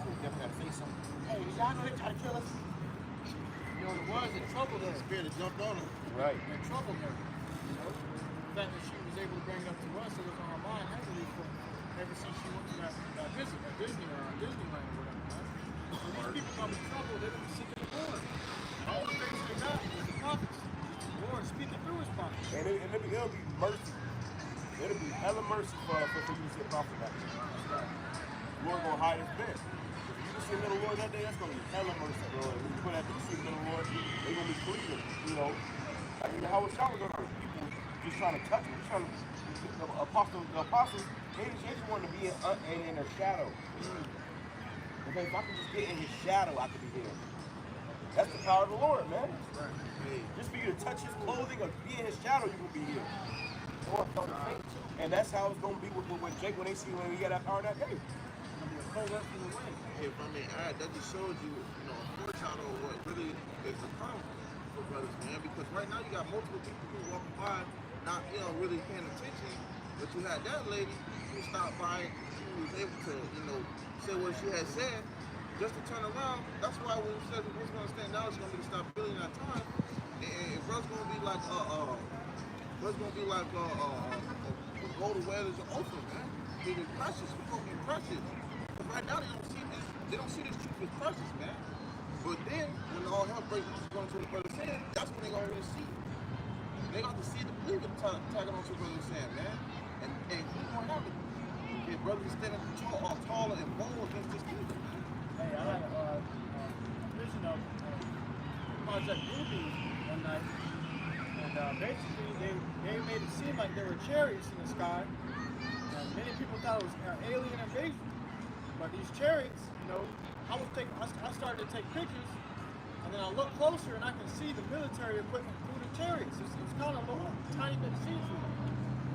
She definitely had to say something. Hey, y'all know they try to kill us? You know, it was in trouble there. Spirit had jumped on her. Right. In trouble there. The fact that she was able to bring it up to us, it was on her mind heavily ever since she went to that visit at Disneyland or whatever. So these people come in trouble, they're going to be seeking the Lord. All the things they got was the prophets. The Lord speaking through his prophets. And it'll be mercy. It'll be hella mercy for you to see a prophet back there. The Lord gonna hide his bed. If you can see the Lord that day, that's gonna be hella mercy, bro. And when you put out to see the Lord, they're gonna be pleading, Like how was y'all gonna people just trying to touch him, the apostles, they just wanted to be in their shadow. Okay, if I can just get in his shadow, I can be healed. That's the power of the Lord, man. Right. Hey. Just for you to touch his clothing or be in his shadow, you will be healed. And that's how it's going to be with Jake when he got that power that day. Hey, if I may add, that just shows you, a foreshadow of what really is to come for brothers, man. Because right now you got multiple people who walking by, not, really paying attention. But you had that lady who stopped by, who was able to, say what she had said, just to turn around. That's why when it says what's going to stand out, it's going to be to stop building that time. And bro's going to be like, gold well is an ocean, man. It is precious. We're going to be precious. But right now, they don't see this truth as precious, man. But then, when all hell breaks loose going to the brother's hand, that's when they're going to really see it. They got to see the believer tagging on to the brother's hand, man. And who's going to have it? Okay, brothers are standing taller and bold against this people. Hey, I had a vision of Project Ruby one night. And basically, they made it seem like there were chariots in the sky. And many people thought it was an alien invasion. But these chariots, I started to take pictures, and then I look closer and I can see the military equipment through the chariots. It's kind of low, tiny bit see-through.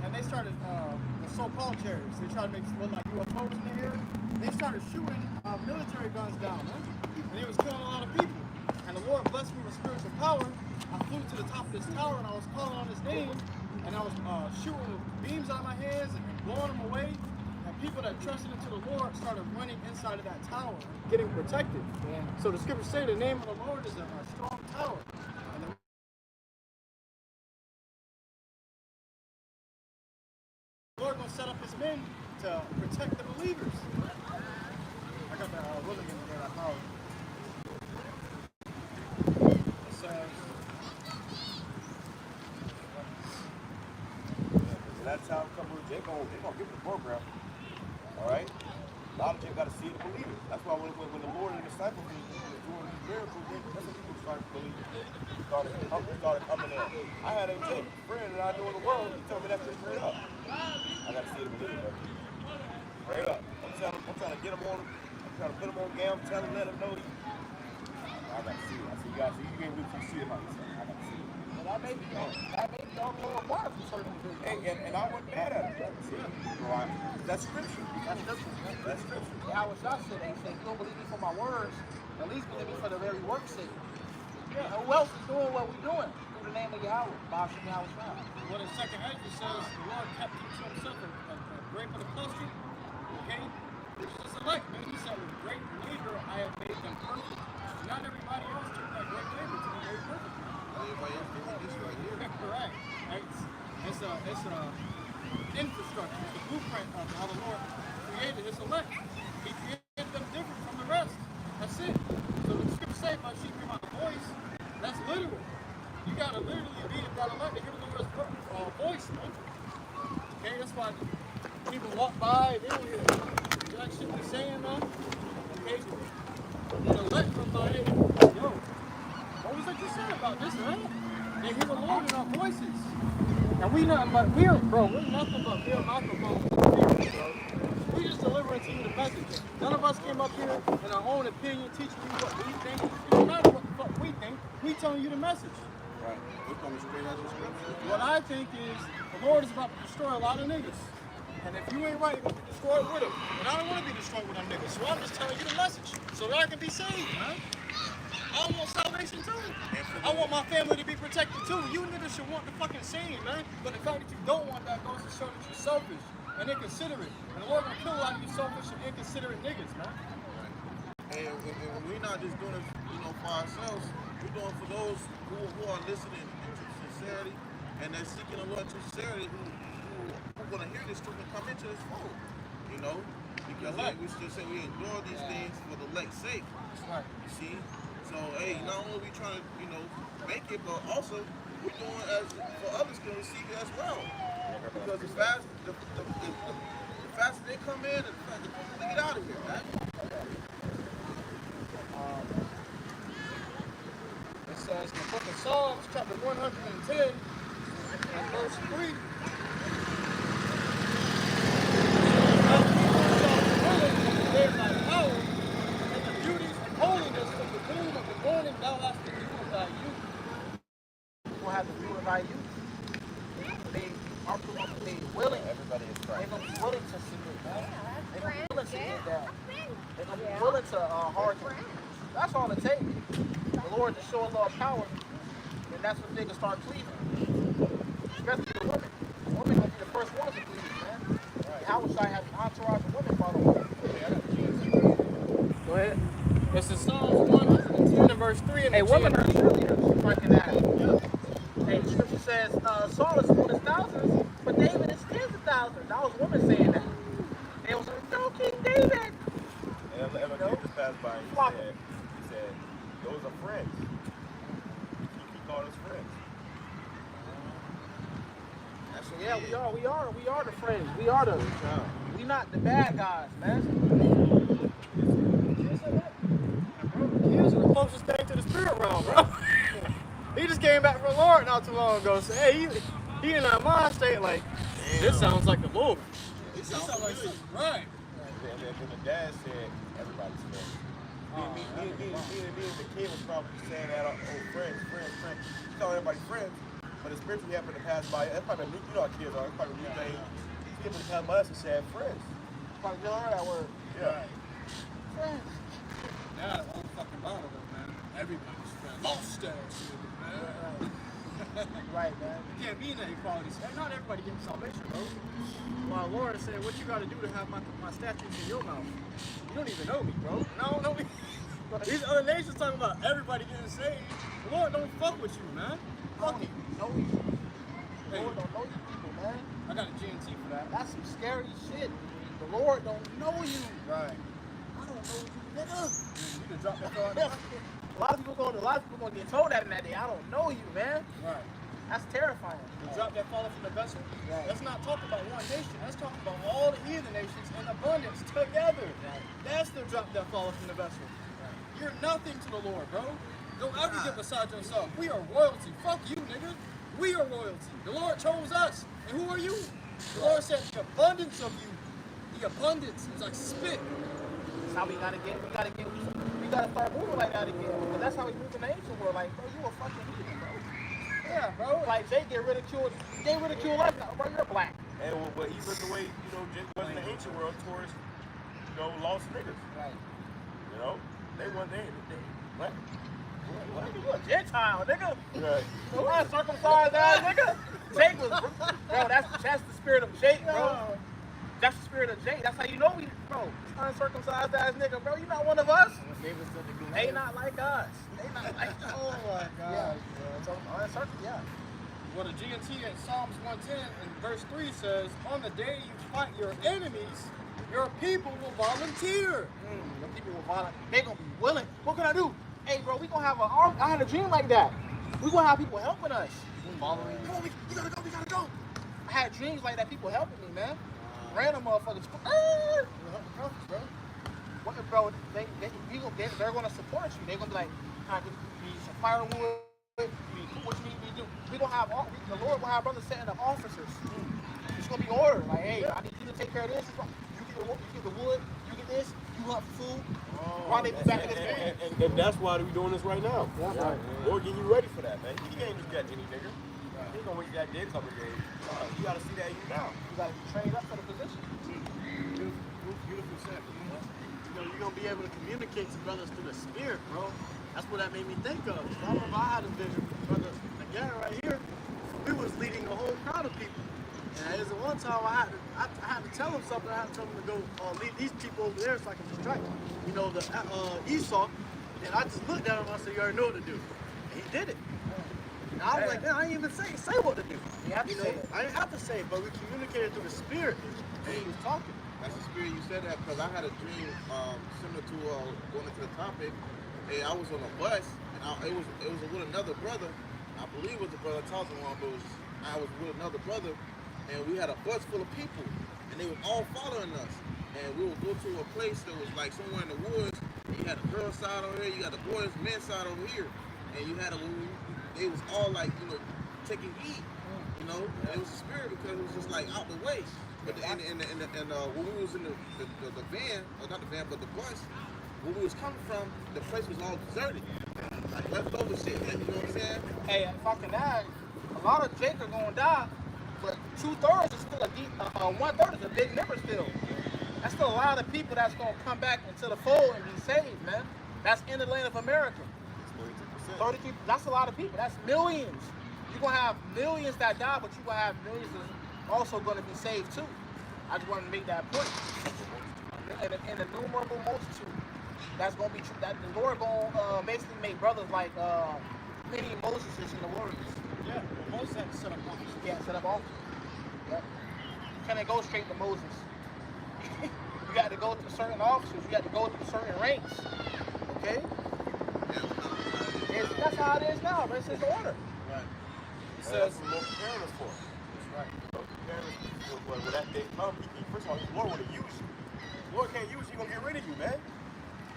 And they started, the so-called chariots, they tried to make it look like UFOs in the air. They started shooting military guns down, man. And it was killing a lot of people. And the Lord blessed me with spiritual power. I flew to the top of this tower and I was calling on his name. And I was shooting beams out of my hands and blowing them away. And people that trusted into the Lord started running inside of that tower, getting protected. Yeah. So the scriptures say the name of the Lord is a strong tower. And the Lord gonna set up his men to protect the believers. I got the William in there, that power. It says, That's how it comes. They're gonna give it a program. All right? A lot of people got to see it to believe it. That's why when the Lord and the disciples was doing these miracles, that's when people started to believe it. Started coming in. I had a friend that I know in the world, he told me that shit straight up. I got to see it to believe it. Straight up. I'm trying to get them on, I'm trying to put them on game, tell them, let them know. I got to see it. I see, guys, you can't really see it about yourself. I got to see it. That may be all more apart from certain things. And I wasn't mad at it. That's scripture. That's scripture. That's scripture. How was y'all said? They say, you don't believe me for my words, at least believe me for the very work's sake. Yeah. Who else is doing what we're doing? Through the name of Yahweh, Bashem Yahweh. Well, in 2nd Ezra says the Lord kept him to himself a grape of the cluster. Okay? It's just elect, man. He said, with great labor I have made them perfect. Not everybody else took that great labor to be made perfect. Everybody else doing this right here. Correct. It's a infrastructure. It's a blueprint of how the Lord created his elect. He created them different from the rest. That's it. So the scripture say, my sheep hear my voice, that's literal. You gotta literally be that elect to hear the Lord's voice, man. Okay, that's why people walk by, they don't hear it. exact shit we're saying, man. Okay? And the elect from by it, yo, what was that you said about this, man? They hear the Lord in our voices. And we're nothing but mere microphones, bro. We just delivering to you the message. None of us came up here in our own opinion, teaching you what we think. It doesn't matter what the fuck we think. We telling you the message. Right. We're coming straight out of the scripture. What I think is the Lord is about to destroy a lot of niggas. And if you ain't right, you're going to be destroyed with him. And I don't want to be destroyed with them niggas. So I'm just telling you the message so that I can be saved, man. I want salvation too. I want my family to be protected too. You niggas should want the fucking same, man. But the fact that you don't want that goes to show that you're selfish and inconsiderate. And the Lord gonna kill a lot of you selfish and inconsiderate niggas, man. And we're not just doing it, for ourselves. We're doing it for those who are listening in true sincerity and they're seeking the Lord in true sincerity who are going to hear this truth and come into this fold, Because like we still say we endure these things for the elect's sake. That's right. You see? So, hey, not only are we trying to, make it, but also we're doing as for others can receive it as well. Because the faster they come in, the faster they get out of here, man. It says in the book of Psalms, chapter 110, and verse 3. People have to do it by you. They are willing. Everybody is trying. They're going to be willing to submit, man. They're going to be willing to get down. They're going to be willing to hearken. That's all it takes. The Lord to show a lot of power, and that's when niggas start cleaving. Especially the women. The women going to be the first ones to cleave, man. How should I have an entourage of women following? Go ahead. This is Psalms 110 and verse 3. Hey, women are cheerleaders. Fucking that. Hey, the scripture says, Saul is for his thousands, but David is tens of thousands. That was women saying that. They was like, no, King David. And Emma just passed by and he said, those are friends. He called us friends. Yeah, we are the friends. We not the bad guys, man. Kids are the closest thing to the spirit realm, bro. He just came back from the Lord not too long ago. So, hey, he in our mind state like, this sounds like the Lord. This sounds like something right. And then the dad said, everybody's friends. Me and the kid was probably saying that, friends. You call everybody friends, but it's spiritually happened to pass by. That's probably new, how kids are. It's probably a new thing. People pass by us and said friends. Probably never heard that word. Yeah. Friends. Now that's all fucking bottle, man. Everybody's friends. Lost stairs, man. Right, man. You can't be in that equality. Not everybody getting salvation, bro. My Lord is saying, what you got to do to have my statutes in your mouth? You don't even know me, bro. No, don't know me. These other nations talking about everybody getting saved. The Lord don't fuck with you, man. Fuck you. Know you. The Lord don't know you people, man. I got a GNT for that. That's some scary shit. The Lord don't know you. Right. I don't know you, nigga. You can drop that phone. A lot of people gonna get told that in that day. I don't know you, man. Right. That's terrifying. The drop that falling from the vessel. Right. Let's not talk about one nation. Let's talk about all the heathen nations in abundance together. Right. That's the drop that falling from the vessel. Right. You're nothing to the Lord, bro. Don't ever get beside yourself. We are royalty. Fuck you, nigga. We are royalty. The Lord chose us. And who are you? The Lord said the abundance of you. The abundance is like spit. That's how we gotta start moving like that again. Because that's how we move in the ancient world. Like, bro, you a fucking heathen, bro. Yeah, bro. Like, they get ridiculed. They ridicule us now, bro. You're black. And what he looked away, just was in the ancient world towards, lost niggas. Right. They weren't there. What? You a Gentile, nigga. Right. You uncircumcised ass nigga. Jake was, bro, that's the spirit of Jake, bro. That's the spirit of Jake. That's how you know we, bro. Uncircumcised ass nigga, bro. You not one of us. They not like us. They not like us. Oh my God. Yeah. So uncircumcised, yeah. Well, the GNT in Psalms 110 and verse 3 says, on the day you fight your enemies, your people will volunteer. Your people will volunteer. They gonna be willing. What can I do? Hey, bro, we gonna have an arm. I had a dream like that. We gonna have people helping us. Following. Come on, we gotta go. I had dreams like that. People helping me, man. random motherfuckers. Bro. What, bro? They're gonna support you. They're gonna be like, "Can I get you some firewood? What you need me to do?" We gonna have the Lord will have brothers setting up officers. It's gonna be order. Like, hey, I need you to take care of this. You get the wood. You get this. You hunt for food. While they be back in this game. And that's why we're doing this right now. Yeah. Lord, get you ready for that, man. You ain't just got any nigga. You ain't gonna wait that day couple days. You gotta see that you now. You gotta be trained up for the position. Beautiful said. You know, you're gonna be able to communicate to brothers through the spirit, bro. That's what that made me think of. I remember I had a vision, brother. Again, right here, we was leading a whole crowd of people. And there's one time I had to tell him something. I had to tell him to go lead these people over there so I can distract, you know, the Esau. And I just looked at him and I said, "You already know what to do." And he did it. And I was like, "Man, I didn't even say what to do." You have to say it. I didn't have to say it, but we communicated through the spirit. And he was talking. That's the spirit you said that because I had a dream similar to going into the topic. Hey, I was on a bus and it was with another brother. I believe it was the brother talking on, but I was with another brother, and we had a bus full of people, and they were all following us. And we would go to a place that was like somewhere in the woods. And you had the girl side over here, you got the boys, men's side over here, and you had they was all like, you know, taking heat, you know. And it was a spirit because it was just like out the way. But when we was in the van, or not the van, but the bus, where we was coming from, the place was all deserted, like leftover shit. Like, you know what I'm saying? Hey, if I can add, a lot of Jake are gonna die, but 2/3 is still a deep. 1/3 is a big number still. That's still a lot of people that's gonna come back into the fold and be saved, man. That's in the land of America. 32. That's a lot of people. That's millions. You're gonna have millions that die, but you're gonna have millions that's also gonna be saved too. I just wanted to make that point. And an innumerable multitude. That's gonna be true. That the Lord gonna basically make brothers like many Moseses in the warriors. Yeah, well, Moses had to set up office. Yeah, set up office. Yep. You can't go straight to Moses. You got to go to certain officers. You got to go through certain ranks. Okay? That's how it is now, but it's his order. Right. He says the Lord preparing us for it. That's right. Preparing us for when that day comes. First of all, the Lord want to use you. The Lord can't use you, he's gonna get rid of you, man.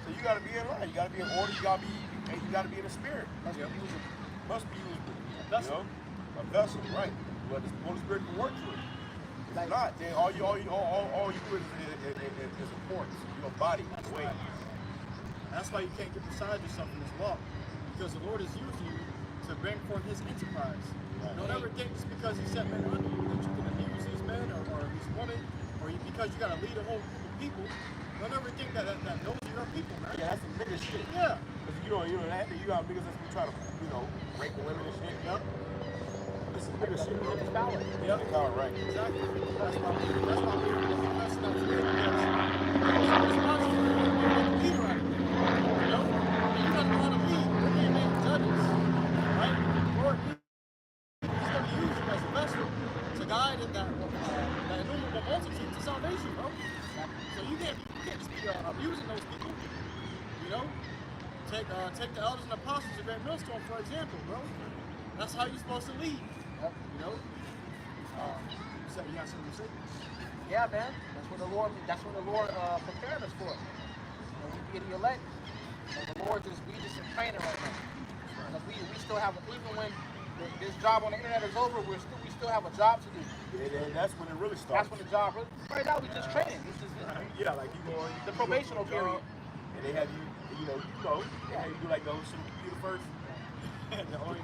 So you gotta be in line, you gotta be in order, you gotta be in the spirit. Must be usable. Must be usable. You know? A vessel, right. But the Holy Spirit can work through it. If Like, not, then all you do is importance. Your body, weight. That's why you can't get beside yourself in this walk. Because the Lord is using you to bring forth his enterprise. Right. Don't ever think just because he set men under you that you can abuse these men or these women, or because you got to lead a whole group of people. Don't ever think that those are your people, man. Yeah, that's some nigga shit. Yeah. Because you got niggas that's gonna try to, rape the women and shit. Yep. This is nigga shit, bro. It's power. Yep. It's power, right. Exactly. That's why we're professing out today, because it's responsible for being a leader out here. You know? And you got to know how to lead. We're being made judges. Right? Lord, he's going to use you as a vessel to guide in that innumerable multitude to salvation, bro. So you can't just be abusing those people. You know? Take the elders and apostles of Great Millstone, for example, bro. That's how you're supposed to lead. You know? You got something to say? Yeah, man. That's what the Lord prepared us for. You know, we be the elect. And the Lord we just in training right now. Because we still have, even when this job on the internet is over, we still have a job to do. And that's when it really starts. That's when the job really. Right now we just training. This is Yeah, like you go the probational period. And they have you, they have you do like those computer first.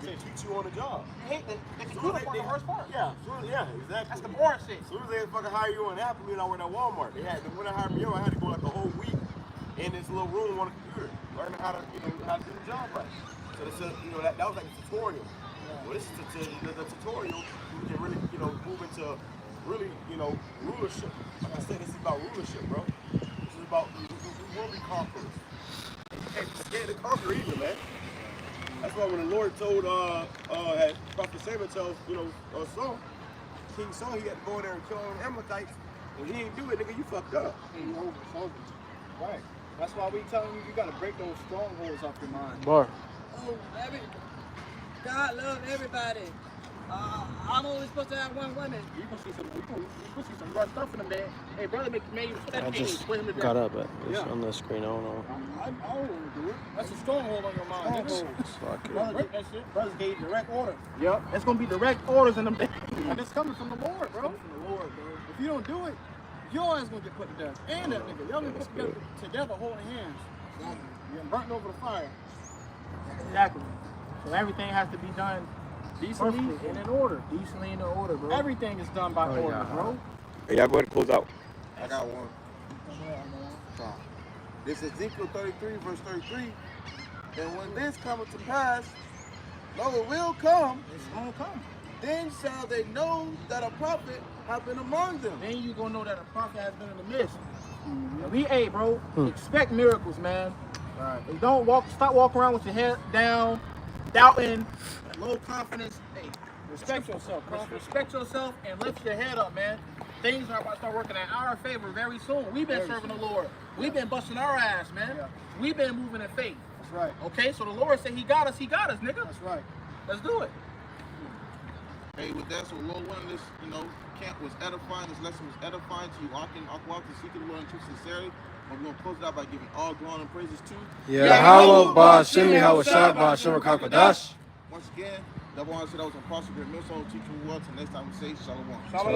They teach you on the job. Hey, the computer part, the worst part. Yeah, exactly. That's the boring shit. As soon as they fucking hire you on Apple, I worked at Walmart. When I hired me, I had to go like a whole week in this little room on a computer, learning how to do the job right. So this, that was like a tutorial. Well, this is the tutorial. You can really, move into really, rulership. Like I said, this is about rulership, bro. This is about we will be conquerors. You can't be scared to conquer either, man. That's why when the Lord told had Prophet Samuel tells, Saul, King Saul, he had to go in there and kill all the Amalekites. When he didn't do it, nigga, you fucked up. Right. That's why we telling you gotta break those strongholds off your mind. Bar. Oh, God love everybody. I'm only supposed to have one woman. You can see some rough stuff in the bed. Hey, brother, make put that I page. just Put him to death. got up, but it's on the screen. I don't know. I wouldn't do it. That's a stronghold on your mind. Fuck it. Brother, that shit. Brothers gave direct order. Yep. It's gonna be direct orders in them days. And it's coming from the Lord, bro. From the Lord, bro. If you don't do it, your ass gonna get put to death. And that nigga. Y'all gonna put together holding hands. Getting burnt over the fire. Exactly. So everything has to be done decently and in order. Decently and in order, bro. Everything is done by order, bro. Hey, y'all go ahead and close out. I got one. This is Ezekiel 33, verse 33. And when this cometh to pass, lo, it will come. It's gonna come. Then shall they know that a prophet have been among them. Then you gonna know that a prophet has been in the midst. And hey, bro, expect miracles, man. Right. Hey, stop walking around with your head down, doubting, low confidence. Hey, respect yourself, bro. Respect yourself and lift your head up, man. Things are about to start working in our favor very soon. We've been serving the Lord. We've been busting our ass, man. Yeah. We've been moving in faith. That's right. Okay, so the Lord said He got us, nigga. That's right. Let's do it. Hey, with that, so Lord willing, this, camp was edifying. This lesson was edifying to you. Walk out to seek the Lord in true sincerity. And we're going to close it out by giving all glory and praises to Yahweh Ba'Shemi Hawashai Ba'Shem Kakadash. Once again, that one said that was Apostle Great Millstone teaching the world. Till next time we say Shalom. Shalom.